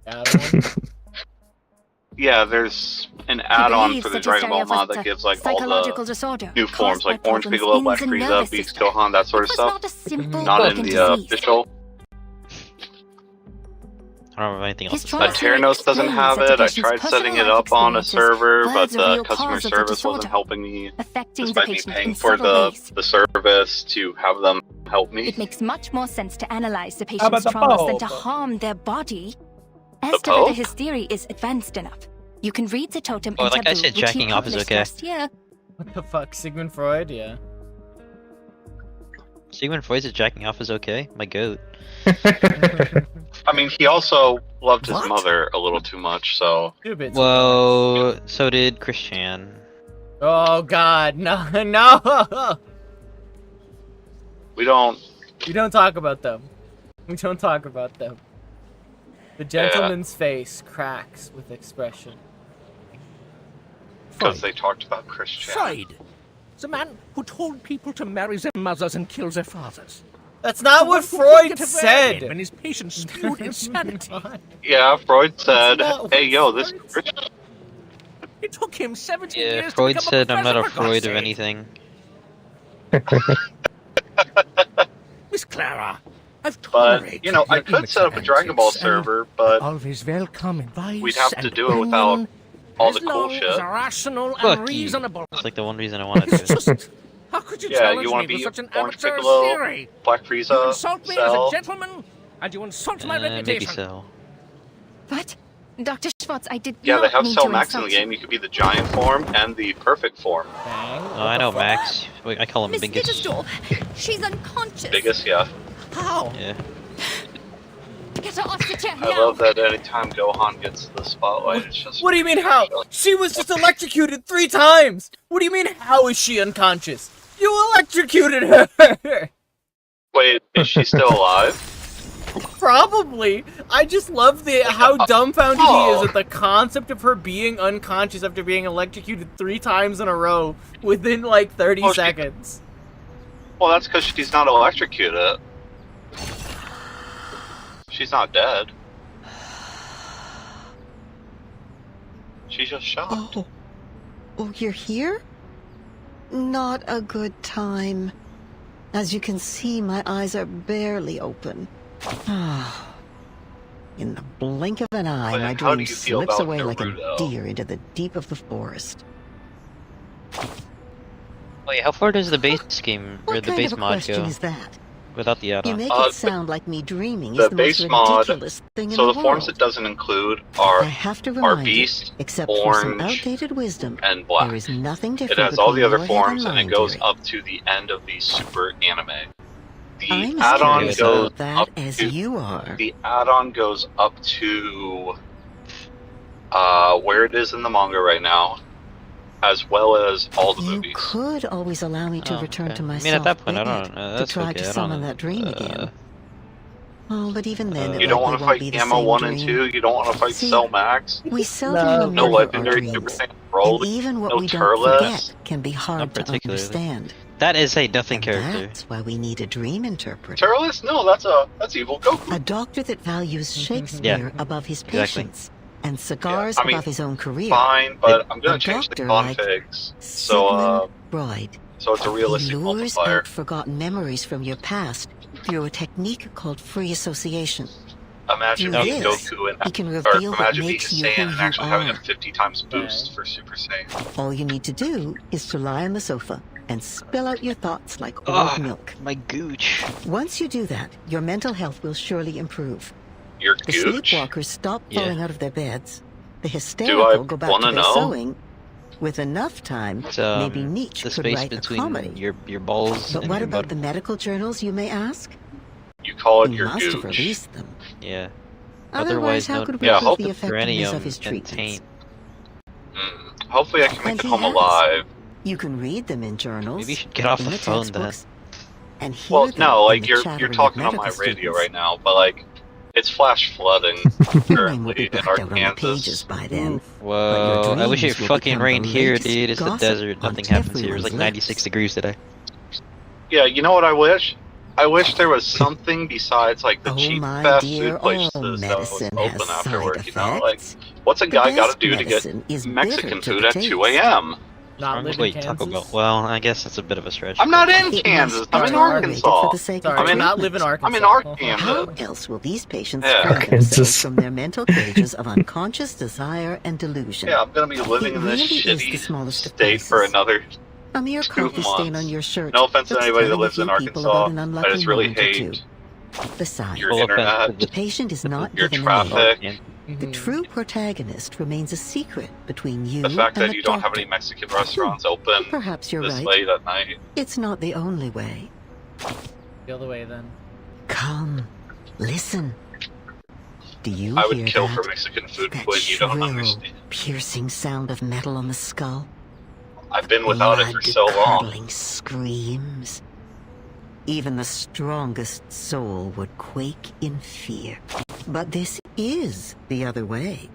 Add-on? Yeah, there's an add-on believes for the that Dragon Ball hysteria mod was that a gives like all psychological the disorder new forms, caused by like Orange problems Piccolo, in Black the Frieza, nervous Beast system. Gohan, that sort It of was stuff. not a simple Not in broken the disease. official. I don't have anything else to His say. Terranos doesn't have explains that it. the I patient's tried setting it personal up on a life server, but experiences were the the real customer cause of the service disorder, wasn't helping me, affecting the despite me patient paying in for several ways. the service to have them help me. It makes much more sense to analyze the How about patient's the traumas than to Pope? harm their body. The As to whether Pope? his theory is advanced enough, you can read the totem Oh, and like I taboo, said, which he jacking off is published okay. last year. What the fuck? Sigmund Freud? Yeah. Sigmund Freud's jacking off is okay? My goat. I mean, he also loved his What? mother a little too much, so. Stupid. Well, so did Christian. Oh god, no, no! We don't. We don't talk about them. We don't talk about them. The gentleman's face cracks with expression. Because they talked about Christian. Freud, the man who told people to marry their mothers and kill their fathers. That's not The what one who Freud couldn't get said! away when his patients spewed insanity. Yeah, Freud said, not hey, yo, this what Christian. It took him 17 Yeah, years Freud to become said a I'm not professor, for God's afraid of sake. anything. Miss Clara, I've But, tolerated you know, I your could set up a Dragon Ball antics, server, but always welcome advice. we'd have to and do it without opinion, all as the cool long shit. as rational Fuck and you. reasonable. That's like the one reason I wanted to. Just, how could you Yeah, challenge you want me to with be such an Orange amateur Piccolo, theory? Black You Frieza, insult me Cell. as a gentleman, and you insult my Maybe reputation. so. What? Dr. Schwartz, I did Yeah, not they have mean Cell to Max in the insult game. You could be the giant form and the perfect form. Oh, I know Max. Wait, I call him Miss Biggest. Bittersdorf, she's unconscious. Biggest, yeah. How? Yeah. Get her off the chair I now. love that anytime Gohan gets the spotlight, it's just. What do you mean how? She was just electrocuted 3 times! What do you mean how is she unconscious? You electrocuted her! Wait, is she still alive? Probably. I just love how dumbfounded he is at the concept of her being unconscious after being electrocuted 3 times in a row within like 30 seconds. Well, that's because she's not electrocuted. She's not dead. She's just shocked. Oh, you're here? Not a good time. As you can see, my eyes are barely open. In the blink of an eye, But my how do dream you feel slips about away like a Naruto? deer into the deep of the forest. Wait, how far does the base game or What the kind base of a mod question go? is that? Without the You add-on. make it sound like me dreaming The is the most base mod. ridiculous thing in So the the forms world. it doesn't include are I have to are remind you, Beast, except for some Orange, outdated wisdom, and Black. there is nothing It different has all the between other your forms, head and it mine, goes dearie. up to the end of the Super Anime. The I'm as add-on curious goes about that up as to you are. the add-on goes up to where it is in the manga right now, as well as all the movies. Could always allow me to Oh, return okay. to my I mean, at that point, I soft don't. bed That's to try okay. to I summon don't. that dream again. Oh, but even then, it You don't likely want to won't fight be the Gamma same 1 and dream. 2. You don't want to fight See, Cell Max. We seldom No remember our legendary dreams, Super Saiyan and Broly. even what No we don't Turles. forget can be hard to particularly. understand. That is a nothing character. That's why we need a dream interpreter. Turles? No, that's evil Goku. A doctor that values Shakespeare above his exactly. patients, and cigars I mean, above his own career. Fine, but I'm gonna A change the doctor like configs Sigmund Freud. so it's a realistic He lures multiplier. out forgotten memories from your past through a technique called free association. Imagine Through being this, Goku and he can or reveal what imagine being makes you Saiyan who and you actually having a are. 50 times boost for Super Saiyan. All you need to do is to lie on the sofa and spill out your thoughts like old Ugh, milk. my gooch. Once you do that, your mental health will surely improve. Your The gooch? sleepwalkers stop Yeah. falling out of their beds. The I hysterical go back wanna to their know? sewing, With enough time, It's, maybe Nietzsche the could space write a between comedy. your balls But and what your about butt. the medical journals, you may ask? You call it He your must have gooch. released them. Yeah. Otherwise, Otherwise how known could we Yeah, prove the hope- effectiveness of his and treatments? taint. Hopefully I can make And it he home has. alive. You can read them in journals. Maybe you should get off in the the phone then. textbooks, and hear Well, them no, in like the you're chattering of talking on my medical radio students. right now, but like it's flash flooding Your name will be currently in blacked out on the Arkansas. pages by then. Whoa, I wish it dreams will fucking become rained the here, latest dude. It's the gossip desert. on Nothing happens here. It was everyone's like 96 degrees today. Yeah, you know what I wish? I wish there was something besides like the cheap my fast dear, food places all that was medicine open has after side work, you know? Like, effects. what's a The guy got to best do to get medicine is Mexican bitter to food the at 2 taste. a.m.? Not live in Wait, Taco Kansas? Bell. Well, I guess that's a bit of a stretch. I'm not in It Kansas. must I'm be in tolerated Arkansas. for the sake of Sorry, treatment. not live in Arkansas. I'm in Arkansas. How else will these patients Yeah. free themselves Kansas. from their mental cages of unconscious desire and delusion? Yeah, I'm gonna be living It in this really is the shitty smallest of state for places. another A mere 2 coffee stain on months. your shirt. No offense to that's anybody that telling lives a in few people Arkansas. about an I unlucky just really moment or two. hate Besides, your Full offense to internet, the patient is not your given a name. traffic, The true protagonist remains a secret between you the fact and that the you don't have doctor. any Mexican restaurants open Perhaps you're this right. late at night. It's not the only way. The other way, then. Come, listen. Do you I would hear kill that? for Mexican food That when you don't shrill, understand. piercing sound of metal on the skull? I've been without it for so long. Blood-curdling screams. Even the strongest soul would quake in fear. But this is the other way.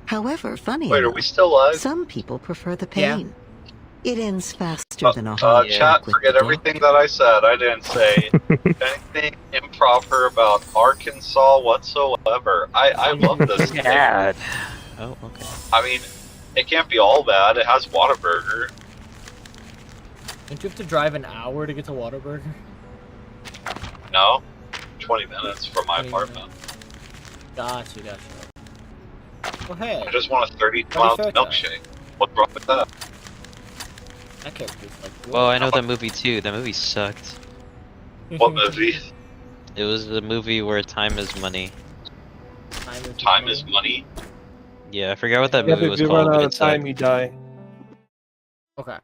However, funny Wait, are enough, we still live? some people prefer the Yeah. pain. It ends faster than a heart Chat, attack with forget the everything that I said. I didn't say anything improper about Arkansas whatsoever. I love this state. Bad. Oh, okay. I mean, it can't be all bad. It has Whataburger. Don't you have to drive an hour to get to Whataburger? No, 20 minutes from my 20 apartment. Gotcha. Oh, hey. I just want a 30-ounce milkshake. What's wrong with that? That character's like... Well, I know that movie too. That movie sucked. What movie? It was the movie where time is money. Time is money? Yeah, I forgot what that Yeah, movie if was you called. run but out it of time, sucked. you die. Okay.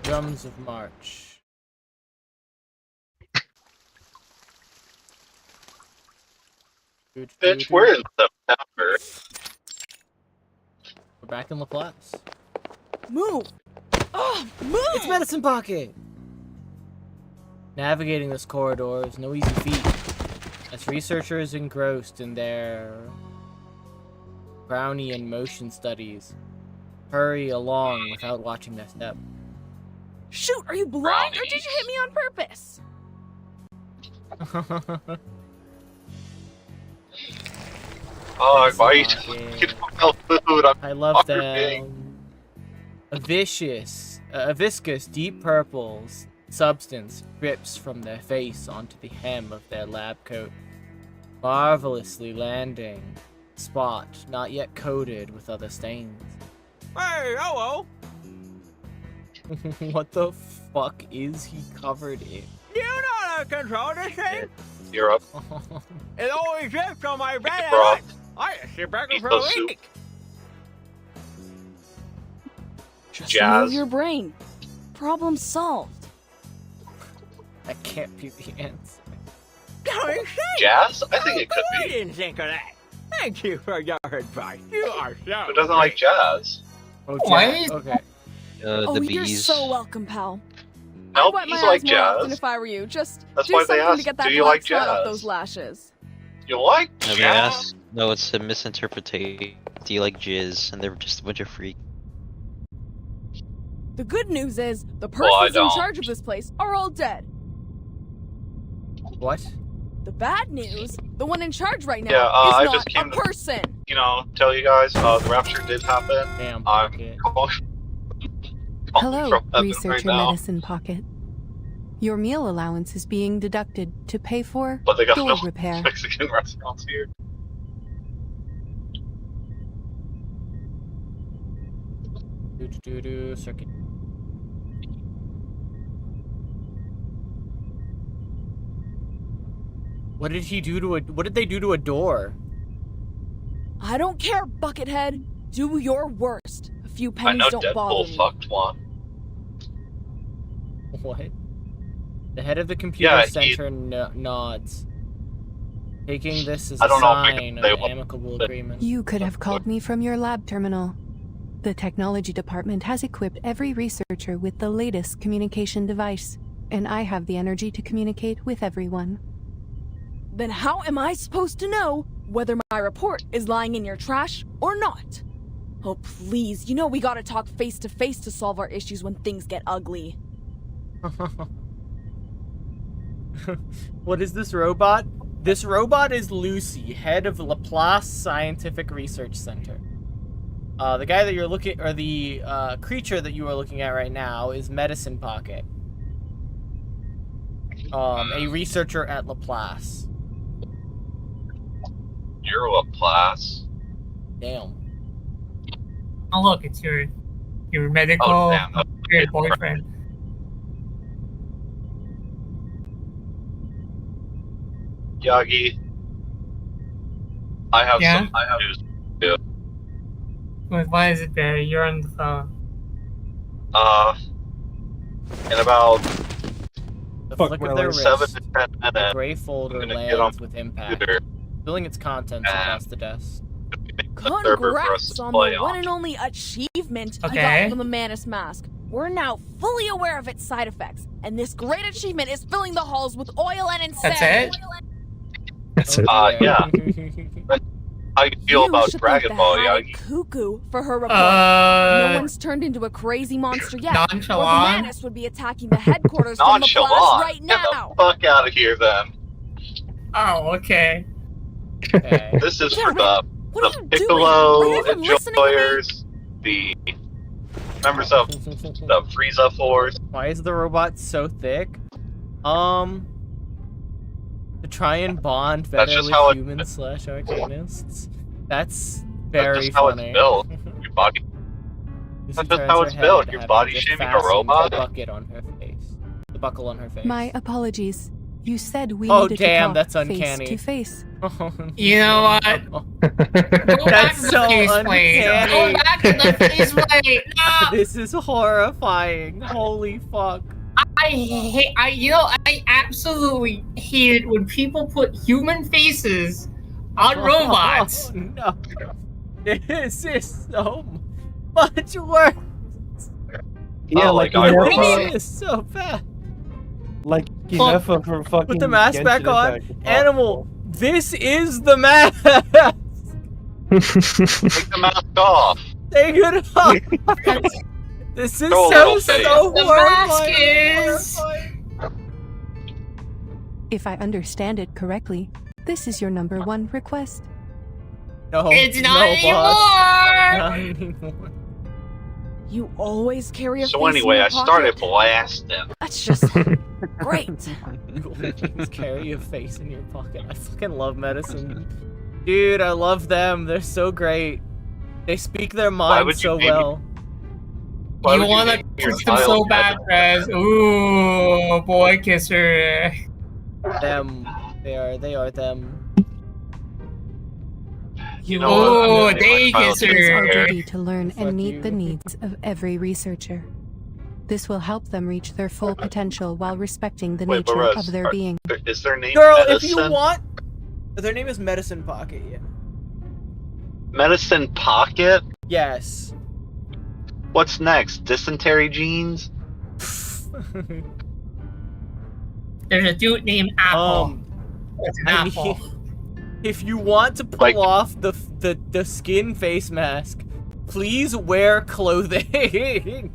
Drums of March. Bitch, we're in September. We're back in Laplace. Move! Oh, move! It's Medicine Pocket! Navigating this corridor is no easy feat, as researchers engrossed in their Brownian motion studies hurry along without watching their step. Shoot, are you blind or did you hit me on purpose? Oh, why are you talking about food? I love hungry. them. A viscous, deep purple substance drips from their face onto the hem of their lab coat, marvelously landing a spot not yet coated with other stains. Hey, hello! What the fuck is he covered in? You know how to control this thing? You're up. It always drips on my bed at Bro. night. I just sit back and Eat for a those soup. week. Just Jazz. remove your brain. Problem solved. That can't be the answer. Jazz? I think it could I be. didn't think of that. Thank you for your advice. You are so Who doesn't like jazz? Oh, Why? Jack. Okay. Oh, The you're bees. so welcome, pal. No, I'd wipe bees my like eyes more often jazz. if I were you. Just That's do why they something asked, to get that do you black like spot off jazz? those lashes. You like No, they jazz? asked. No, it's a misinterpretation. Do you like jizz? And they're just a bunch of freaks. The good news is the Well, I persons in don't. charge of this place are all dead. What? The bad news, the one in charge right now Yeah, is I not just a came to- person. You know, tell you guys, the rapture did happen. Damn. I'm calling Hello, from heaven Researcher right now. Medicine Pocket. Your meal allowance is being deducted to pay for But they got door no repair. Mexican restaurants here. Circuit. What did he do to a? What did they do to a door? I don't care, Buckethead. Do your worst. A few I pennies know don't bother Deadpool me. fucked one. What? The head of the computer Yeah, center nods, taking this as I a don't know if sign of they an want- amicable agreement. You could have called me from your lab terminal. The technology department has equipped every researcher with the latest communication device, and I have the energy to communicate with everyone. Then how am I supposed to know whether my report is lying in your trash or not? Oh, please, you know we gotta talk face to face to solve our issues when things get ugly. What is this robot? This robot is Lucy, head of Laplace Scientific Research Center. The guy that you're looking, or the creature that you are looking at right now, is Medicine Pocket. A researcher at Laplace. You're Laplace. Damn. Oh look, it's your medical your boyfriend. Yagi, I have Yeah? some news to do. Why is it there? You're on the phone. In about The flick of their 7 wrist, to 10 the minutes, gray folder I'm gonna get on lands with impact, computer filling its contents across the desk. Congrats on the one and only achievement I Okay. got from the Manus mask. We're now fully aware of its side effects, and this great achievement is filling the halls with oil and insanity. That's it? Yeah. How you feel about should Dragon thank Ball, the Hattie Yagi? Cuckoo for her report. No one's turned into a crazy monster yet. Or the Nonchalant. Manus would be attacking the headquarters from the Nonchalant. Laplace right Get now. the fuck out of here, then. Oh, okay. This is for the Are Piccolo you even listening to me? enjoyers, the members of the Frieza Force. Why is the robot so thick? To try and bond That's better just with how it- humans / arcanists. That's That's very just how funny. it's built. Your body. Lucy That's just turns how her it's built. head, Your having body just shaming a fastened robot. The bucket on her face. The buckle on her face. My apologies. You said we Oh, needed damn, to talk that's uncanny. face to face. You know what? That's so faceplate. uncanny. Go back to the faceplate. No. This is horrifying. Holy fuck. I absolutely hate it when people put human faces on robots. Oh, no. This is so much worse. Yeah, Oh, like like, I Inefa, This is so bad. like Inefa from fucking. Put the mask Genshin back on. Impact. Animal, this is the mask. Take the mask off. Take it off. This is Throw a so little face. The mask horrifying. is. If I understand it correctly, this is your number one request. No, It's not no, anymore. boss. Not anymore. You always carry a So face anyway, in your I started pocket. blasting. That's just great. You always carry a face in your pocket. I fucking love medicine. Dude, I love them. They're so great. They speak their mind would you so name well. Why You would want name to your kiss them so child bad, Prez. Ooh, boy kisser. Them. They are them. You know what? I'm Ooh, gonna name day my child It is our kisser. duty to learn Fuck and meet you. the needs of every researcher. This will help them reach their full potential while respecting the Wait, nature Perez, of their being. Is their name Girl, Medicine? if you want. Their name is Medicine Pocket, yeah. Medicine Pocket? Yes. What's next? Dysentery genes? There's a dude named Apple. It's an I apple. mean, if you want to pull Like- off the skin face mask, please wear clothing.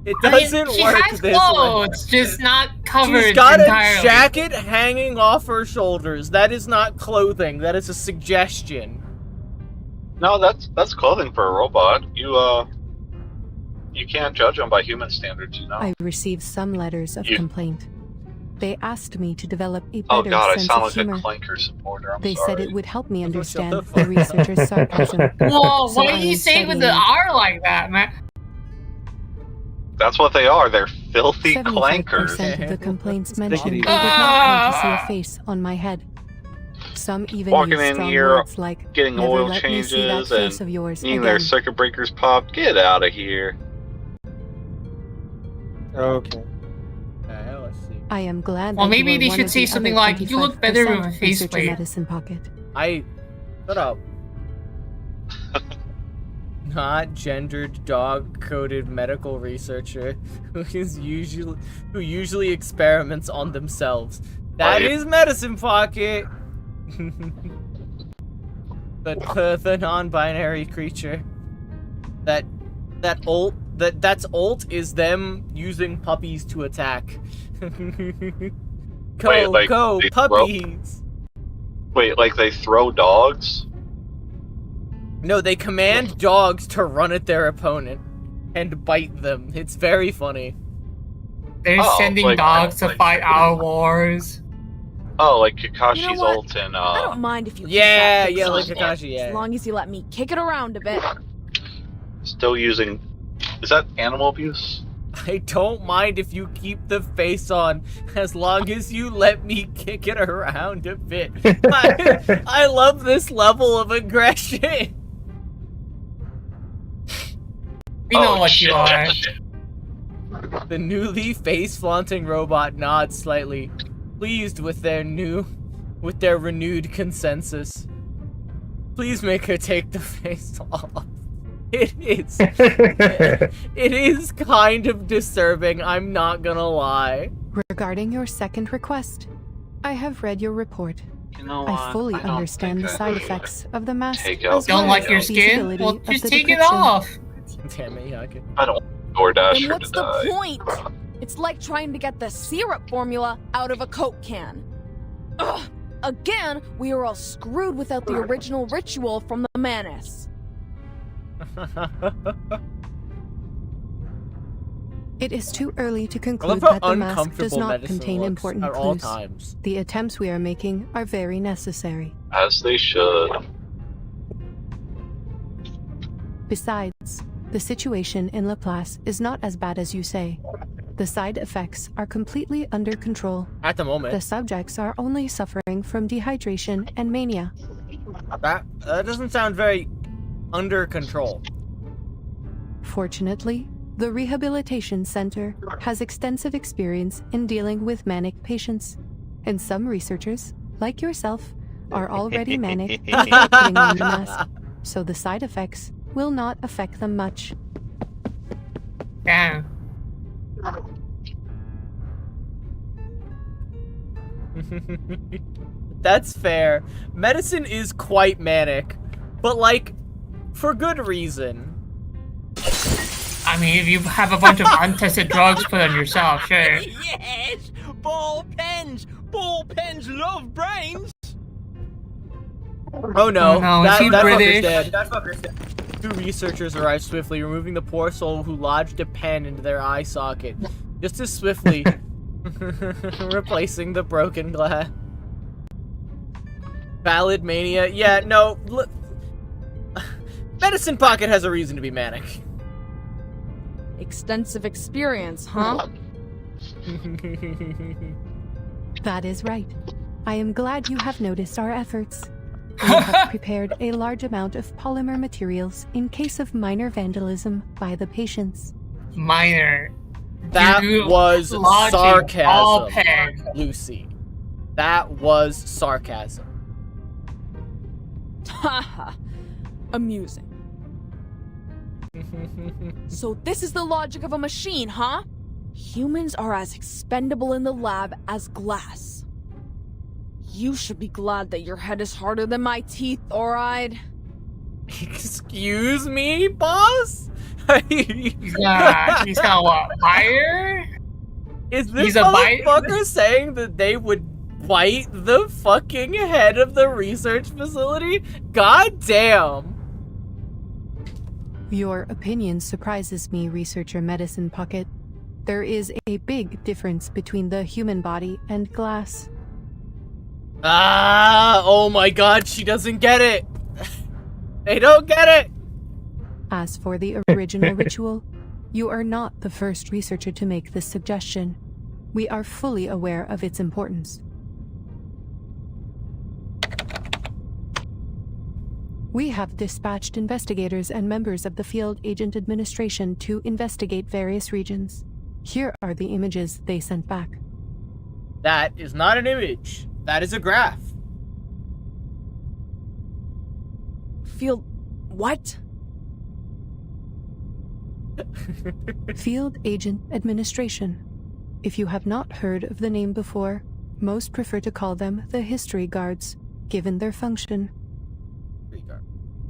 It I mean, doesn't she work has this clothes, way. just not covered She's got entirely. a jacket hanging off her shoulders. That is not clothing. That is a suggestion. No, that's clothing for a robot. You can't judge them by human standards, you know. I received some letters of You- complaint. They asked me to develop a Oh better god, I sense sound of like humor. a Clanker supporter. I'm They sorry. said it would help me Shut understand the the fuck researcher's sarcasm. Whoa, So why I do you am say it with the studying. R like that, man? That's what they are. They're filthy 75% clankers. of the complaints Sticky mentioned it. they did not want to see a face on my head. Some even Walking use in strong here, words like, getting never oil let me see that changes face and of yours needing their again. circuit breakers popped. Get out of here. Okay. Let's see. I am glad Well, that maybe you are they one should of say the something other like, "You look better with a 25% face researcher plate." medicine pocket. Shut up. Not gendered dog-coded medical researcher who usually experiments on themselves. That is medicine pocket. the non-binary creature. That's ult is them using puppies to attack. Go Wait, they puppies. Wait, like they throw dogs? No, they command dogs to run at their opponent and bite them. It's very funny. They're sending dogs to fight our wars. Oh, like Kakashi's You know what? ult in I don't mind if you keep Yeah, that yeah, face like on, Kakashi, yeah. as long as you let me kick it around a bit. Still using... Is that animal abuse? I don't mind if you keep the face on, as long as you let me kick it around a bit. I love this level of aggression. We know what you are. The newly face-flaunting robot nods slightly, pleased with their renewed consensus. Please make her take the face off. It is kind of disturbing, I'm not gonna lie. Regarding your second request, I have read your report. You know I fully understand the side effects of the mask. Take as out well Don't like as your the skin? feasibility Well, of just the take it depiction. off. Damn it, Yakin. I don't DoorDash Then her what's to the die. point? It's like trying to get the syrup formula out of a Coke can. Ugh! Again, we are all screwed without the original ritual from the Manus. It is too early to I conclude love how that the mask does uncomfortable not medicine contain looks important at all clues. times. The attempts we are making are very necessary. As they should. Besides, the situation in Laplace is not as bad as you say. The side effects are completely under control. At the moment. The subjects are only suffering from dehydration and mania. That doesn't sound very under control. Fortunately, the Rehabilitation Center has extensive experience in dealing with manic patients, and some researchers, like yourself, are already manic before putting on the mask, so the side effects will not affect them much. Damn. That's fair. Medicine is quite manic, but like, for good reason. I mean, if you have a bunch of untested drugs put on yourself, sure. Yes! Ball pens! Ball pens love brains! Oh no, Oh, no, is that he fucker's British? dead. That fucker's dead. Two researchers arrive swiftly, removing the poor soul who lodged a pen into their eye socket. Just as swiftly, replacing the broken glass. Valid mania. Yeah, no. Medicine Pocket has a reason to be manic. Extensive experience, huh? That is right. I am glad you have noticed our efforts. We have prepared a large amount of polymer materials in case of minor vandalism by the patients. Minor. That Dude, was logic, all sarcasm, peg. Lucy. That was sarcasm. Haha. Amusing. So this is the logic of a machine, huh? Humans are as expendable in the lab as glass. You should be glad that your head is harder than my teeth, alright? Excuse me, boss? He's got what, higher? Is this He's a bite- motherfucker saying that they would bite the fucking head of the research facility? God damn. Your opinion surprises me, Researcher Medicine Pocket. There is a big difference between the human body and glass. Ah, oh my god, she doesn't get it. They don't get it. As for the original ritual, You are not the first researcher to make this suggestion. We are fully aware of its importance. We have dispatched investigators and members of the Field Agent Administration to investigate various regions. Here are the images they sent back. That is not an image. That is a graph. Field... what? Field Agent Administration. If you have not heard of the name before, most prefer to call them the History Guards, given their function.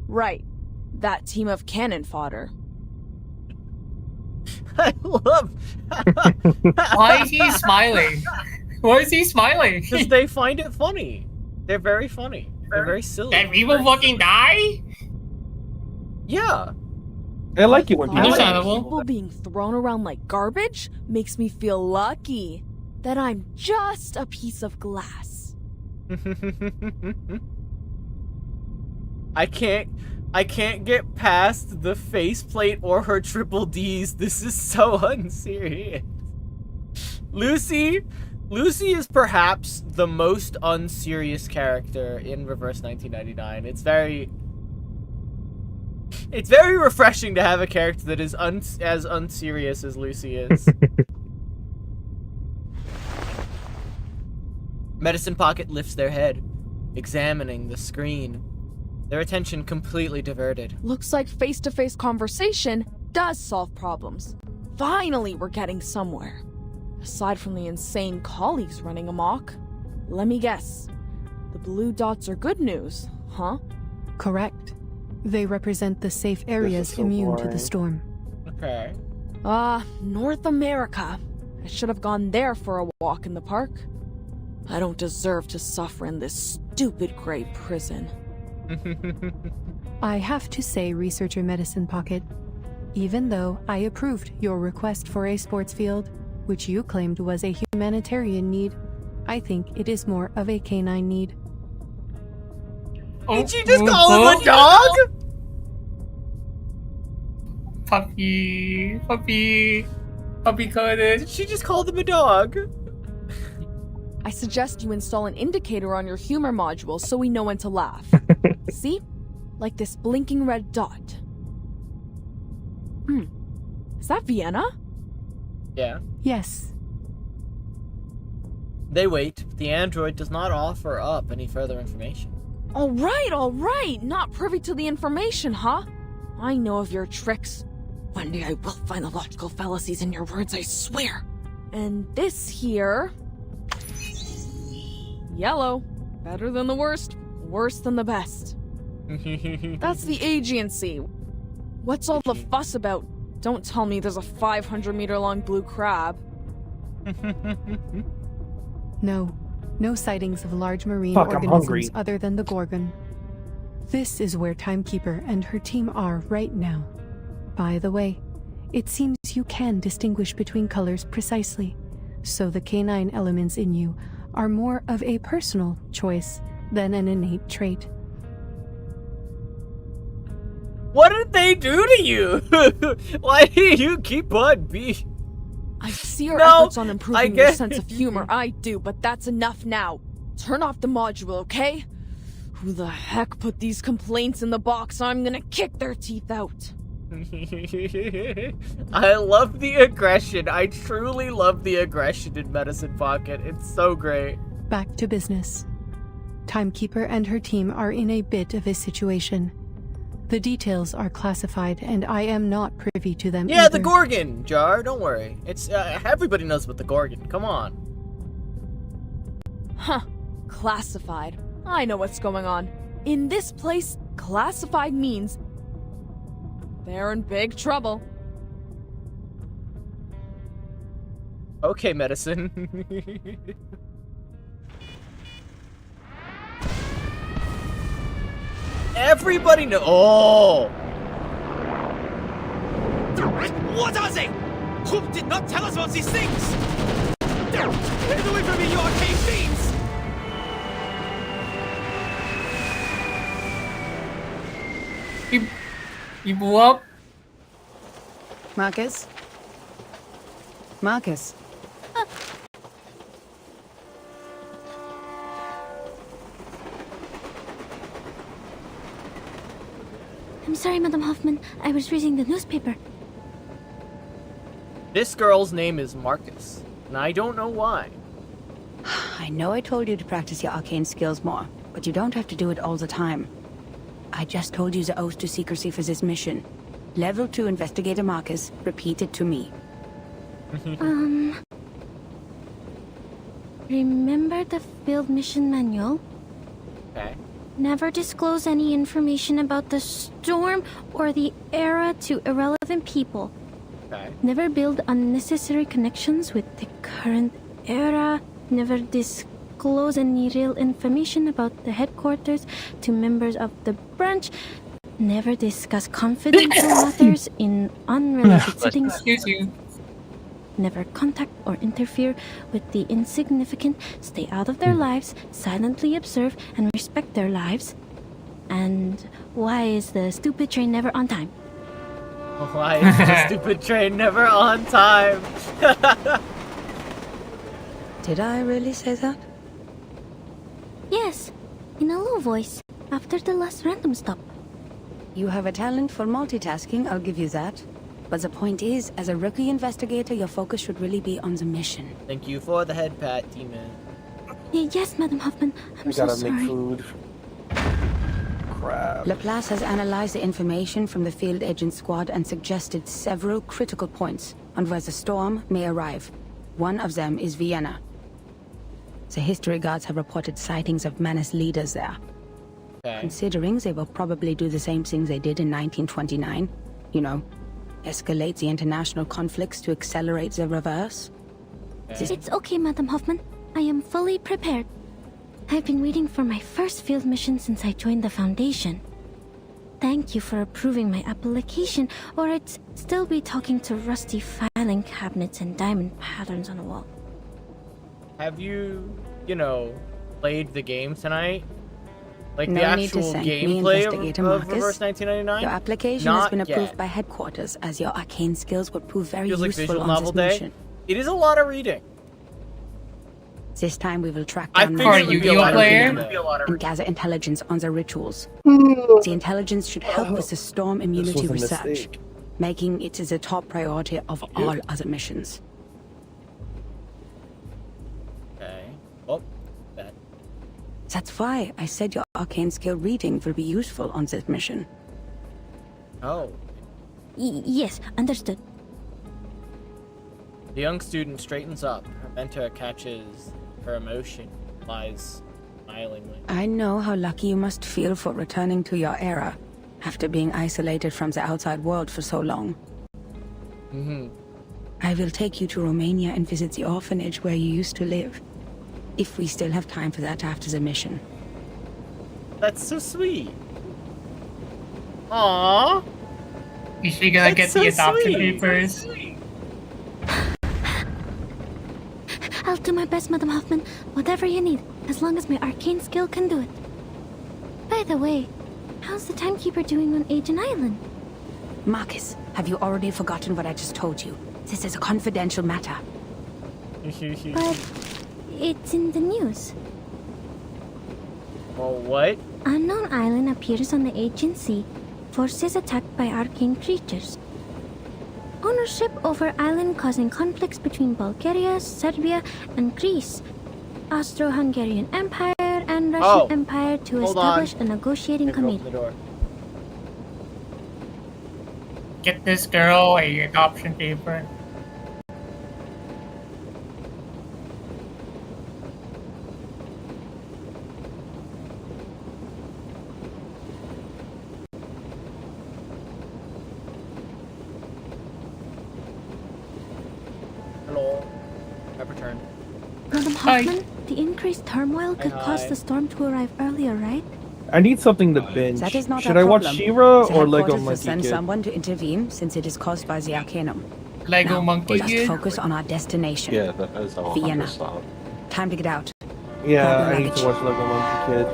Right. That team of cannon fodder. I love... Why is he smiling? Why is he smiling? Because they find it funny. They're very funny. They're very silly. That people fucking die? Yeah. I like it when people People being thrown around like garbage makes me feel lucky that I'm just a piece of glass. I can't get past the faceplate or her triple Ds. This is so unserious. Lucy is perhaps the most unserious character in Reverse 1999. It's very refreshing to have a character that is as unserious as Lucy is. Medicine Pocket lifts their head, examining the screen. Their attention completely diverted. Looks like face-to-face conversation does solve problems. Finally, we're getting somewhere. Aside from the insane colleagues running amok, let me guess. The blue dots are good news, huh? Correct. They represent the safe areas immune to the storm. Okay. North America. I should have gone there for a walk in the park. I don't deserve to suffer in this stupid gray prison. I have to say, Researcher Medicine Pocket, even though I approved your request for a sports field, which you claimed was a humanitarian need, I think it is more of a canine need. Did you just call him a dog? Puppy coded. She just called him a dog. I suggest you install an indicator on your humor module so we know when to laugh. See? Like this blinking red dot. Is that Vienna? Yeah. Yes. They wait. The android does not offer up any further information. All right. Not privy to the information, huh? I know of your tricks. One day I will find the logical fallacies in your words, I swear. And this here... yellow. Better than the worst, worse than the best. That's the agency. What's all the fuss about? Don't tell me there's a 500-meter-long blue crab. No sightings of large marine Fuck, I'm organisms hungry. other than the Gorgon. This is where Timekeeper and her team are right now. By the way, it seems you can distinguish between colors precisely, so the canine elements in you are more of a personal choice than an innate trait. What did they do to you? Why do you keep on being... I see your efforts on improving your sense of humor, I do, but that's enough now. Turn off the module, okay? Who the heck put these complaints in the box? I'm gonna kick their teeth out. I love the aggression. I truly love the aggression in Medicine Pocket. It's so great. Back to business. Timekeeper and her team are in a bit of a situation. The details are classified, and I am not privy to them Yeah, either. the Gorgon, Jar. Don't worry. It's everybody knows about the Gorgon. Come on. Huh. Classified. I know what's going on. In this place, classified means they're in big trouble. Okay, Medicine. Everybody know. Oh! What are they? Hoop did not tell us about these things! Get away from me, you arcane fiends! He blew up. Marcus? Marcus? I'm sorry, Madam Hoffman. I was reading the newspaper. This girl's name is Marcus, and I don't know why. I know I told you to practice your arcane skills more, but you don't have to do it all the time. I just told you the oath to secrecy for this mission. Level 2 Investigator Marcus, repeat it to me. Remember the field mission manual? Okay. Never disclose any information about the storm or the era to irrelevant people. Okay. Never build unnecessary connections with the current era. Never disclose any real information about the headquarters to members of the branch. Never discuss confidential matters in unrelated settings. Excuse you. Never contact or interfere with the insignificant. Stay out of their lives, silently observe and respect their lives. And why is the stupid train never on time? Why is the stupid train never on time? Did I really say that? Yes, in a low voice, after the last random stop. You have a talent for multitasking, I'll give you that. But the point is, as a rookie investigator, your focus should really be on the mission. Thank you for the head pat, Demon. Yes, Madam Hoffman, I'm I so gotta make sorry. food. Crap. Laplace has analyzed the information from the field agent squad and suggested several critical points on where the storm may arrive. One of them is Vienna. The history guards have reported sightings of Manus leaders there. Okay. Considering they will probably do the same things they did in 1929, you know, escalate the international conflicts to accelerate the reverse. It's okay, Madam Hoffman. I am fully prepared. I've been waiting for my first field mission since I joined the Foundation. Thank you for approving my application, or I'd still be talking to rusty filing cabinets and diamond patterns on a wall. Have you, played the game tonight? Like No the need to actual thank me, gameplay Investigator of Marcus. Reverse 1999? Your application Not has been approved yet. by headquarters, as your arcane skills would prove very Feels like useful visual on novel this day. mission. It is a lot of reading. This time we will track I down figured Manus it would be a lot of player? reading. and gather intelligence on the rituals. The intelligence should help with the storm immunity was a research, mistake. making it the top priority of all other missions. Okay. Well, that. That's why I said your arcane skill reading will be useful on this mission. Oh. Yes, understood. The young student straightens up. Her mentor catches her emotion, lies smilingly. I know how lucky you must feel for returning to your era, after being isolated from the outside world for so long. I will take you to Romania and visit the orphanage where you used to live. If we still have time for that after the mission. That's so sweet. Aww. Is she gonna get That's the so adoption sweet. papers? I'll do my best, Madam Hoffman. Whatever you need, as long as my arcane skill can do it. By the way, how's the timekeeper doing on Agent Island? Marcus, have you already forgotten what I just told you? This is a confidential matter. But it's in the news. Well, what? Unknown island appears on the agency. Forces attacked by arcane creatures. Ownership over island causing conflicts between Bulgaria, Serbia, and Greece. Austro-Hungarian Empire and Russian Empire to Hold establish on. a negotiating Open committee. the door. Get this girl a adoption paper. Hello. I've returned. Madam Hoffman, the increased turmoil could cause hi. the storm to arrive earlier, right? I need something to binge. That is not Should our I watch problem. She-Ra The or Lego headquarters will Monkey send Kid? someone to intervene since it is caused by the Arcanum. Lego Now, Monkey just Kid? focus on our destination. Yeah, that is how Vienna. stop. Time to get out. Yeah, Grab your I need luggage. to watch Lego Monkey Kid.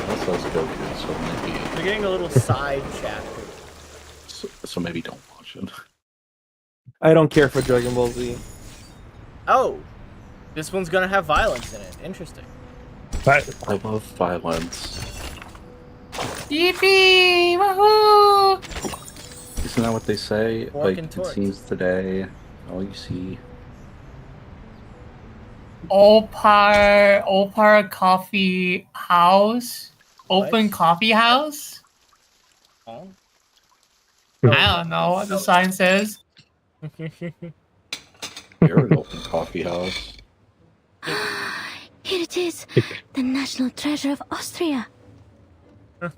That says Goku, so maybe We're getting a little side chapter. so maybe don't watch question. I don't care for Dragon Ball Z. Oh, this one's gonna have violence in it. Interesting. I love violence. Yippee! Woohoo! Isn't that what they say? Fork Like, and it torch. seems today, all you see. Opar Coffee House? Open What? Coffee House? Oh. I don't know what the sign says. You're an open coffee house. Here it is, the national treasure of Austria. I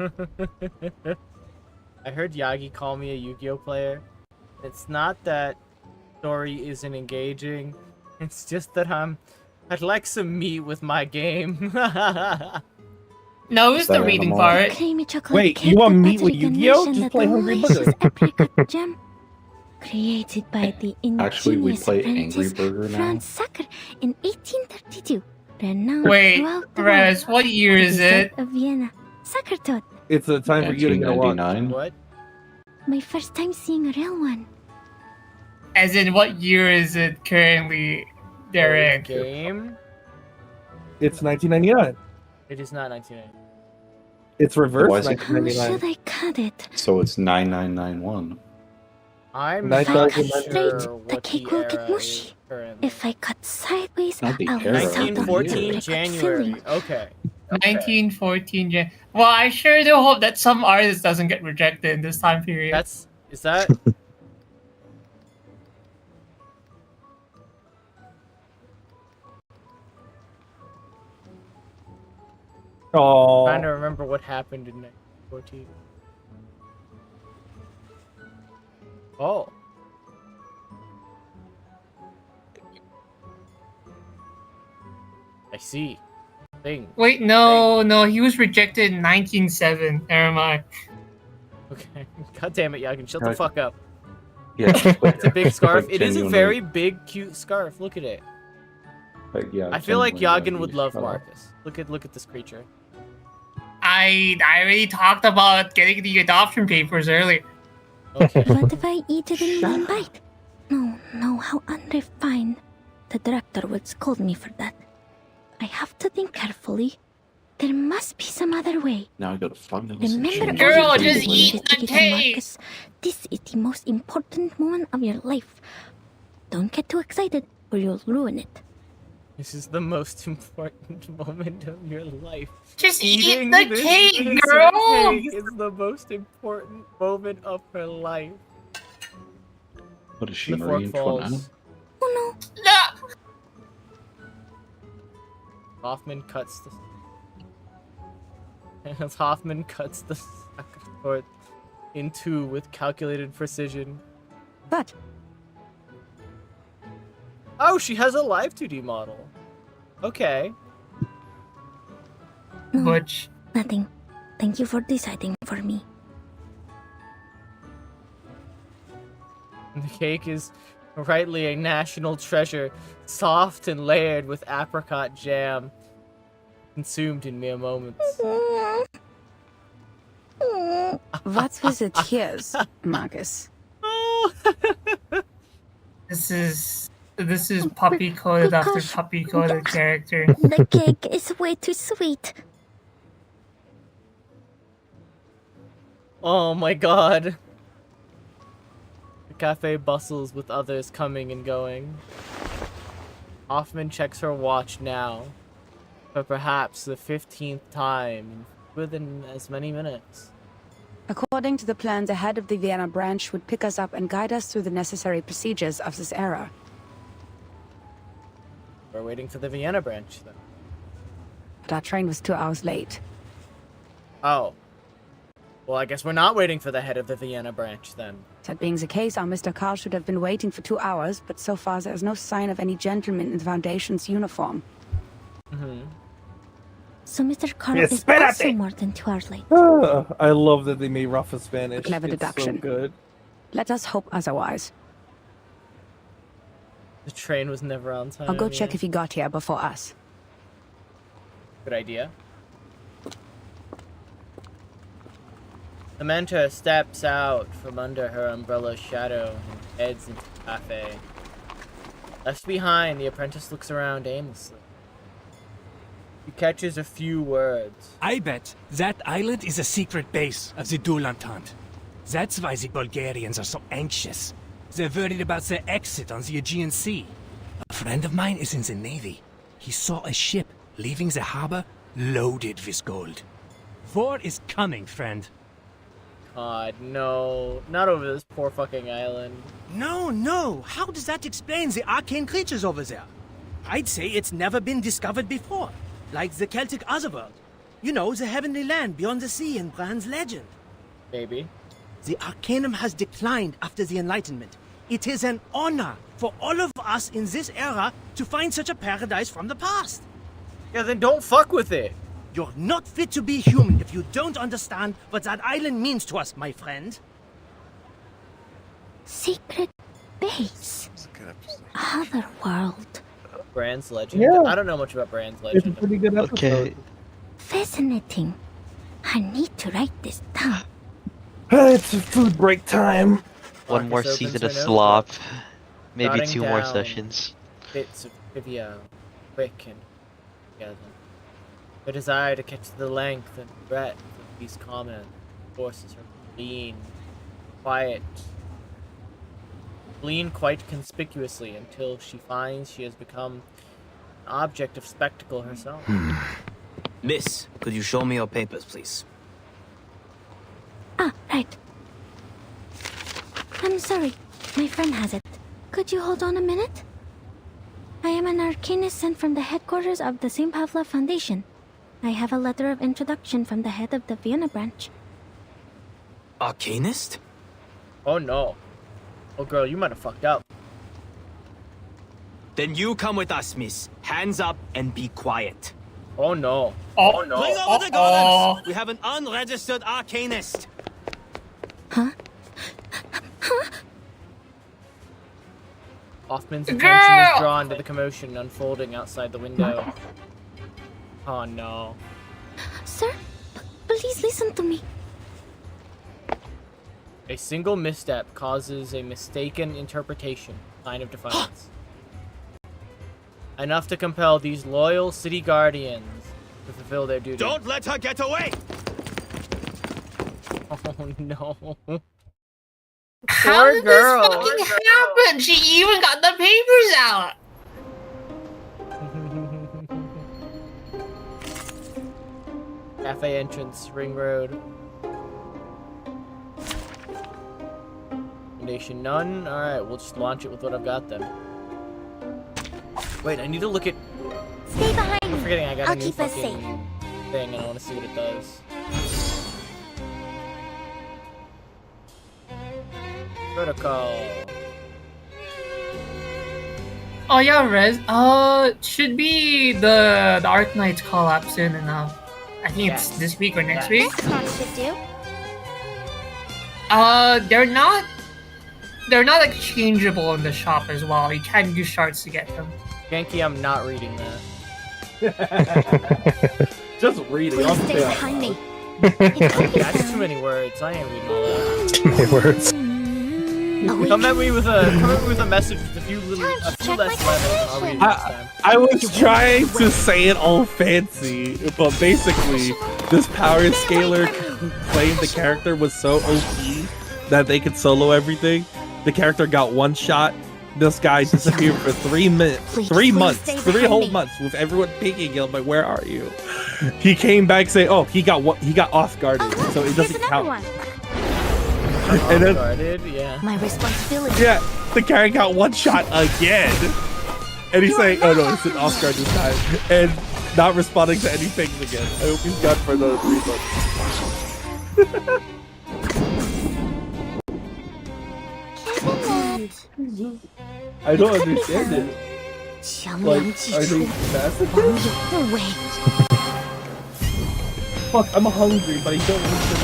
heard Yagi call me a Yu-Gi-Oh player. It's not that story isn't engaging. It's just that I'd like some meat with my game. No, it's the reading part. Creamy chocolate Wait, cake you want with meat with buttery Yu-Gi-Oh? ganache and Just a play Hungry delicious Burger. apricot jam. Created by the Actually, we ingenious play Angry apprentice Burger now. Franz Sacker in 1832. Renowned Wait, throughout the Rez, world. what year is Dessert it? of Vienna. Sackertot. It's a time for you to get a watch. 1999. What? My first time seeing a real one. As in, what year is it currently, Derek? Game? It's 1999. It is not 1990. It's Why reverse is it- How should 1999. I cut it? So it's 9991. I'm Nice not idea. sure Straight, the what cake the will get era mushy. is currently. If I cut sideways, Not the I'll era, miss out on the 1914 apricot January. filling. Okay. 1914 Jan. Well, I sure do hope that some artist doesn't get rejected in this time period. Is that? Oh, Trying to remember what happened in 1914. Oh. I see. Thing. Wait, no, he was rejected in 1907. Never mind. Okay. God damn it, Yagin. Shut the fuck up. Yeah. It's a big scarf. Like, It is a genuinely. very big, cute scarf. Look at it. Like, yeah, I feel like genuinely, Yagin would love shut up. Marcus. Look at this creature. I already talked about getting the adoption papers earlier. Okay. What if I eat it in one bite? No, how unrefined. The director would scold me for that. I have to think carefully. There must be some other way. Now I gotta find them. Remember, Girl, all the just things eat you the investigated, cake! Marcus. This is the most important moment of your life. Don't get too excited, or you'll ruin it. This is the most important moment of your life. Just eat Eating the this cake, innocent girl! cake is the most important moment of her life. What is she, The Marie fork Antoinette? falls. Oh No! Hoffman cuts the. As Hoffman cuts the sacrifice in two with calculated precision. But Oh, she has a live 2D model. Okay. no. Butch. Nothing. Thank you for deciding for me. The cake is rightly a national treasure, soft and layered with apricot jam, consumed in mere moments. What's with the tears, Marcus? This is puppy coded after puppy coded character. The cake is way too sweet. Oh my god. The cafe bustles with others coming and going. Hoffman checks her watch now, for perhaps the 15th time within as many minutes. According to the plan, the head of the Vienna branch would pick us up and guide us through the necessary procedures of this era. We're waiting for the Vienna branch, then. But our train was 2 hours late. Oh. Well, I guess we're not waiting for the head of the Vienna branch, then. That being the case, our Mr. Carl should have been waiting for 2 hours, but so far there is no sign of any gentleman in the Foundation's uniform. Mm-hmm. So Mr. Carl Yes, is espérate. also more than 2 hours late. I love that they made Rafa Spanish. Clever It's deduction. so good. Let us hope otherwise. The train was never on time. I'll go check yeah. if he got here before us. Good idea. Samantha steps out from under her umbrella's shadow and heads into the cafe. Left behind, the apprentice looks around aimlessly. He catches a few words. I bet that island is a secret base of the Dual Entente. That's why the Bulgarians are so anxious. They're worried about their exit on the Aegean Sea. A friend of mine is in the Navy. He saw a ship leaving the harbor loaded with gold. War is coming, friend. God, no. Not over this poor fucking island. No. How does that explain the arcane creatures over there? I'd say it's never been discovered before. Like the Celtic Otherworld. You know, the heavenly land beyond the sea in Bran's legend. Maybe. The Arcanum has declined after the Enlightenment. It is an honor for all of us in this era to find such a paradise from the past. Yeah, then don't fuck with it. You're not fit to be human if you don't understand what that island means to us, my friend. Secret base. Otherworld. Bran's legend? Yeah. I don't know much about Bran's It's a legend. pretty good episode. Fascinating. I need to write this down. It's food break time. One more Marcus season opens of her slop. notebook, Maybe jotting 2 more down sessions. Bits of trivia, quick and together. Her desire to catch the length and breadth of these comments forces her to lean quite conspicuously until she finds she has become an object of spectacle herself. Miss, could you show me your papers, please? Ah, right. I'm sorry. My friend has it. Could you hold on a minute? I am an arcanist sent from the headquarters of the St. Pavlov Foundation. I have a letter of introduction from the head of the Vienna branch. Arcanist? Oh no. Oh girl, you might have fucked up. Then you come with us, miss. Hands up and be quiet. Oh no. Oh no. Bring over the garlands! We have an unregistered arcanist! Hoffman's attention is drawn to the commotion unfolding outside the window. Oh no. Sir, please listen to me. A single misstep causes a mistaken interpretation, sign of defiance. Enough to compel these loyal city guardians to fulfill their duty. Don't let her get away! Oh no. How Poor did girl. this fucking happen? She even got the papers out. Cafe entrance, Ring Road. Foundation none. Alright, we'll just launch it with what I've got then. Wait, I need to look at... Stay behind I'm forgetting I got I'll a new keep us fucking safe. thing and I want to see what it does. Protocol. Oh yeah, Rez. Should be the Arknights call up soon enough. I think it's this week or next week. Should do. They're not exchangeable in the shop as well. You can't use shards to get them. Genki, I'm not reading that. Just reading. Please stay behind me. That's too many words. I ain't reading all that. Too many words. Come at me with a message with a few less letters. I'll read it next time. I was trying to say it all fancy, but basically, this power scaler claimed the character was so OP that they could solo everything. The character got one shot. This guy disappeared for 3 minutes, 3 months, 3 whole months with everyone picking him. Like, where are you? He came back saying, "Oh, he got off guarded, so it doesn't count." And then, yeah. My responsibility. yeah, the character got one shot again. And he's saying, "Oh no, it's an off guard this time," and not responding to anything again. I hope he's gone for another 3 months. I don't understand it. Like, are they massacred? Fuck, I'm hungry, but I don't want to.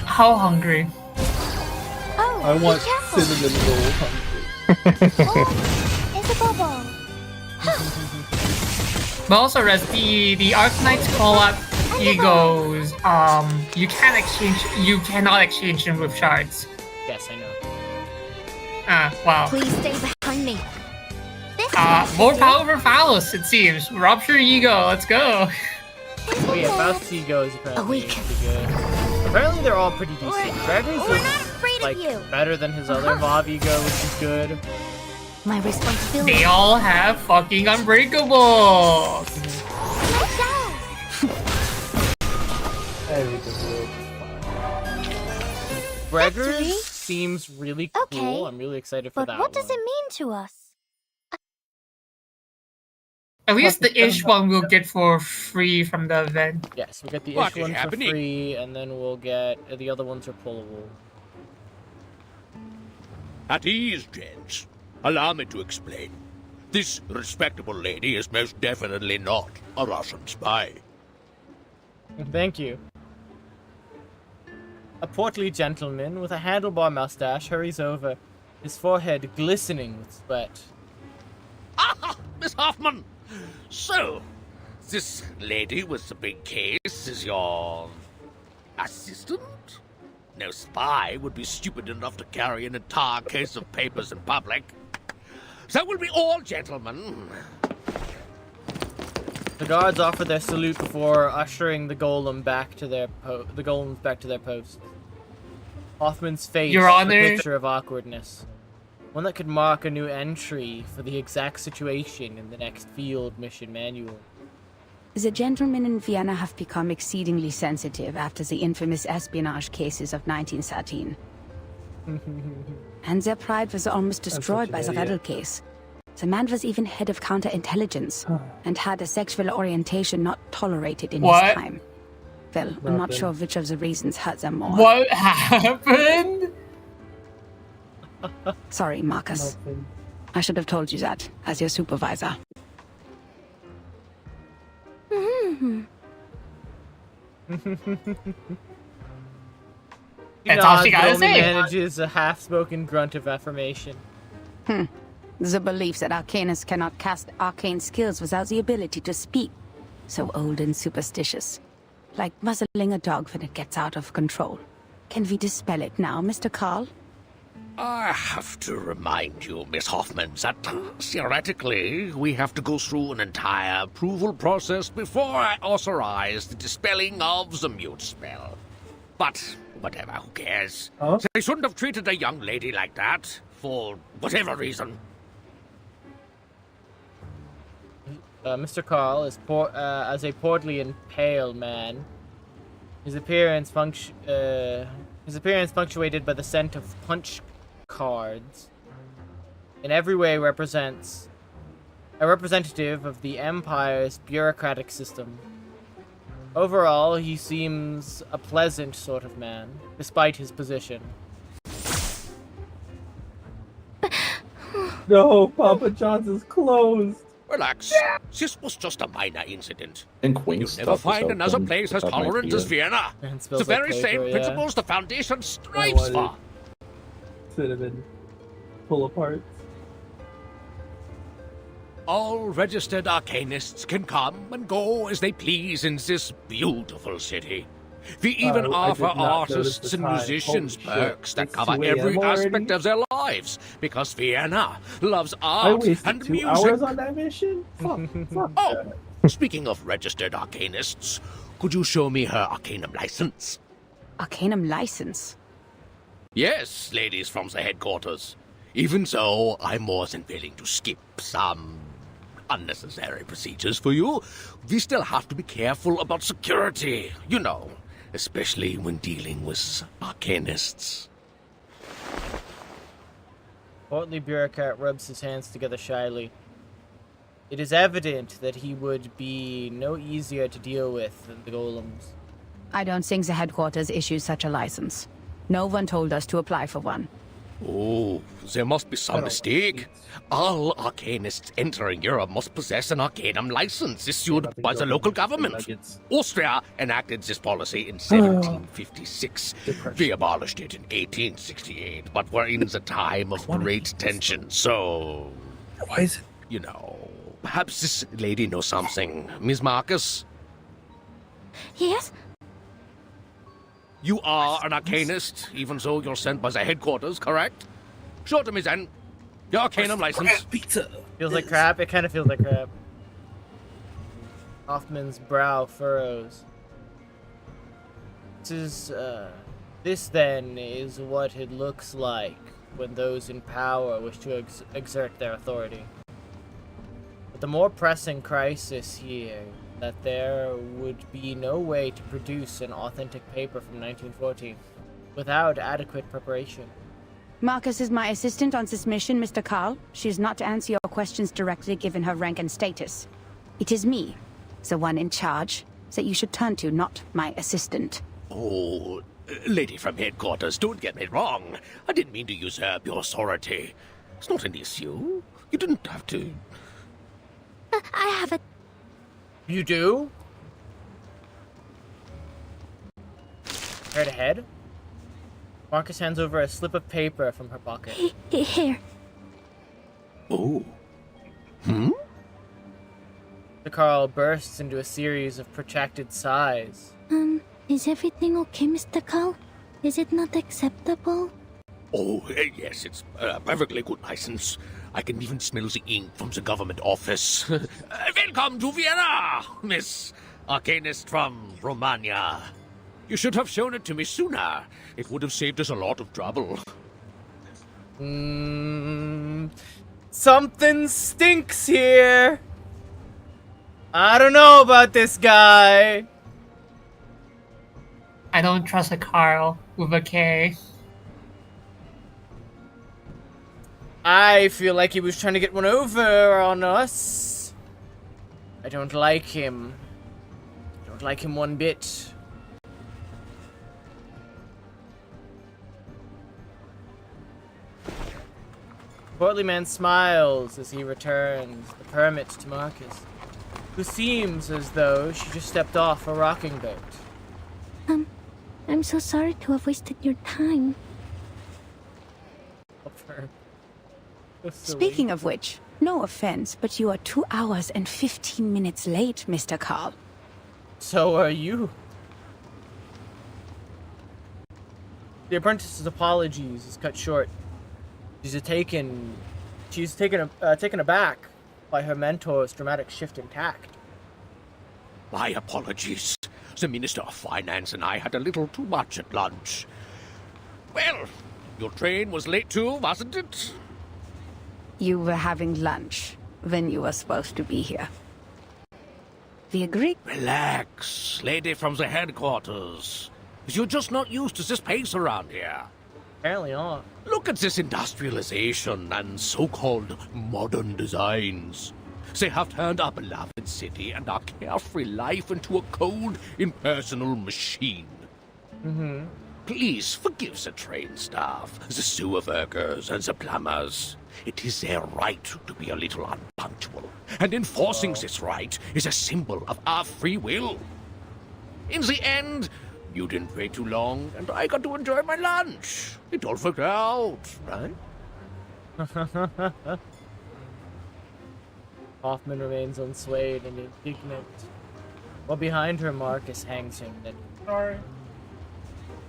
How hungry? I want cinnamon roll hungry. It's a bubble. But also, Rez, the Arknights call up egos, you cannot exchange them with shards. Yes, I know. Wow. Please stay behind me. More power for Phallus, it seems. Rupture ego, let's go. Oh yeah, Faust's ego is apparently pretty good. Apparently they're all pretty decent. Gregory's is like better than his other Vav ego, which is good. My responsibility. They all have fucking unbreakables. Gregory's seems really cool. Okay, I'm really excited for But that what does one. it mean to us? At least the ish one we'll get for free from the event. Yes, we'll get the What ish is one for happening? free, and then we'll get the other ones are pullable. At ease, gents. Allow me to explain. This respectable lady is most definitely not a Russian spy. Thank you. A portly gentleman with a handlebar mustache hurries over, his forehead glistening with sweat. Ah, Miss Hoffman! So, this lady with the big case is your assistant? No spy would be stupid enough to carry an entire case of papers in public. So will be all, gentlemen. The guards offer their salute before ushering the golem back to their golems back to their posts. Hoffman's face Your is a Honor. picture of awkwardness. One that could mark a new entry for the exact situation in the next field mission manual. The gentlemen in Vienna have become exceedingly sensitive after the infamous espionage cases of 1913. And their pride was almost destroyed by the Redl case. The man was even head of counterintelligence and had a sexual orientation not tolerated in his time. Well, I'm not sure which of the reasons hurt them more. What happened? Sorry, Marcus. I should have told you that, as your supervisor. That's all she gotta Nods, but only say. manages a half-spoken grunt of affirmation. The belief that Arcanists cannot cast arcane skills without the ability to speak. So old and superstitious. Like muzzling a dog when it gets out of control. Can we dispel it now, Mr. Carl? I have to remind you, Miss Hoffman, that theoretically we have to go through an entire approval process before I authorize the dispelling of the mute spell. But whatever, who cares? They shouldn't have treated a young lady like that, for whatever reason. Mr. Carl is as a portly and pale man. His appearance punctuated by the scent of punch cards. In every way represents a representative of the Empire's bureaucratic system. Overall, he seems a pleasant sort of man, despite his position. No, Papa John's is closed. Relax. This was just a minor incident. And Queen You'll stuff never is find another open place as without my tolerant as fear. Vienna. And The spills like very paper, same yeah. principles the Foundation strives for. Cinnamon. Pull apart. All registered arcanists can come and go as they please in this beautiful city. We even I offer did not notice artists the and time. musicians Holy shit. perks that It's cover 2 a.m. every already? aspect of their lives, because Vienna loves I art wasted and 2 music. hours on that mission? Fuck. Oh, speaking of registered arcanists, could you show me her Arcanum license? Arcanum license? Yes, ladies from the headquarters. Even so, I'm more than willing to skip some unnecessary procedures for you. We still have to be careful about security, you know, especially when dealing with arcanists. Portly bureaucrat rubs his hands together shyly. It is evident that he would be no easier to deal with than the golems. I don't think the headquarters issues such a license. No one told us to apply for one. Oh, there must be some mistake. All arcanists entering Europe must possess an Arcanum license issued by the local government. Austria enacted this policy in 1756. We abolished it in 1868, but we're in the time of great tension, so... Why is it? You know, perhaps this lady knows something. Ms. Marcus? Yes? You are an arcanist, even so you're sent by the headquarters, correct? Show to me then. Your arcanum license. Pizza. Feels like crap? It kind of feels like crap. Hoffman's brow furrows. This then is what it looks like when those in power wish to exert their authority. But the more pressing crisis here, that there would be no way to produce an authentic paper from 1914 without adequate preparation. Marcus is my assistant on this mission, Mr. Carl. She is not to answer your questions directly given her rank and status. It is me, the one in charge, that you should turn to, not my assistant. Oh, lady from headquarters, don't get me wrong. I didn't mean to usurp your authority. It's not an issue. You didn't have to. I have a... You do? Right ahead? Marcus hands over a slip of paper from her pocket. Here. Oh. Hmm? The Carl bursts into a series of protracted sighs. Is everything okay, Mr. Carl? Is it not acceptable? Oh, yes, it's a perfectly good license. I can even smell the ink from the government office. Welcome to Vienna, Miss Arcanist from Romania. You should have shown it to me sooner. It would have saved us a lot of trouble. Something stinks here. I don't know about this guy. I don't trust a Carl with a K. I feel like he was trying to get one over on us. I don't like him. I don't like him one bit. The portly man smiles as he returns the permit to Marcus, who seems as though she just stepped off a rocking boat. I'm so sorry to have wasted your time. Speaking of which, no offense, but you are 2 hours and 15 minutes late, Mr. Carl. So are you. The apprentice's apologies is cut short. She's taken aback by her mentor's dramatic shift in tact. My apologies. The Minister of Finance and I had a little too much at lunch. Well, your train was late too, wasn't it? You were having lunch when you were supposed to be here. We agree? Relax, lady from the headquarters. You're just not used to this pace around here. Apparently not. Look at this industrialization and so-called modern designs. They have turned our beloved city and our carefree life into a cold, impersonal machine. Please forgive the train staff, the sewer workers, and the plumbers. It is their right to be a little unpunctual, and enforcing this right is a symbol of our free will. In the end, you didn't wait too long, and I got to enjoy my lunch. It all worked out, right? Hoffman remains unswayed and indignant, while behind her Marcus hangs him. Then, sorry.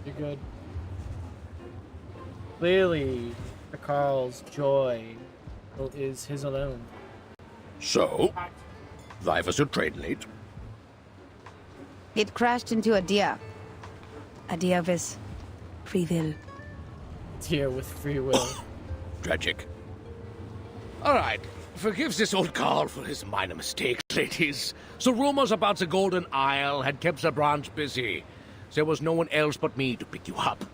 You're good. Clearly, the Carl's joy is his alone. So, why was your train late? It crashed into a deer. A deer with free will. Deer with free will. Tragic. Alright, forgive this old Carl for his minor mistakes, ladies. The rumors about the Golden Isle had kept the branch busy. There was no one else but me to pick you up.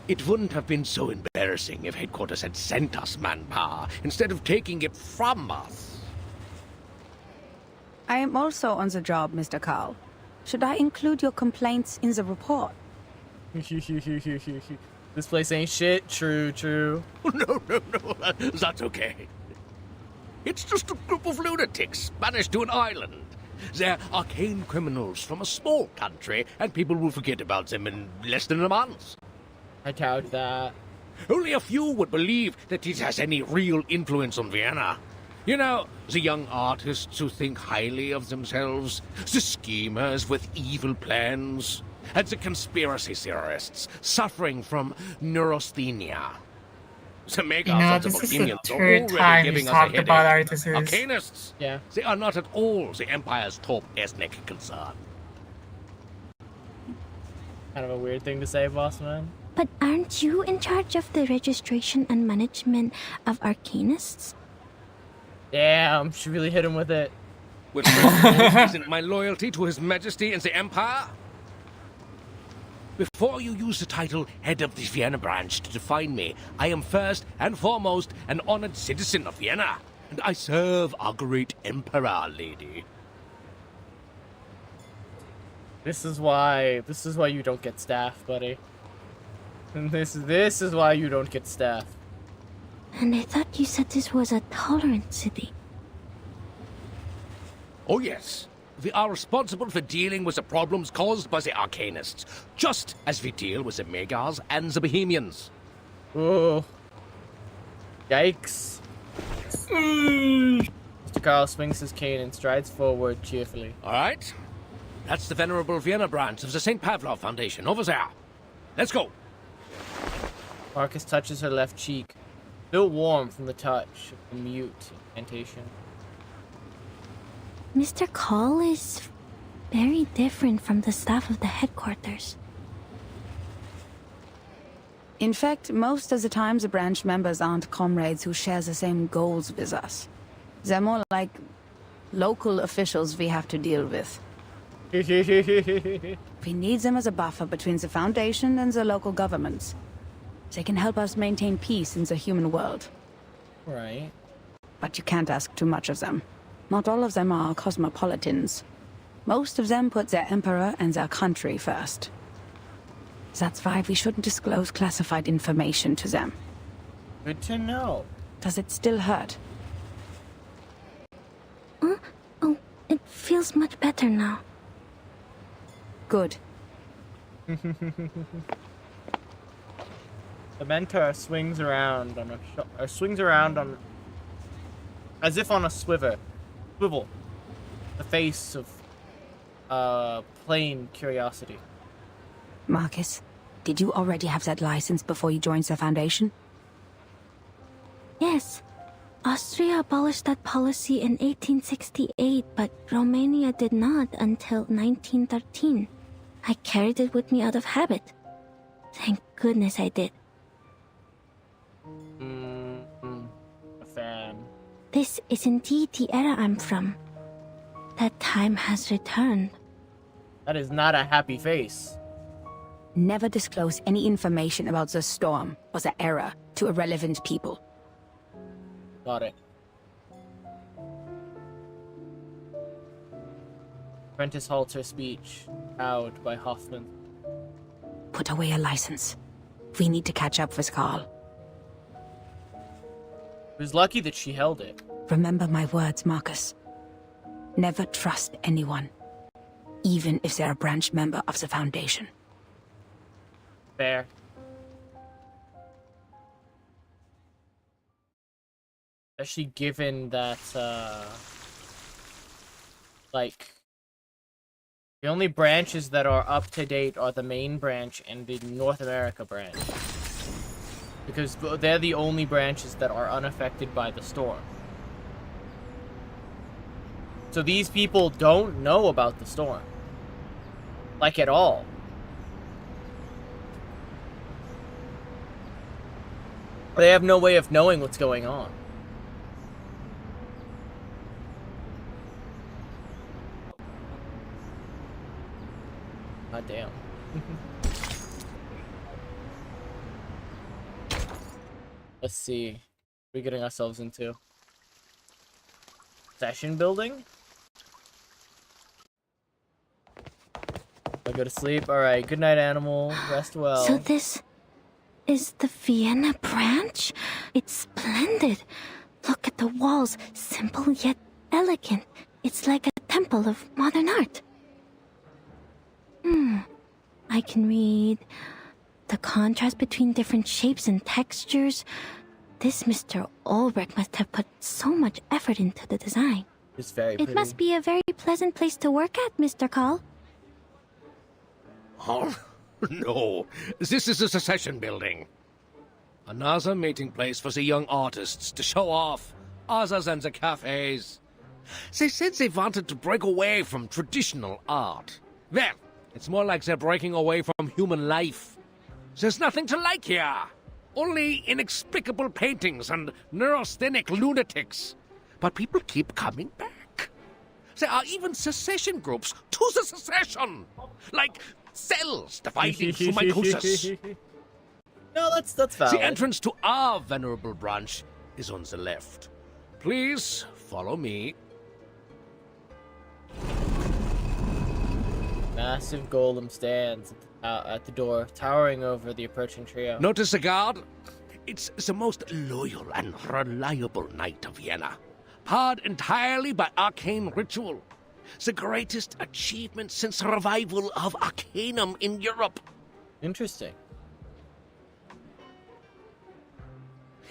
It wouldn't have been so embarrassing if headquarters had sent us manpower instead of taking it from us. I am also on the job, Mr. Carl. Should I include your complaints in the report? This place ain't shit. True. No, that's okay. It's just a group of lunatics banished to an island. They're arcane criminals from a small country, and people will forget about them in less than a month. I doubt that. Only a few would believe that it has any real influence on Vienna. You know, the young artists who think highly of themselves, the schemers with evil plans, and the conspiracy theorists suffering from neurasthenia. The makers of the this is the Bohemians are third already time giving he's us a talked about headache. artists. Arcanists, yeah, they are not at all the Empire's top ethnic concern. kind of a weird thing to say, boss man. But aren't you in charge of the registration and management of Arcanists? Damn, she really hit him with it. Which isn't my loyalty to His Majesty and the Empire? Before you use the title Head of the Vienna Branch to define me, I am first and foremost an honored citizen of Vienna, and I serve our great Emperor, lady. This is why you don't get staff, buddy. And this is why you don't get staff. And I thought you said this was a tolerant city. Oh yes, we are responsible for dealing with the problems caused by the Arcanists, just as we deal with the Megars and the Bohemians. Oh. Yikes. Mr. Carl swings his cane and strides forward cheerfully. All right. That's the venerable Vienna branch of the St. Pavlov Foundation, over there. Let's go. Marcus touches her left cheek, still warm from the touch of the mute incantation. Mr. Call is very different from the staff of the headquarters. In fact, most of the time the branch members aren't comrades who share the same goals with us. They're more like local officials we have to deal with. We need them as a buffer between the Foundation and the local governments. They can help us maintain peace in the human world. Right. But you can't ask too much of them. Not all of them are cosmopolitans. Most of them put their emperor and their country first. That's why we shouldn't disclose classified information to them. Good to know. Does it still hurt? Oh, it feels much better now. Good. The mentor swings around on as if on a swivel, the face of plain curiosity. Marcus, did you already have that license before you joined the Foundation? Yes. Austria abolished that policy in 1868, but Romania did not until 1913. I carried it with me out of habit. Thank goodness I did. A fan. This is indeed the era I'm from. That time has returned. That is not a happy face. Never disclose any information about the storm or the era to irrelevant people. Got it. Prentice halts her speech, cowed by Hoffman. Put away your license. We need to catch up with Carl. It was lucky that she held it. Remember my words, Marcus. Never trust anyone, even if they're a branch member of the Foundation. Fair. Especially given that, like, the only branches that are up to date are the main branch and the North America branch. Because they're the only branches that are unaffected by the storm. So these people don't know about the storm. Like, at all. They have no way of knowing what's going on. God damn. Let's see. What are we getting ourselves into? Session building? I go to sleep. Alright, good night, animal. Rest well. So this is the Vienna branch? It's splendid. Look at the walls, simple yet elegant. It's like a temple of modern art. I can read the contrast between different shapes and textures. This Mr. Ulrich must have put so much effort into the design. It's very It must be a very pleasant place to work at, Mr. Call. Oh, no. This is a secession building. Another meeting place for the young artists to show off, other than the cafes. They said they wanted to break away from traditional art. Well, it's more like they're breaking away from human life. There's nothing to like here. Only inexplicable paintings and neurasthenic lunatics. But people keep coming back. There are even secession groups to the secession. Like cells dividing through mitosis. No, that's valid. The entrance to our venerable branch is on the left. Please follow me. Massive golem stands at the door, towering over the approaching trio. Notice the guard? It's the most loyal and reliable knight of Vienna. Powered entirely by arcane ritual. The greatest achievement since the revival of Arcanum in Europe. Interesting.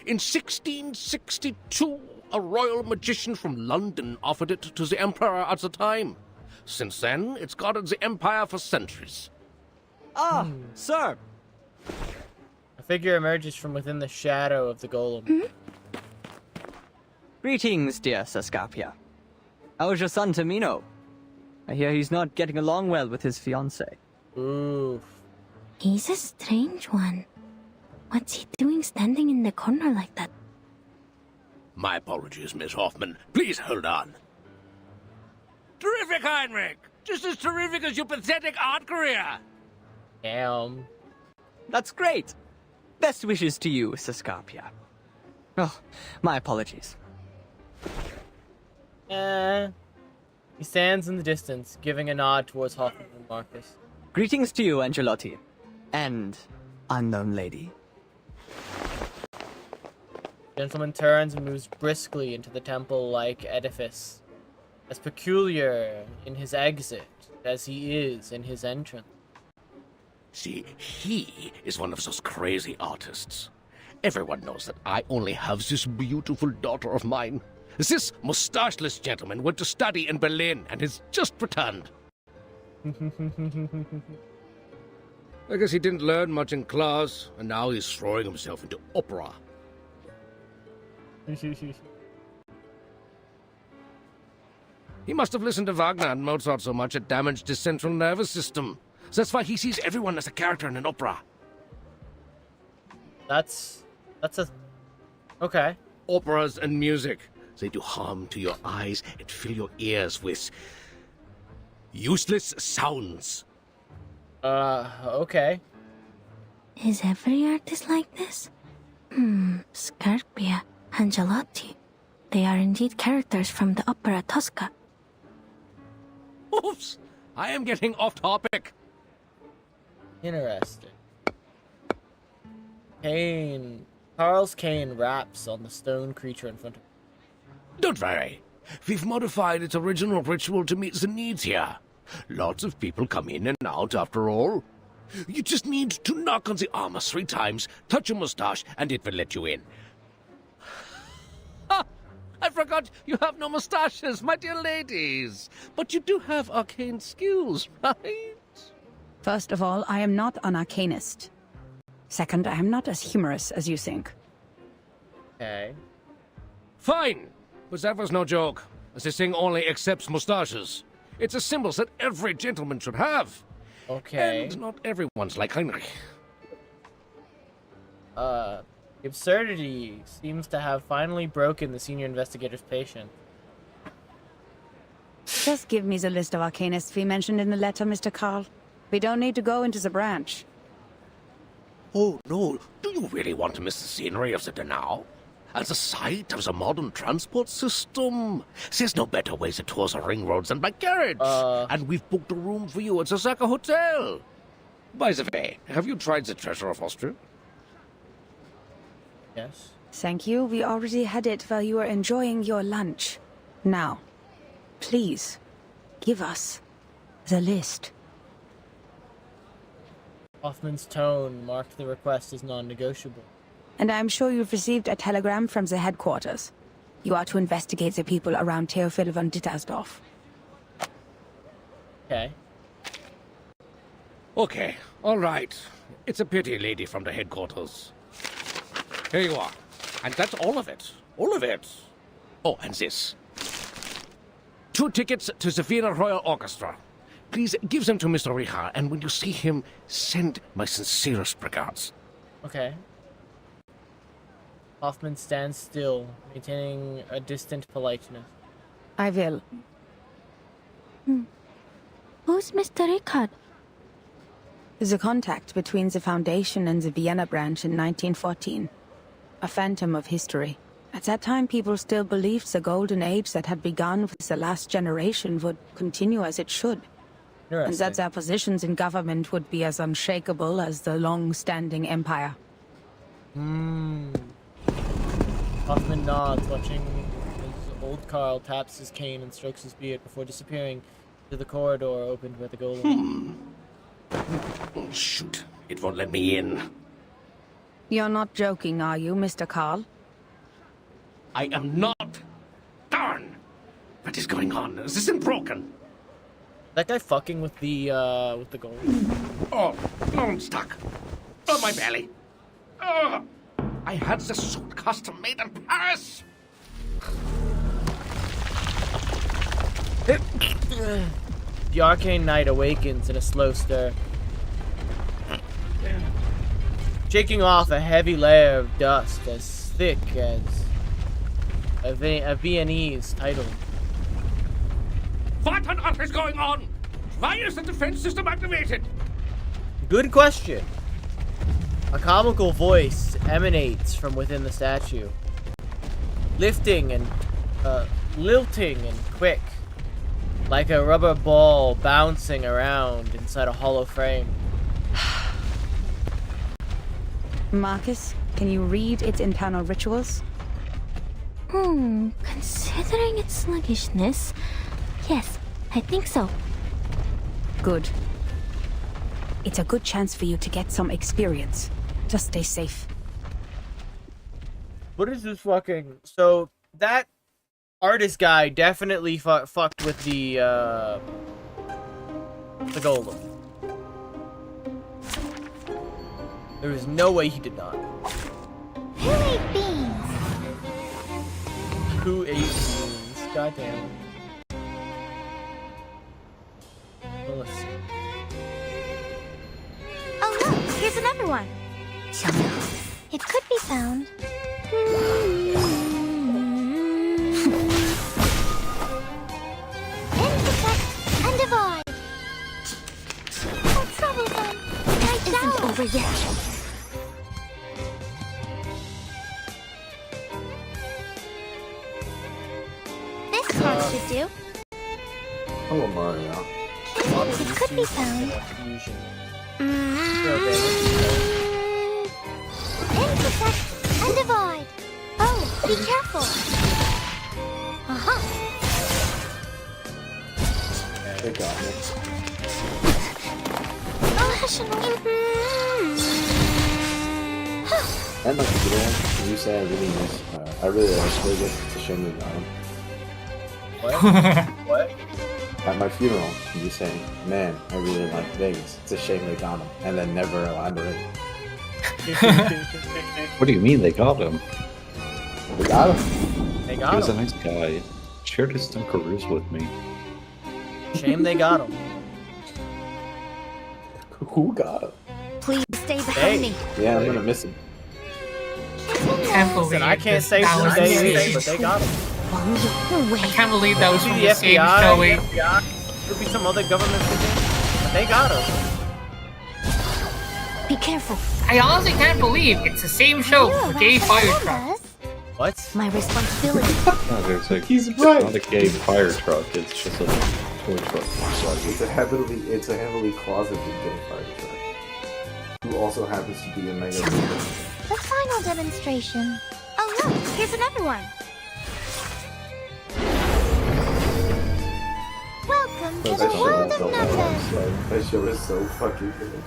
In 1662, a royal magician from London offered it to the emperor at the time. Since then, it's guarded the empire for centuries. Ah, sir! A figure emerges from within the shadow of the golem. Greetings, dear Saskapia. How's your son Tamino? I hear he's not getting along well with his fiancée. Oof. He's a strange one. What's he doing standing in the corner like that? My apologies, Miss Hoffman. Please hold on. Terrific, Heinrich! Just as terrific as your pathetic art career! Damn. That's great! Best wishes to you, Saskapia. Oh, my apologies. He stands in the distance, giving a nod towards Hoffman and Marcus. Greetings to you, Angelotti. And unknown lady. Gentleman turns and moves briskly into the temple-like edifice, as peculiar in his exit as he is in his entrance. See, he is one of those crazy artists. Everyone knows that I only have this beautiful daughter of mine. This mustacheless gentleman went to study in Berlin and has just returned. I guess he didn't learn much in class, and now he's throwing himself into opera. He must have listened to Wagner and Mozart so much it damaged his central nervous system. That's why he sees everyone as a character in an opera. That's a... Okay. Operas and music. They do harm to your eyes and fill your ears with useless sounds. Okay. Is every artist like this? Scarpia, Angelotti. They are indeed characters from the opera Tosca. Oops! I am getting off topic. Interesting. Charles Kane raps on the stone creature in front of him. Don't worry. We've modified its original ritual to meet the needs here. Lots of people come in and out after all. You just need to knock on the armor 3 times, touch your mustache, and it will let you in. Ha! I forgot you have no mustaches, my dear ladies. But you do have arcane skills, right? First of all, I am not an arcanist. Second, I am not as humorous as you think. Okay. Fine! But that was no joke, as this thing only accepts mustaches. It's a symbol that every gentleman should have. Okay. And not everyone's like Heinrich. The absurdity seems to have finally broken the senior investigator's patience. Just give me the list of arcanists we mentioned in the letter, Mr. Carl. We don't need to go into the branch. Oh, no. Do you really want to miss the scenery of the Donau? And the sight of the modern transport system? There's no better way to tour the ring roads than by carriage. And we've booked a room for you at the Zaka Hotel. By the way, have you tried the treasure of Austria? Yes. Thank you. We already had it while you were enjoying your lunch. Now, please, give us the list. Hoffman's tone marked the request as non-negotiable. And I'm sure you've received a telegram from the headquarters. You are to investigate the people around Theophil von Dittersdorf. Okay. Okay, all right. It's a pity, lady from the headquarters. Here you are. And that's all of it. All of it. Oh, and this. 2 tickets to the Vienna Royal Orchestra. Please give them to Mr. Richard, and when you see him, send my sincerest regards. Okay. Hoffman stands still, maintaining a distant politeness. I will. Who's Mr. Richard? The contact between the Foundation and the Vienna branch in 1914. A phantom of history. At that time, people still believed the golden age that had begun with the last generation would continue as it should. And that their positions in government would be as unshakable as the long-standing empire. Hoffman nods, watching as old Carl taps his cane and strokes his beard before disappearing to the corridor opened by the golem. Oh, shoot. It won't let me in. You're not joking, are you, Mr. Carl? I am not. Darn! What is going on? Is this thing broken? That guy fucking with the golem. Oh, no, I'm stuck. Oh, my belly. Oh, I had the suit custom made in Paris. The arcane knight awakens in a slow stir, shaking off a heavy layer of dust as thick as a Viennese title. What on earth is going on? Why is the defense system activated? Good question. A comical voice emanates from within the statue, lifting and lilting and quick, like a rubber ball bouncing around inside a hollow frame. Marcus, can you read its internal rituals? Considering its sluggishness, yes, I think so. Good. It's a good chance for you to get some experience. Just stay safe. What is this fucking... So, that artist guy definitely fucked with the golem. There is no way he did not. Who ate beans? Who ate beans? Goddamn. Well, let's see. Oh look, here's another one. It could be found. Intersect and divide. Oh, troublesome. Night isn't over yet. This card should do. Hello, Mario. It could be found. Intersect and divide. Oh, be careful. They got me. And like the one you say I really miss. I really like Vegas. It's a shame we got him. What? What? At my funeral, you say, "Man, I really like Vegas. It's a shame they got him," and then never elaborate. What do you mean they got him? They got him. They He got was a him. nice guy. Shared his Dunkaroos with me. Shame they got him. Who got him? Please stay behind me. Yeah, I'm gonna miss him. Can't believe Listen, I can't say that who was they the is, same- but they got him. I can't believe that was Could from be the same FBI, showing. FBI, could be some other government thing, but they got him. Be careful. I honestly can't believe it's the same show for Gay Fire Truck. What? My responsibility. No, there's like, He's it's right. not a gay fire truck, it's just a toy truck. It's a heavily closeted gay fire truck. Who also happens to be a mega leader. The final demonstration. Oh look, here's another one. Welcome to the world of nothing. That show is so fucking good.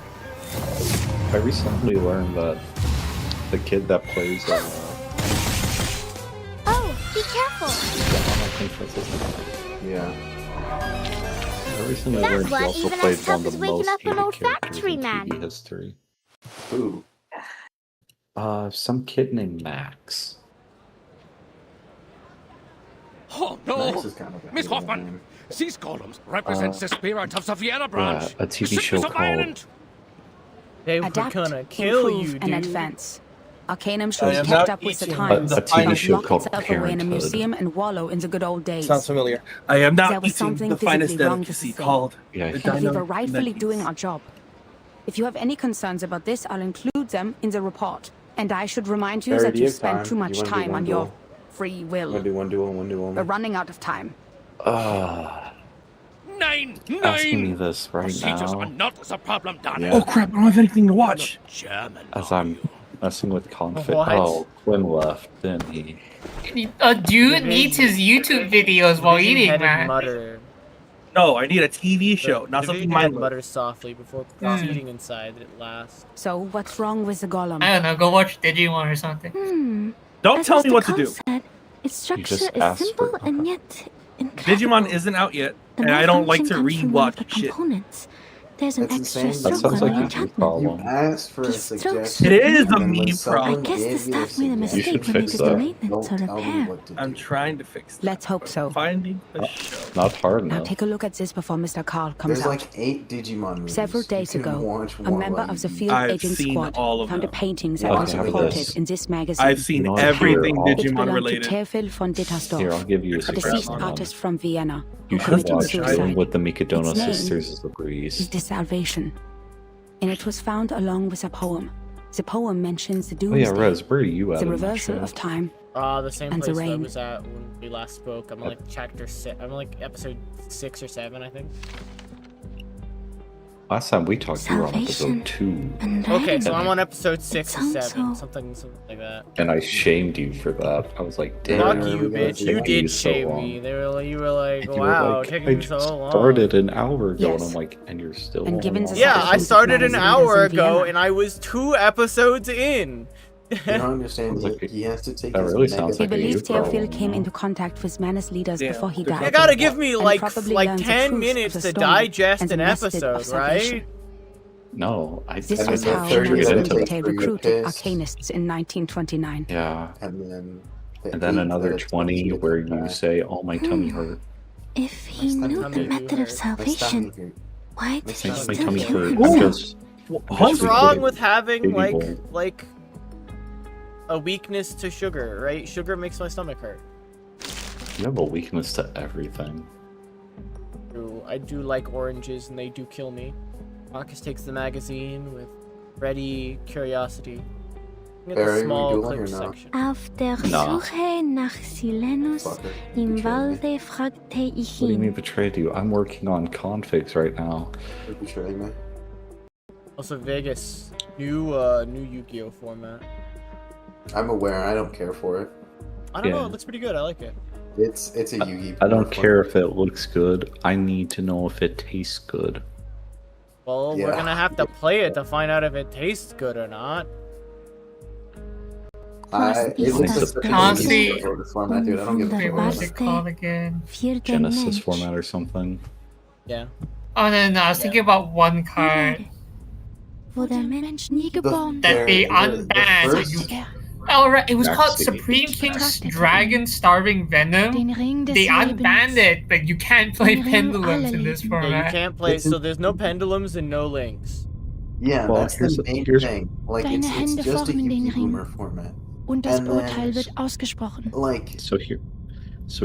I recently learned that the kid that plays. Oh, be careful. I think that's his name. Yeah. I recently That learned he one also even played as tough one of as the waking most up an hated old characters factory in man. TV history. Who? Some kid named Max. Oh no! Max is kind of a Miss hated Hoffman, name. these columns represents the spirit of Saviera branch. a TV the show sickness of called- Ireland. They were Adapt, gonna kill improve, you, and dude. advance. Arcanum I should am kept not up with the eating times. the A TV Don't show lock called itself away in a Parenthood. museum and wallow in the good old days. Sounds familiar. I am not There was eating something the finest visibly wrong delicacy with the called Yeah, the he- And we were dino rightfully nuggets. doing our job. If you have any concerns about this, I'll include them in the report. And I should remind you Barry, that do you you have spend time? too You much wanna do time one on your duel? free I'm will. gonna do one duel, one duel. We're running out of time. Nine! Asking me this right Procedures are now not the problem, Donnie. Oh crap! I don't have anything to watch. German. as I'm messing with config. What? Oh, Quinn left, didn't he? A dude needs his YouTube videos while eating, Division-headed man. mutter. No, I need a TV show, not something Division-headed mindless. mutters softly before proceeding inside at last. So, what's wrong with the golem? I don't know, go watch Digimon or something. Don't As tell me Mr. what to Carl do. said, its structure just is asked for- simple and yet incredible. Digimon isn't out yet, The and I don't like to malfunction comes from one of rewatch the shit. components. There's an That's extra insane. That stroke sounds on like the a you enchantment. problem. You asked for a These strokes suggestion. It is a and then me when problem. someone I guess gave the you staff made a You mistake should when they fix did the that. maintenance or Don't tell me repair. what to do. I'm trying to fix that. Let's hope so. Finding a show. Not hard Now enough. take a look at this before Mr. Carl comes There's out. like 8 Digimon movies. Several You days can ago, watch a one member while of the you field I've agent seen squad all of found a them. painting that Okay, was how about reported this? in this magazine. I've seen You know, everything here, It Digimon belonged to related. Teofil von Dittersdorf, Here, I'll give you a a suggestion. deceased artist from Vienna who You should committed watch suicide. Dealing with the Mikadona Its name Sisters of is Greece. The Salvation, and it was found along with a poem. The poem mentions the Oh yeah, doomsday, Rez, where are you at? the in that reversal show? of time, The same and the place that I rain. was at when we last spoke. I'm like chapter 6. I'm like episode 6 or 7, I think. Last time we talked, you were on Salvation. episode 2, And Okay, so I I'm on episode 6 or sounds 7, so- something like that. and I shamed you for that. I was like, damn. Fuck Yeah, you, we gotta bitch. take You it did so shame long. me. You were like, And you were wow, like, taking I so just long. started an hour ago, and Yes. I'm like, and you're still. And given on. the Yeah, I Salvation started an magazine hour is in ago, Vienna. and I was 2 episodes in. You don't understand. Sounds like He has to take that his really sounds We like a believe you Teofil problem, came no? into contact with Manus leaders Yeah, before he there's died. You gotta give me and like probably 10 learned the truth of minutes the to story digest and an the message of episode, salvation. right? No, I This And was then the how 30 Manus that it Dictate takes for your recruited piss. arcanists in 1929. Yeah, And then, and then another 20 where you say, "Oh, my tummy hurt." If he My knew stomach the hurt. method of salvation, why did he My still tummy kill hurt. him? I'm just. What's wrong with having Baby like bowl. a weakness to sugar, right? Sugar makes my stomach hurt. You have a weakness to everything. True, I do like oranges, and they do kill me. Marcus takes the magazine with ready curiosity. Look at Barry, the are we small dueling clip or not? section. Auf der No. Suche nach Silenus Fuck it. im Betrayed me. Walde fragte ich What do you mean ihn. betrayed you? I'm working on configs right now. You're betraying me. Also, Vegas, new Yu-Gi-Oh format. I'm aware. I don't care for it. I don't know. Yeah. It looks pretty good. I like it. It's a Yu-Gi. I don't care if it looks good. I need to know if it tastes good. Well, we're Yeah. gonna have to play it to find out if it tastes good or not. It looks das like Honestly- the format, dude. I don't give a Wait, fuck. what was it called again? Für den Genesis Mensch. format or something. Yeah. Oh no, I was thinking about one card Wo der Mensch nie geboren that they the unbanned. first- You- Oh right, it was called Vaccine. Supreme King's Dragon Starving Venom. Den Ring des They Lebens. unbanned it, but you can't play Den Ring pendulums aller in this Leben. Yeah, you format. can't play. It's So there's no pendulums and no links. Yeah, Well, that's here's the the- main here's- thing. Like, Deine it's Hände just a formen den Yugi Ring. Boomer format. Und das And then- Urteil wird ausgesprochen. Like, So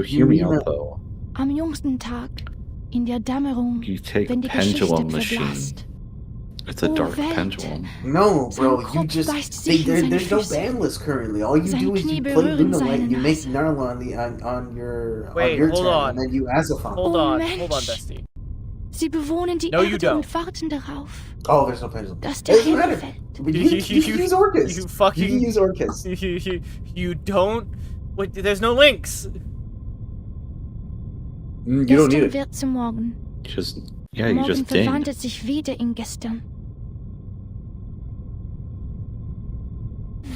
hear me You out though. Am jüngsten Tag, in der Dämmerung, You take wenn a die Geschichte pendulum machine. verblasst. It's a Oh, dark Welt. pendulum. no, bro, Sein you Kopf just beißt sich in seine there's no Füße. ban list currently. All you Seine do is Knie you play berühren Luna seine Light, you make Nase. Narla on your Wait, turn, hold on. and then you Azafon. Hold Oh, on, Mensch. hold on, Bestie. Sie bewohnen die No, you Erde don't. und warten darauf, Oh, there's no pendulum. dass It der doesn't Himmel matter. fällt. But you can use Orcus. You fucking. You can use Orcus. You don't. Wait, there's no links. You don't need Gestern it. wird zum Morgen. Yeah, you Morgen just dinged. verwandelt sich wieder in gestern.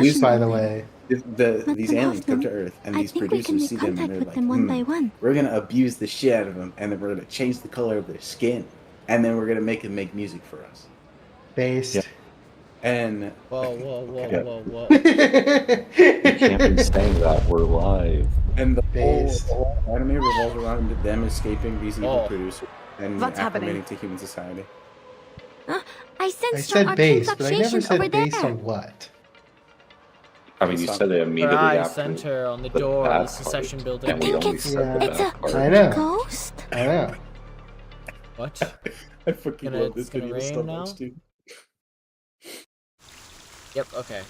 lyrics, by the way. These aliens come to Earth, and these producers see them, and they're like, we're gonna abuse the shit out of them, and then we're gonna change the color of their skin, and then we're gonna make them make music for us. Based. And whoa. You can't be saying that. We're live. And the whole anime revolves around them escaping these evil producers and What's happening? acclimating to human society. I sense I strong said arcane based, but I never fluctuation over said there. based on what. I mean, you said it Her immediately eye after center on the the door bad of the secession part, building. and we only said the It's bad a part. I know. ghost. I know. What? I fucking love this It's gonna video so rain now? much, dude. Yep. Okay. I think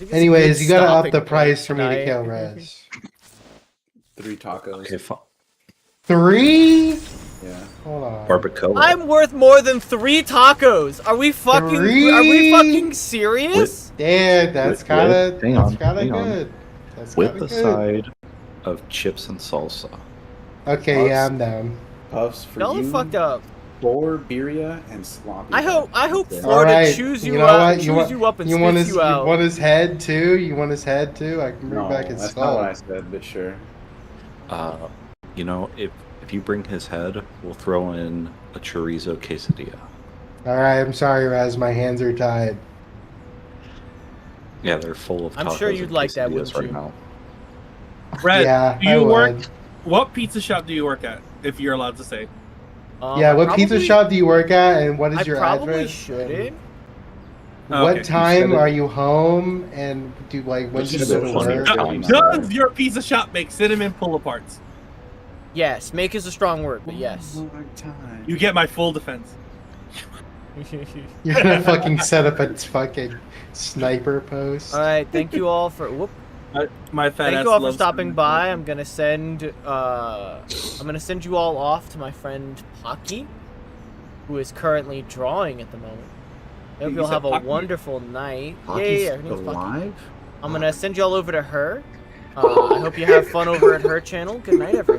it's a Anyways, good you gotta up stopping the point price for me to tonight. kill Rez. 3 tacos. Okay, fine. 3? Yeah. Hold on. Barbacoa. I'm worth more than 3 tacos. Are we fucking? Are we fucking serious? Yeah, that's kind of hang on, kind of hang on. good. That's With kinda the good. side of chips and salsa. Okay, yeah, I'm down. Puffs for Y'all are you. fucked up. For birria and sloppy. I hope That's it. Florida Alright, chews you you know up, what? chews you up and you spits want his, you out. You want his head too? You want his head too? I can bring No, back his that's skull. not what I said, but sure. You know, if you bring his head, we'll throw in a chorizo quesadilla. Alright, I'm sorry, Raz. My hands are tied. Yeah, they're full of. I'm tacos sure you'd and like that, quesadillas wouldn't you? now. Red, Yeah, do I you work? would. What pizza shop do you work at? If you're allowed to say. Yeah, I what pizza probably- shop do you work at, and what is I your probably address? shouldn't. What Okay. time You said it. are you home? And do when do you said go it to plenty work? of times. Does your pizza shop make cinnamon pull-aparts? Yes, make is a strong word, but yes. You get my full defense. You're gonna fucking set up a fucking sniper post. All right, thank you all for My fat thank ass you all for loves stopping cinnamon by. I'm gonna send you all off to my friend Pocky, who is currently drawing at the moment. I hope You you'll said have a Pocky? wonderful night. Pocky's Her name's Pocky. alive? I'm gonna send you all over to her. I hope you have fun over at her channel. Good night, everyone.